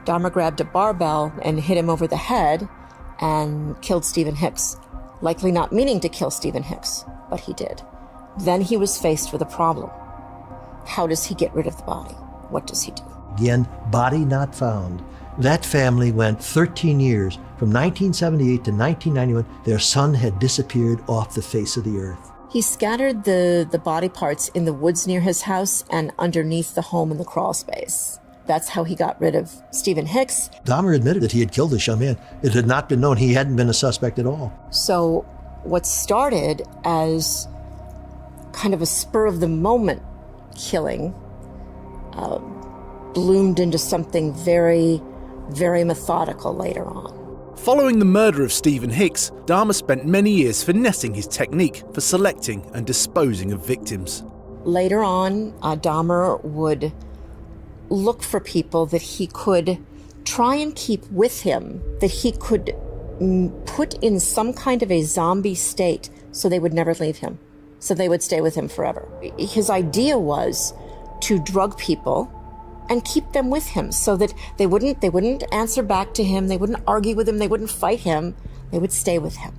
Dahmer grabbed a barbell and hit him over the head and killed Stephen Hicks, likely not meaning to kill Stephen Hicks, but he did. Then he was faced with a problem. How does he get rid of the body? What does he do? Again, body not found. That family went 13 years. From 1978 to 1991, their son had disappeared off the face of the earth. He scattered the body parts in the woods near his house and underneath the home in the crawl space. That's how he got rid of Stephen Hicks. Dahmer admitted that he had killed this young man. It had not been known. He hadn't been a suspect at all. So what started as kind of a spur-of-the-moment killing bloomed into something very, very methodical later on. Following the murder of Stephen Hicks, Dahmer spent many years finessing his technique for selecting and disposing of victims. Later on, Dahmer would look for people that he could try and keep with him, that he could put in some kind of a zombie state so they would never leave him, so they would stay with him forever. His idea was to drug people and keep them with him so that they wouldn't answer back to him, they wouldn't argue with him, they wouldn't fight him. They would stay with him.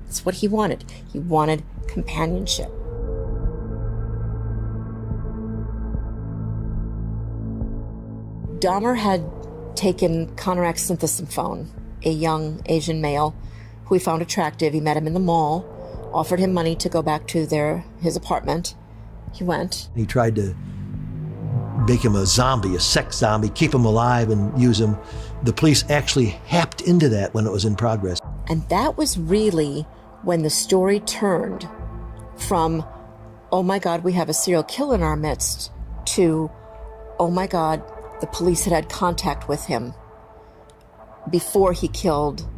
That's what he wanted. He wanted companionship. Dahmer had taken Conrad Synthesymphone, a young Asian male who he found attractive. He met him in the mall, offered him money to go back to his apartment. He went. He tried to make him a zombie, a sex zombie, keep him alive and use him. The police actually hacked into that when it was in progress. And that was really when the story turned from, oh my God, we have a serial killer in our midst, to, oh my God, the police had contact with him before he killed,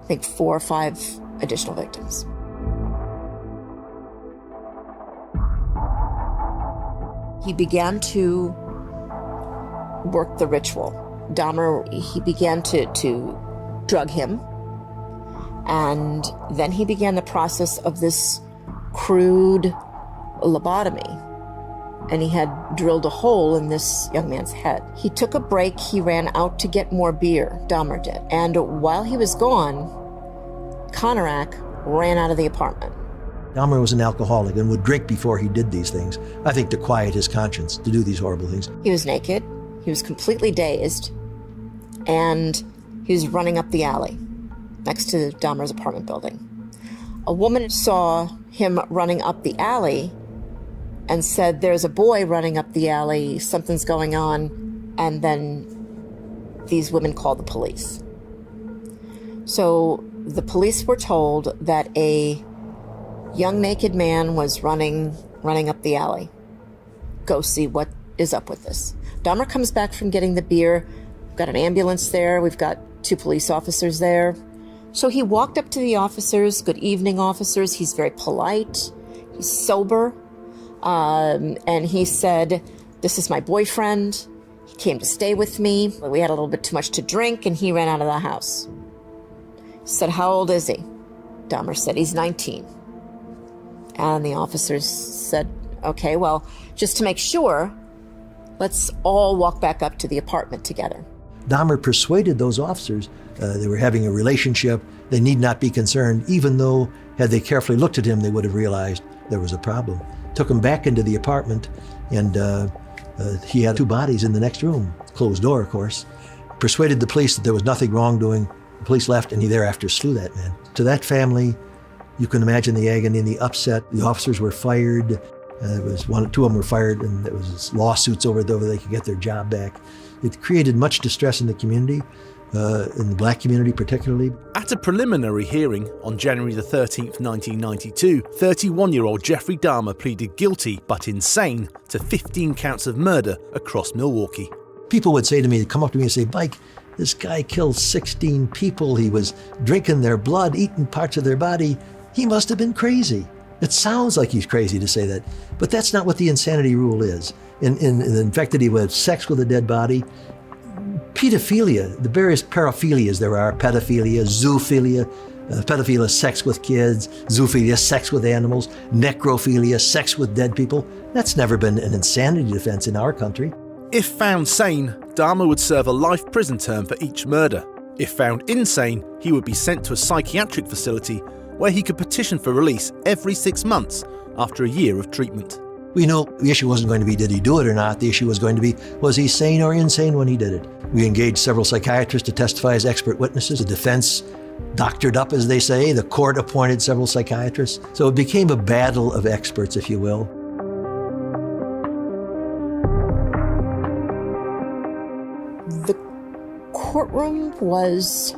I think, 4 or 5 additional victims. He began to work the ritual. Dahmer, he began to drug him, and then he began the process of this crude lobotomy. And he had drilled a hole in this young man's head. He took a break. He ran out to get more beer, Dahmer did. And while he was gone, Konarak ran out of the apartment. Dahmer was an alcoholic and would drink before he did these things, I think to quiet his conscience, to do these horrible things. He was naked. He was completely dazed. And he was running up the alley next to Dahmer's apartment building. A woman saw him running up the alley and said, "There's a boy running up the alley, something's going on." And then these women called the police. So the police were told that a young naked man was running up the alley. Go see what is up with this. Dahmer comes back from getting the beer. We've got an ambulance there. We've got 2 police officers there. So he walked up to the officers. "Good evening, officers." He's very polite. He's sober. And he said, "This is my boyfriend. He came to stay with me. We had a little bit too much to drink, and he ran out of the house." He said, "How old is he?" Dahmer said, "He's 19. And the officers said, "Okay, well, just to make sure, let's all walk back up to the apartment together." Dahmer persuaded those officers they were having a relationship. They need not be concerned, even though had they carefully looked at him, they would have realized there was a problem. Took him back into the apartment, and he had 2 bodies in the next room. Closed door, of course. Persuaded the police that there was nothing wrong doing. The police left, and he thereafter slew that man. To that family, you can imagine the agony and the upset. The officers were fired. There was 2 of them were fired, and there was lawsuits over whether they could get their job back. It created much distress in the community, in the black community particularly. At a preliminary hearing on January the 13th, 1992, 31-year-old Jeffrey Dahmer pleaded guilty but insane to 15 counts of murder across Milwaukee. People would say to me, come up to me and say, "Mike, this guy killed 16 people. He was drinking their blood, eating parts of their body. He must have been crazy." It sounds like he's crazy to say that, but that's not what the insanity rule is. In the fact that he would have sex with a dead body, pedophilia, the various paraphilias there are, pedophilia, zoophilia, pedophilia, sex with kids, zoophilia, sex with animals, necrophilia, sex with dead people. That's never been an insanity defense in our country. If found sane, Dahmer would serve a life prison term for each murder. If found insane, he would be sent to a psychiatric facility where he could petition for release every 6 months after a year of treatment. We know the issue wasn't going to be did he do it or not. The issue was going to be, was he sane or insane when he did it? We engaged several psychiatrists to testify as expert witnesses. The defense doctored up, as they say. The court appointed several psychiatrists. So it became a battle of experts, if you will. The courtroom was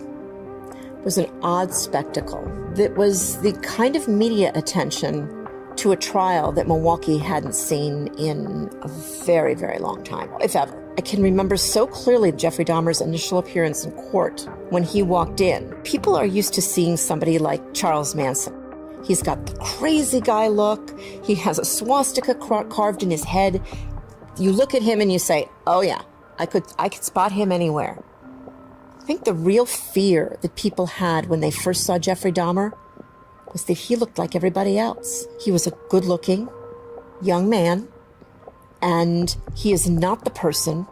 an odd spectacle. It was the kind of media attention to a trial that Milwaukee hadn't seen in a very, very long time, if ever. I can remember so clearly Jeffrey Dahmer's initial appearance in court when he walked in. People are used to seeing somebody like Charles Manson. He's got the crazy guy look. He has a swastika carved in his head. You look at him and you say, "Oh yeah, I could spot him anywhere." I think the real fear that people had when they first saw Jeffrey Dahmer was that he looked like everybody else. He was a good-looking young man, and he is not the person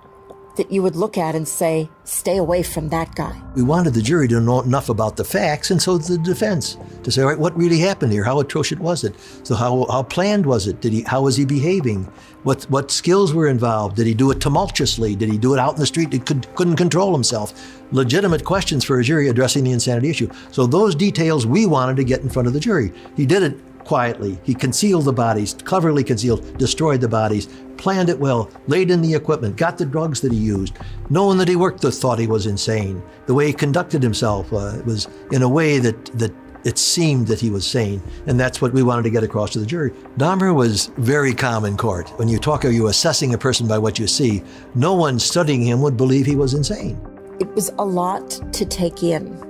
that you would look at and say, stay away from that guy. We wanted the jury to know enough about the facts, and so the defense, to say, all right, what really happened here? How atrocious was it? So how planned was it? How was he behaving? What skills were involved? Did he do it tumultuously? Did he do it out in the street? He couldn't control himself. Legitimate questions for a jury addressing the insanity issue. So those details we wanted to get in front of the jury. He did it quietly. He concealed the bodies, cleverly concealed, destroyed the bodies, planned it well, laid in the equipment, got the drugs that he used. No one that he worked with thought he was insane. The way he conducted himself was in a way that it seemed that he was sane, and that's what we wanted to get across to the jury. Dahmer was very calm in court. When you talk, are you assessing a person by what you see? No one studying him would believe he was insane. It was a lot to take in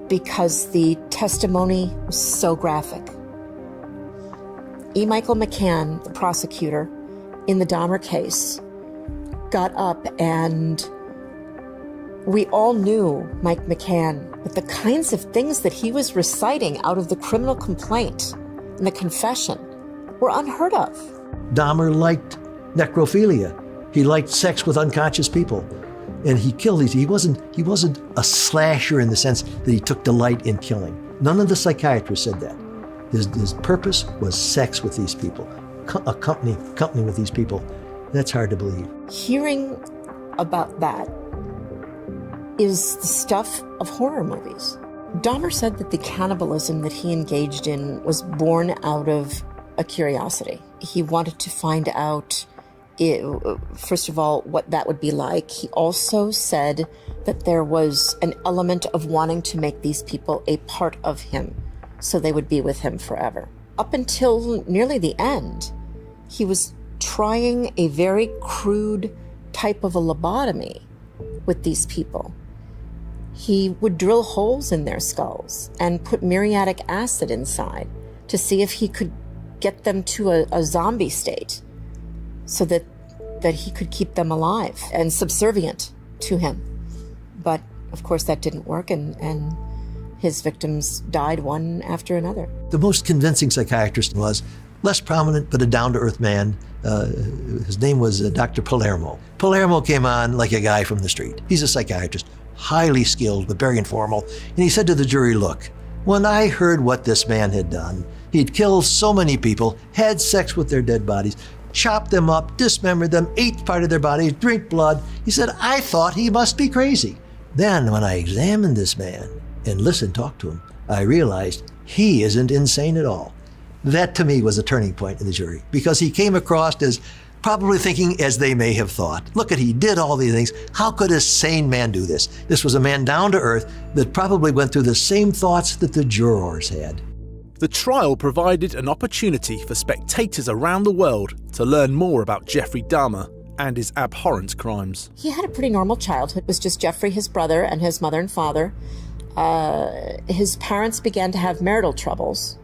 because the testimony was so graphic. E. Michael McCann, the prosecutor in the Dahmer case, got up, and we all knew Mike McCann, but the kinds of things that he was reciting out of the criminal complaint and the confession were unheard of. Dahmer liked necrophilia. He liked sex with unconscious people. And he killed these. He wasn't a slasher in the sense that he took delight in killing. None of the psychiatrists said that. His purpose was sex with these people, company with these people. That's hard to believe. Hearing about that is the stuff of horror movies. Dahmer said that the cannibalism that he engaged in was born out of a curiosity. He wanted to find out, first of all, what that would be like. He also said that there was an element of wanting to make these people a part of him, so they would be with him forever. Up until nearly the end, he was trying a very crude type of a lobotomy with these people. He would drill holes in their skulls and put muriatic acid inside to see if he could get them to a zombie state so that he could keep them alive and subservient to him. But of course that didn't work, and his victims died one after another. The most convincing psychiatrist was less prominent, but a down-to-earth man. His name was Dr. Palermo. Palermo came on like a guy from the street. He's a psychiatrist, highly skilled, but very informal. And he said to the jury, look, when I heard what this man had done, he'd killed so many people, had sex with their dead bodies, chopped them up, dismembered them, ate part of their bodies, drank blood. He said, I thought he must be crazy. Then when I examined this man and talked to him, I realized he isn't insane at all. That to me was a turning point in the jury, because he came across as probably thinking as they may have thought. Look at, he did all these things. How could a sane man do this? This was a man down to earth that probably went through the same thoughts that the jurors had. The trial provided an opportunity for spectators around the world to learn more about Jeffrey Dahmer and his abhorrent crimes. He had a pretty normal childhood. It was just Jeffrey, his brother, and his mother and father. His parents began to have marital troubles,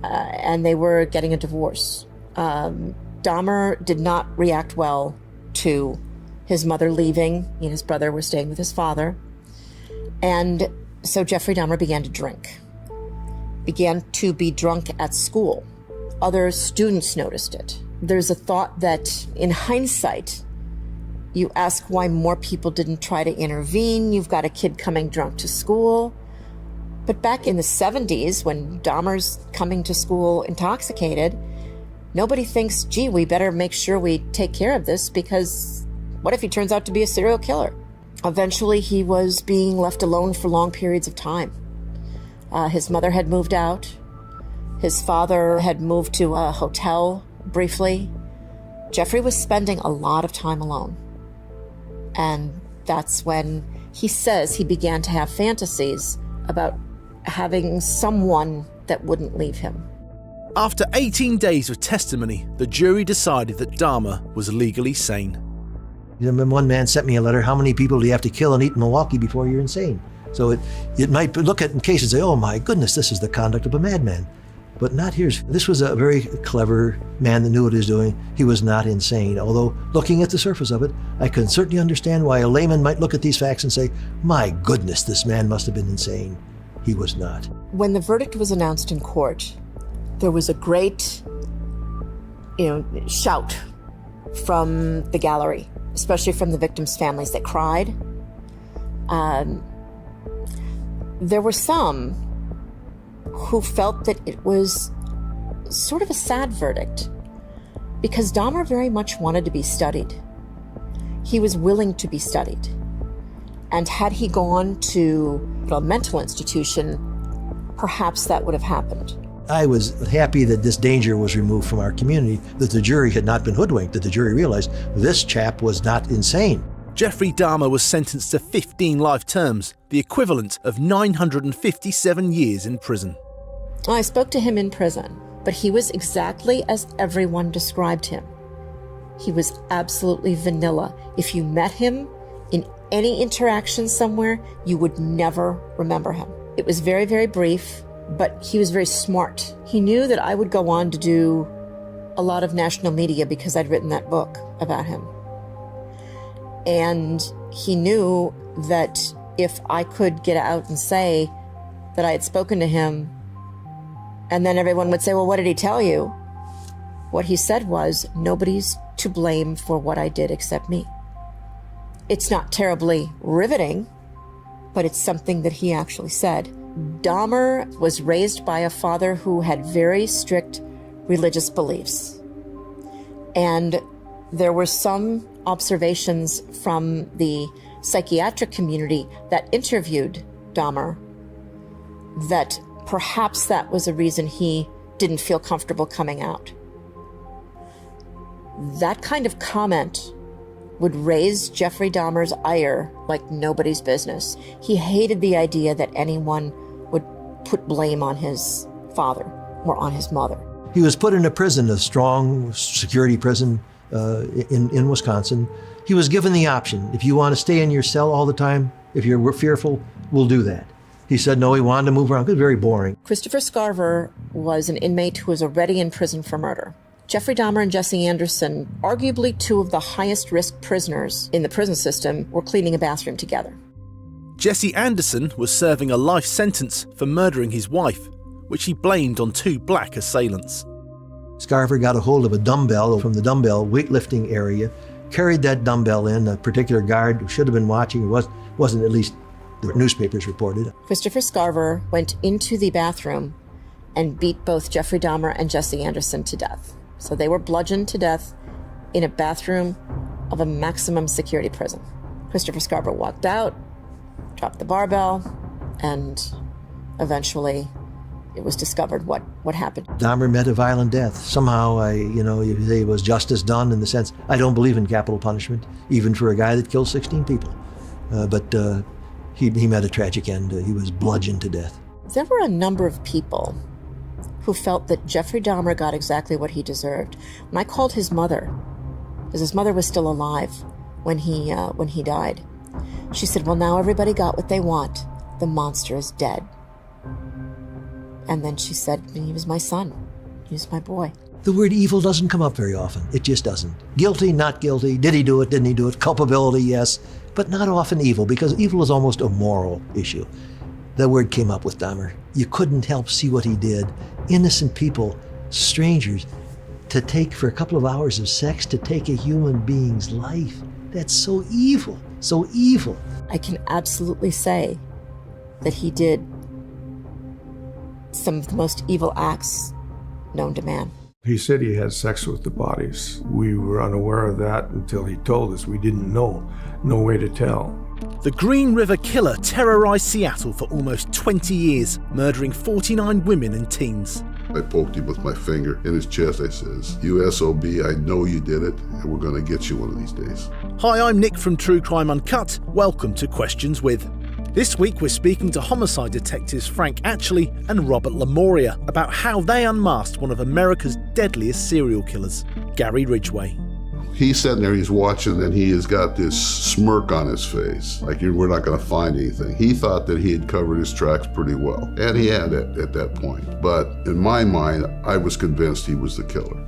and they were getting a divorce. Dahmer did not react well to his mother leaving. He and his brother were staying with his father. And so Jeffrey Dahmer began to drink. Began to be drunk at school. Other students noticed it. There's a thought that in hindsight, you ask why more people didn't try to intervene. You've got a kid coming drunk to school. But back in the 70s, when Dahmer's coming to school intoxicated, nobody thinks, gee, we better make sure we take care of this, because what if he turns out to be a serial killer? Eventually, he was being left alone for long periods of time. His mother had moved out. His father had moved to a hotel briefly. Jeffrey was spending a lot of time alone. And that's when he says he began to have fantasies about having someone that wouldn't leave him. After 18 days of testimony, the jury decided that Dahmer was legally sane. You know, one man sent me a letter, how many people do you have to kill and eat in Milwaukee before you're insane? So it might look at in cases and say, oh my goodness, this is the conduct of a madman. But not here. This was a very clever man that knew what he was doing. He was not insane. Although, looking at the surface of it, I can certainly understand why a layman might look at these facts and say, my goodness, this man must have been insane. He was not. When the verdict was announced in court, there was a great, shout from the gallery. especially from the victims' families that cried. There were some who felt that it was sort of a sad verdict because Dahmer very much wanted to be studied. He was willing to be studied. And had he gone to a mental institution, perhaps that would have happened. I was happy that this danger was removed from our community, that the jury had not been hoodwinked, that the jury realized this chap was not insane. Jeffrey Dahmer was sentenced to 15 life terms, the equivalent of 957 years in prison. I spoke to him in prison, but he was exactly as everyone described him. He was absolutely vanilla. If you met him in any interaction somewhere, you would never remember him. It was very, very brief, but he was very smart. He knew that I would go on to do a lot of national media because I'd written that book about him. And he knew that if I could get out and say that I had spoken to him, and then everyone would say, well, what did he tell you? What he said was, nobody's to blame for what I did except me. It's not terribly riveting, but it's something that he actually said. Dahmer was raised by a father who had very strict religious beliefs. And there were some observations from the psychiatric community that interviewed Dahmer that perhaps that was a reason he didn't feel comfortable coming out. That kind of comment would raise Jeffrey Dahmer's ire like nobody's business. He hated the idea that anyone would put blame on his father or on his mother. He was put in a prison, a strong security prison in Wisconsin. He was given the option, if you want to stay in your cell all the time, if you're fearful, we'll do that. He said no, he wanted to move around. It was very boring. Christopher Scarver was an inmate who was already in prison for murder. Jeffrey Dahmer and Jesse Anderson, arguably two of the highest risk prisoners in the prison system, were cleaning a bathroom together. Jesse Anderson was serving a life sentence for murdering his wife, which he blamed on two black assailants. Scarver got a hold of a dumbbell from the dumbbell weightlifting area, carried that dumbbell in. A particular guard who should have been watching, wasn't, at least the newspapers reported. Christopher Scarver went into the bathroom and beat both Jeffrey Dahmer and Jesse Anderson to death. So they were bludgeoned to death in a bathroom of a maximum security prison. Christopher Scarver walked out, dropped the barbell, and eventually it was discovered what happened. Dahmer met a violent death. Somehow, you say it was justice done in the sense, I don't believe in capital punishment, even for a guy that killed 16 people. But he met a tragic end. He was bludgeoned to death. There were a number of people who felt that Jeffrey Dahmer got exactly what he deserved. When I called his mother, because his mother was still alive when he died, she said, well, now everybody got what they want. The monster is dead. And then she said, he was my son. He was my boy. The word evil doesn't come up very often. It just doesn't. Guilty, not guilty. Did he do it, didn't he do it? Culpability, yes. But not often evil, because evil is almost a moral issue. That word came up with Dahmer. You couldn't help see what he did. Innocent people, strangers, to take for a couple of hours of sex, to take a human being's life. That's so evil, so evil. I can absolutely say that he did some of the most evil acts known to man. He said he had sex with the bodies. We were unaware of that until he told us. We didn't know. No way to tell. The Green River Killer terrorized Seattle for almost 20 years, murdering 49 women and teens. I poked him with my finger in his chest. I says, you SOB, I know you did it, and we're going to get you one of these days. Hi, I'm Nick from True Crime Uncut. Welcome to Questions With. This week we're speaking to homicide detectives Frank Atchley and Robert Lamoria about how they unmasked one of America's deadliest serial killers, Gary Ridgway. He's sitting there, he's watching, and he has got this smirk on his face, like we're not going to find anything. He thought that he had covered his tracks pretty well, and he had it at that point. But in my mind, I was convinced he was the killer.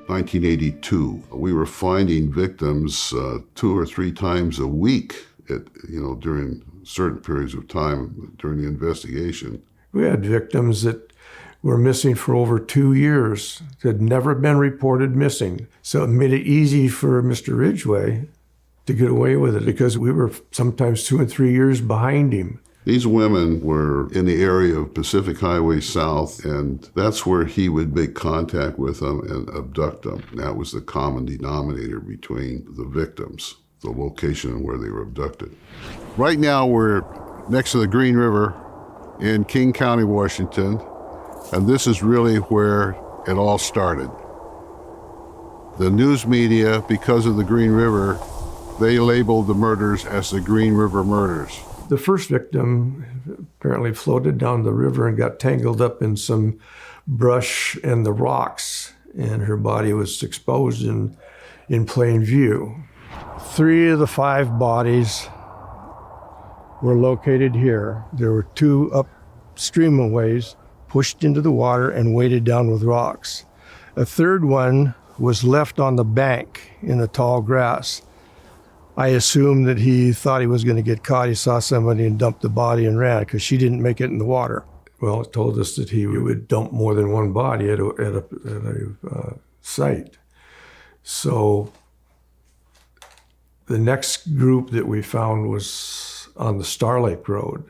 In 1982, we were finding victims 2 or 3 times a week during certain periods of time during the investigation. We had victims that were missing for over 2 years, had never been reported missing. So it made it easy for Mr. Ridgway to get away with it because we were sometimes 2 and 3 years behind him. These women were in the area of Pacific Highway South, and that's where he would make contact with them and abduct them. That was the common denominator between the victims, the location and where they were abducted. Right now we're next to the Green River in King County, Washington, and this is really where it all started. The news media, because of the Green River, they labeled the murders as the Green River murders. The first victim apparently floated down the river and got tangled up in some brush and the rocks, and her body was exposed in plain view. 3 of the 5 bodies were located here. There were 2 upstream a ways, pushed into the water and weighted down with rocks. A third one was left on the bank in the tall grass. I assumed that he thought he was going to get caught. He saw somebody and dumped the body and ran because she didn't make it in the water. Well, it told us that he would dump more than one body at a site. So the next group that we found was on the Star Lake Road.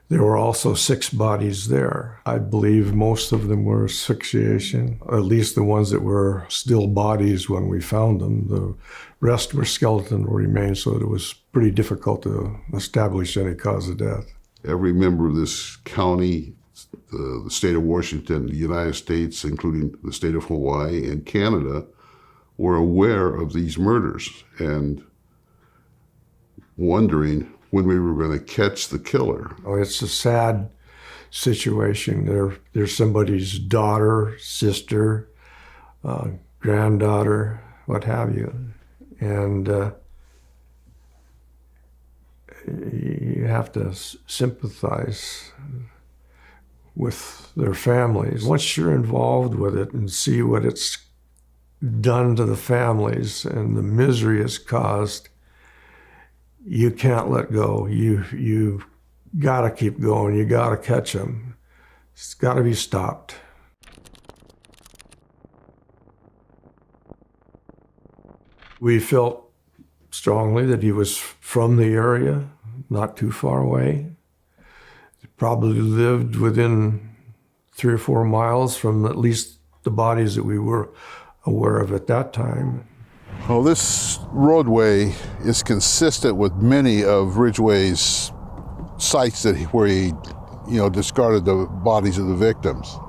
There were also 6 bodies there. I believe most of them were asphyxiation, at least the ones that were still bodies when we found them. The rest were skeletal remains, so it was pretty difficult to establish any cause of death. Every member of this county, the state of Washington, the United States, including the state of Hawaii and Canada, were aware of these murders and wondering when we were going to catch the killer. Oh, it's a sad situation. There's somebody's daughter, sister, granddaughter, what have you. And you have to sympathize with their families. Once you're involved with it and see what it's done to the families and the misery it's caused, you can't let go. You gotta keep going. You gotta catch them. It's gotta be stopped. We felt strongly that he was from the area, not too far away. He probably lived within 3 or 4 miles from at least the bodies that we were aware of at that time. Well, this roadway is consistent with many of Ridgway's sites where he, discarded the bodies of the victims.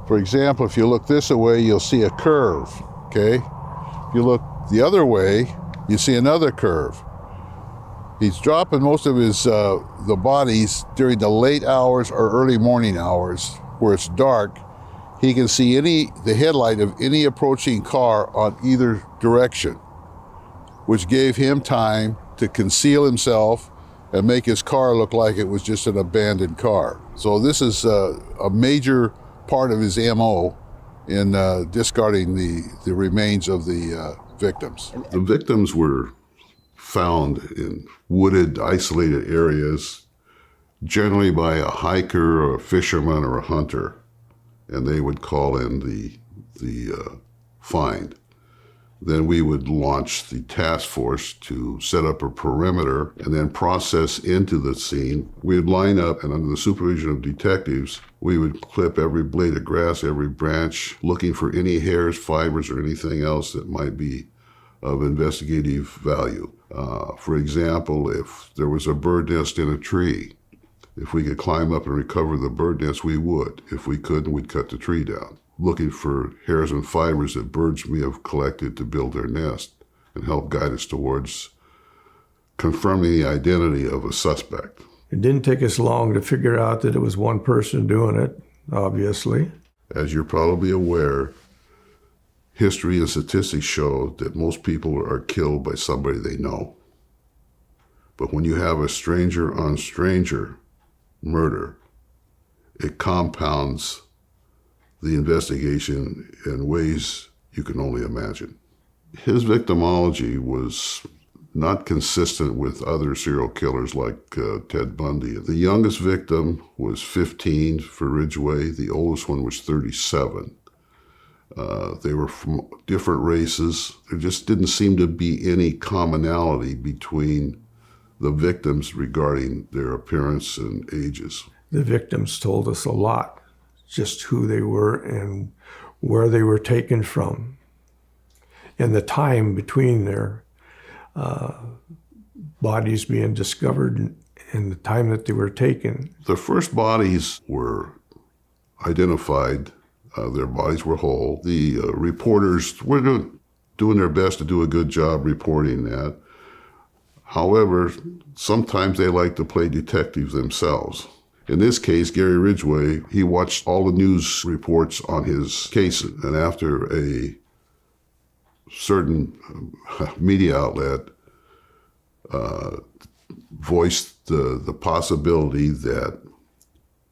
For example, if you look this way, you'll see a curve, okay? If you look the other way, you see another curve. He's dropping most of his the bodies during the late hours or early morning hours where it's dark. He can see the headlight of any approaching car on either direction, which gave him time to conceal himself and make his car look like it was just an abandoned car. So this is a major part of his MO in discarding the remains of the victims. The victims were found in wooded, isolated areas, generally by a hiker or a fisherman or a hunter, and they would call in the find. Then we would launch the task force to set up a perimeter and then process into the scene. We would line up, and under the supervision of detectives, we would clip every blade of grass, every branch, looking for any hairs, fibers, or anything else that might be of investigative value. For example, if there was a bird nest in a tree, if we could climb up and recover the bird nest, we would. If we couldn't, we'd cut the tree down, looking for hairs and fibers that birds may have collected to build their nest and help guide us towards confirming the identity of a suspect. It didn't take us long to figure out that it was one person doing it, obviously. As you're probably aware, history and statistics show that most people are killed by somebody they know. But when you have a stranger on stranger murder, it compounds the investigation in ways you can only imagine. His victimology was not consistent with other serial killers like Ted Bundy. The youngest victim was 15 for Ridgway. The oldest one was 37. They were from different races. There just didn't seem to be any commonality between the victims regarding their appearance and ages. The victims told us a lot, just who they were and where they were taken from, and the time between their bodies being discovered and the time that they were taken. The first bodies were identified. Their bodies were whole. The reporters were doing their best to do a good job reporting that. However, sometimes they like to play detectives themselves. In this case, Gary Ridgway, he watched all the news reports on his cases, and after a certain media outlet voiced the possibility that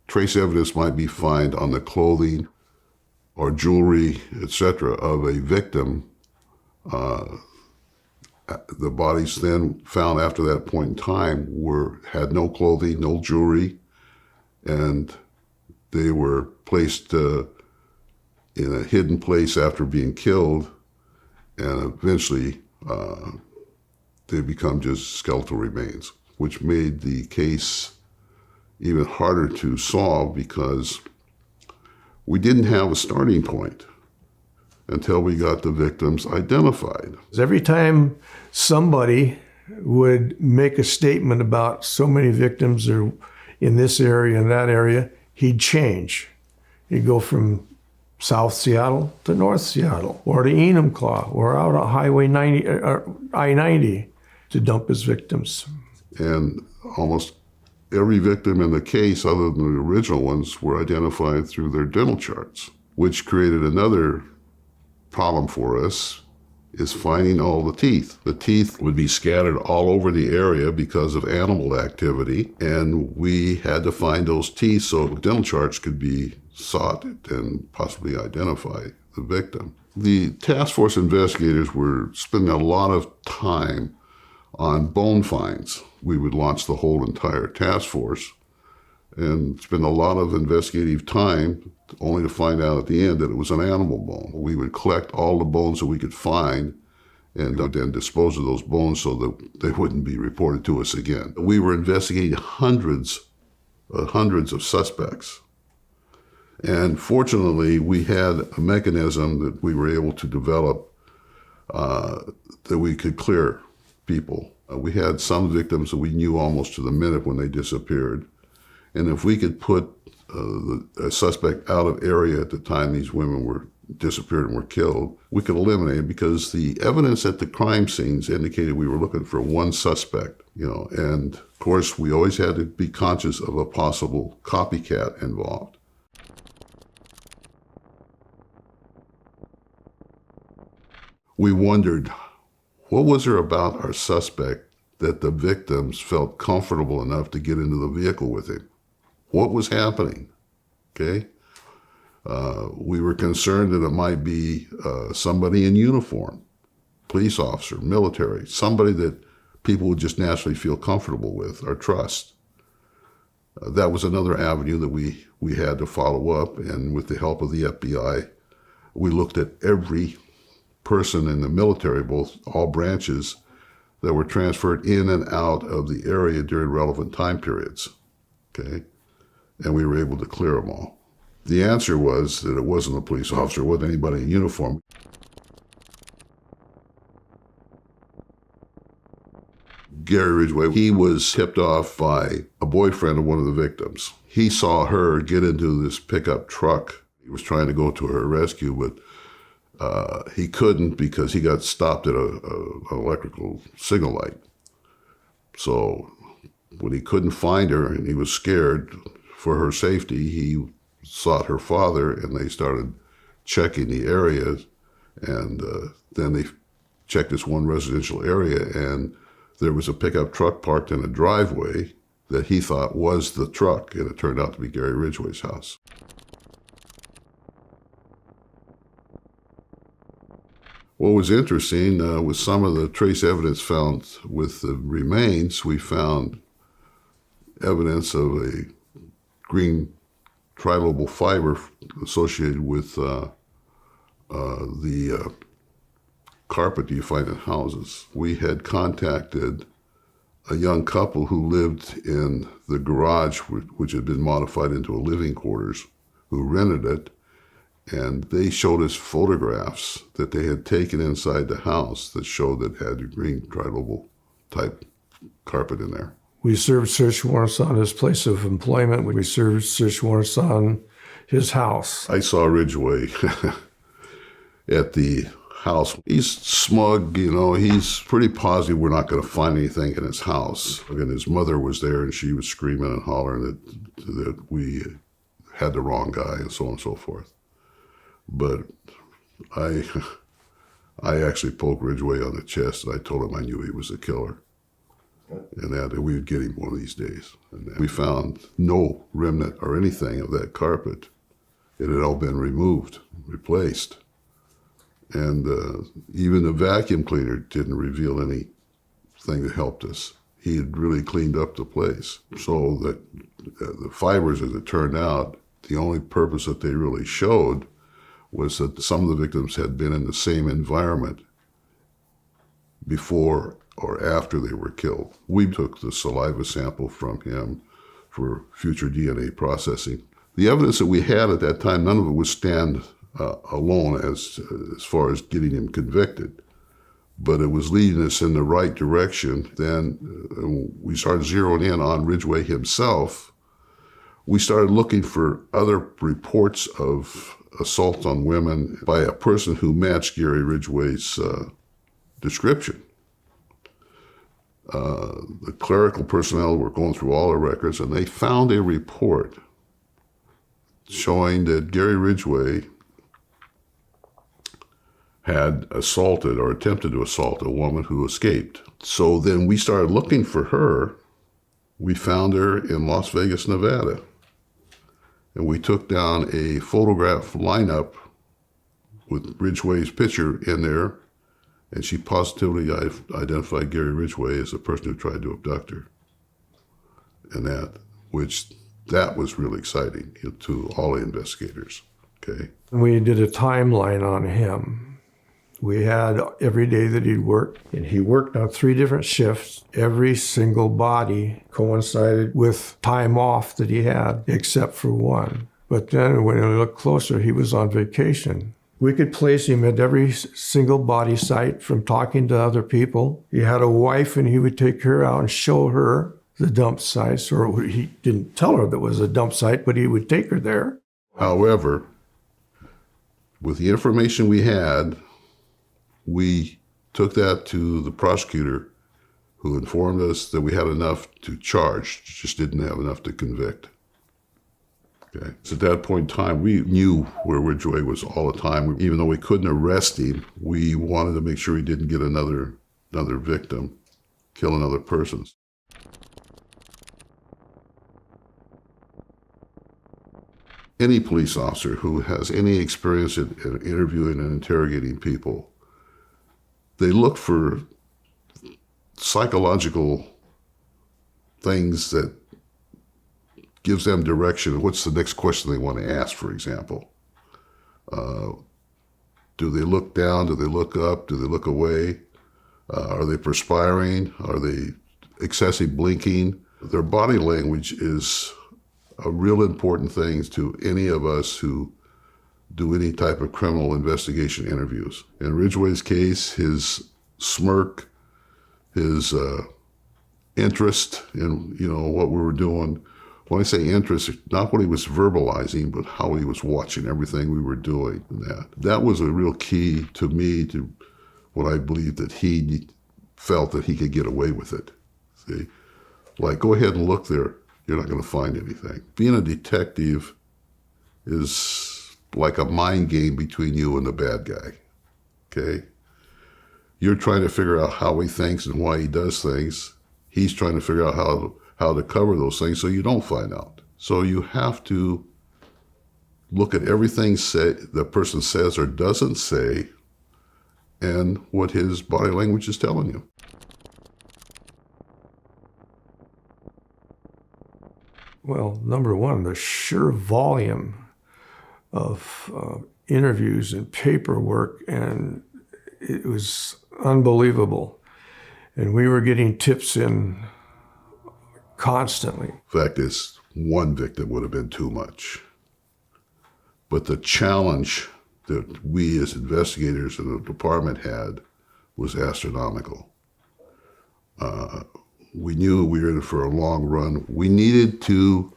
trace evidence might be found on the clothing or jewelry, etc., of a victim, the bodies then found after that point in time had no clothing, no jewelry, and they were placed in a hidden place after being killed, and eventually they become just skeletal remains, which made the case even harder to solve because we didn't have a starting point until we got the victims identified. Every time somebody would make a statement about so many victims are in this area and that area, he'd change. He'd go from South Seattle to North Seattle, or to Enumclaw, or out on Highway 90, or I-90 to dump his victims. And almost every victim in the case, other than the original ones, were identified through their dental charts, which created another problem for us, is finding all the teeth. The teeth would be scattered all over the area because of animal activity, and we had to find those teeth so dental charts could be sought and possibly identify the victim. The task force investigators were spending a lot of time on bone finds. We would launch the whole entire task force and spend a lot of investigative time only to find out at the end that it was an animal bone. We would collect all the bones that we could find and then dispose of those bones so that they wouldn't be reported to us again. We were investigating hundreds of suspects. And fortunately, we had a mechanism that we were able to develop that we could clear people. We had some victims that we knew almost to the minute when they disappeared. And if we could put a suspect out of area at the time these women were disappeared and were killed, we could eliminate it because the evidence at the crime scenes indicated we were looking for one suspect, and of course we always had to be conscious of a possible copycat involved. We wondered, what was there about our suspect that the victims felt comfortable enough to get into the vehicle with him? What was happening? Okay? We were concerned that it might be somebody in uniform, police officer, military, somebody that people would just naturally feel comfortable with or trust. That was another avenue that we had to follow up, and with the help of the FBI, we looked at every person in the military, all branches, that were transferred in and out of the area during relevant time periods, okay? And we were able to clear them all. The answer was that it wasn't a police officer, it wasn't anybody in uniform. Gary Ridgway, he was tipped off by a boyfriend of one of the victims. He saw her get into this pickup truck. He was trying to go to her rescue, but he couldn't because he got stopped at an electrical signal light. So when he couldn't find her and he was scared for her safety, he sought her father, and they started checking the area. And then they checked this one residential area, and there was a pickup truck parked in a driveway that he thought was the truck, and it turned out to be Gary Ridgway's house. What was interesting was some of the trace evidence found with the remains. We found evidence of a green trilobal fiber associated with the carpet you find in houses. We had contacted a young couple who lived in the garage, which had been modified into a living quarters, who rented it, and they showed us photographs that they had taken inside the house that showed that it had a green trilobal type carpet in there. We served search warrants on his place of employment. We served search warrants on his house. I saw Ridgway at the house. He's smug, he's pretty positive we're not going to find anything in his house. And his mother was there, and she was screaming and hollering that we had the wrong guy and so on and so forth. But I actually poked Ridgway on the chest, and I told him I knew he was the killer, and that we would get him one of these days. And we found no remnant or anything of that carpet. It had all been removed, replaced. And even the vacuum cleaner didn't reveal anything that helped us. He had really cleaned up the place. So that the fibers, as it turned out, the only purpose that they really showed was that some of the victims had been in the same environment before or after they were killed. We took the saliva sample from him for future DNA processing. The evidence that we had at that time, none of it would stand alone as far as getting him convicted, but it was leading us in the right direction. Then we started zeroing in on Ridgway himself. We started looking for other reports of assault on women by a person who matched Gary Ridgway's description. The clerical personnel were going through all the records, and they found a report showing that Gary Ridgway had assaulted or attempted to assault a woman who escaped. So then we started looking for her. We found her in Las Vegas, Nevada. And we took down a photograph lineup with Ridgway's picture in there, and she positively identified Gary Ridgway as the person who tried to abduct her. And that was really exciting to all the investigators, okay? We did a timeline on him. We had every day that he'd work, and he worked on 3 different shifts. Every single body coincided with time off that he had, except for one. But then when we looked closer, he was on vacation. We could place him at every single body site from talking to other people. He had a wife, and he would take her out and show her the dump sites, or he didn't tell her that it was a dump site, but he would take her there. However, with the information we had, we took that to the prosecutor, who informed us that we had enough to charge, just didn't have enough to convict. Okay. So at that point in time, we knew where Ridgway was all the time. Even though we couldn't arrest him, we wanted to make sure he didn't get another victim, kill another person. Any police officer who has any experience in interviewing and interrogating people, they look for psychological things that gives them direction. What's the next question they want to ask, for example? Do they look down? Do they look up? Do they look away? Are they perspiring? Are they excessive blinking? Their body language is a real important thing to any of us who do any type of criminal investigation interviews. In Ridgway's case, his smirk, his interest in what we were doing. When I say interest, not what he was verbalizing, but how he was watching everything we were doing. And that was a real key to me to what I believe that he felt that he could get away with it. See, like, go ahead and look there. You're not going to find anything. Being a detective is like a mind game between you and the bad guy, okay? You're trying to figure out how he thinks and why he does things. He's trying to figure out how to cover those things so you don't find out. So you have to look at everything the person says or doesn't say and what his body language is telling you. Well, number one, the sheer volume of interviews and paperwork, and it was unbelievable. And we were getting tips in constantly. Fact is, one victim would have been too much. But the challenge that we as investigators in the department had was astronomical. We knew we were in for a long run. We needed to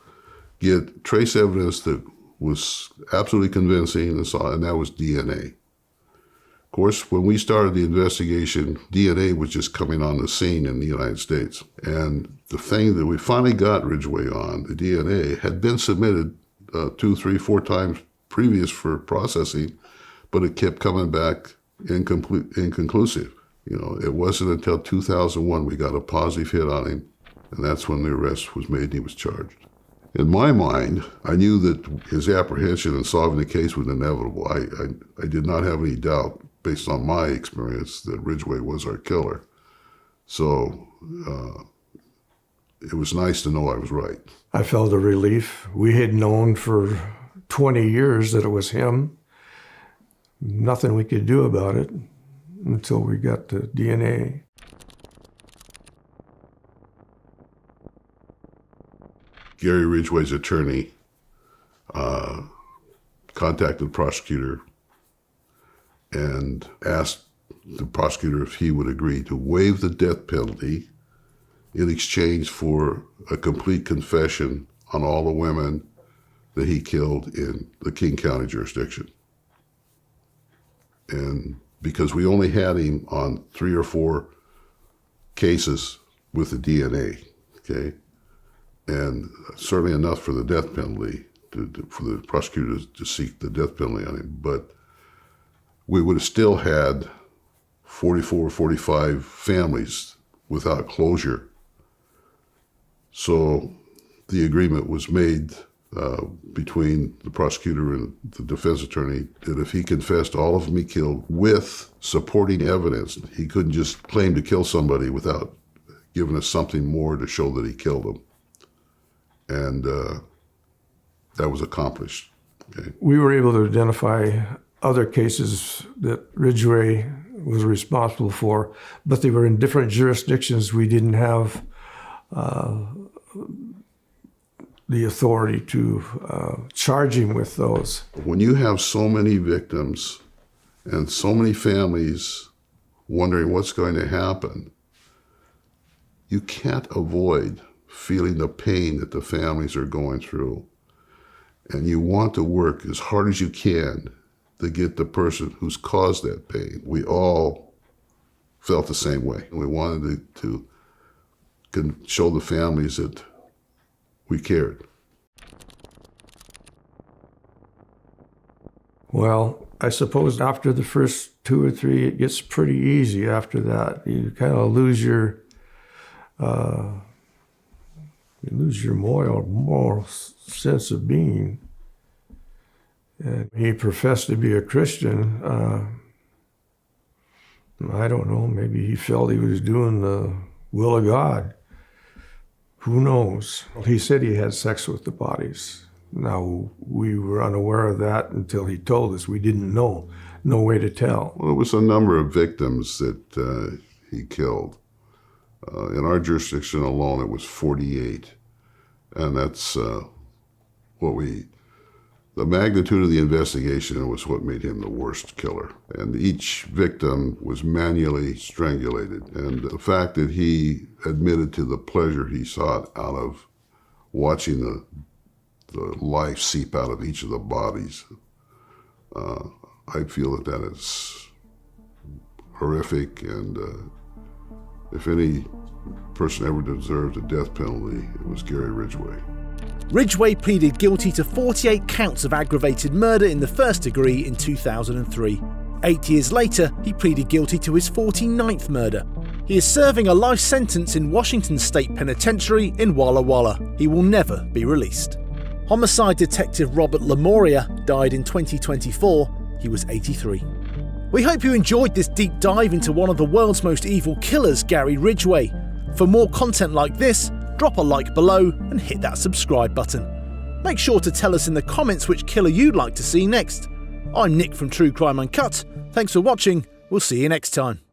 get trace evidence that was absolutely convincing, and that was DNA. Of course, when we started the investigation, DNA was just coming on the scene in the United States. And the thing that we finally got Ridgway on, the DNA, had been submitted 2, 3, 4 times previous for processing, but it kept coming back inconclusive. It wasn't until 2001 we got a positive hit on him, and that's when the arrest was made and he was charged. In my mind, I knew that his apprehension and solving the case was inevitable. I did not have any doubt, based on my experience, that Ridgway was our killer. So it was nice to know I was right. I felt a relief. We had known for 20 years that it was him. Nothing we could do about it until we got the DNA. Gary Ridgway's attorney contacted the prosecutor and asked the prosecutor if he would agree to waive the death penalty in exchange for a complete confession on all the women that he killed in the King County jurisdiction. And because we only had him on 3 or 4 cases with the DNA, okay? And certainly enough for the death penalty, for the prosecutor to seek the death penalty on him. But we would have still had 44, 45 families without closure. So the agreement was made between the prosecutor and the defense attorney that if he confessed all of them he killed with supporting evidence, he couldn't just claim to kill somebody without giving us something more to show that he killed them. And that was accomplished. Okay. We were able to identify other cases that Ridgway was responsible for, but they were in different jurisdictions. We didn't have the authority to charge him with those. When you have so many victims and so many families wondering what's going to happen, you can't avoid feeling the pain that the families are going through. And you want to work as hard as you can to get the person who's caused that pain. We all felt the same way. We wanted to show the families that we cared. Well, I suppose after the first 2 or 3, it gets pretty easy after that. You kind of lose your moral sense of being. And he professed to be a Christian. I don't know, maybe he felt he was doing the will of God. Who knows? He said he had sex with the bodies. Now, we were unaware of that until he told us. We didn't know. No way to tell. Well, it was a number of victims that he killed. In our jurisdiction alone, it was 48. And that's the magnitude of the investigation was what made him the worst killer. And each victim was manually strangulated. And the fact that he admitted to the pleasure he sought out of watching the life seep out of each of the bodies, I feel that is horrific. And if any person ever deserved a death penalty, it was Gary Ridgway. Ridgway pleaded guilty to 48 counts of aggravated murder in the first degree in 2003. 8 years later, he pleaded guilty to his 49th murder. He is serving a life sentence in Washington State Penitentiary in Walla Walla. He will never be released. Homicide detective Robert Lamoria died in 2024. He was 83. We hope you enjoyed this deep dive into one of the world's most evil killers, Gary Ridgway. For more content like this, drop a like below and hit that subscribe button. Make sure to tell us in the comments which killer you'd like to see next. I'm Nick from True Crime Uncut. Thanks for watching. We'll see you next time.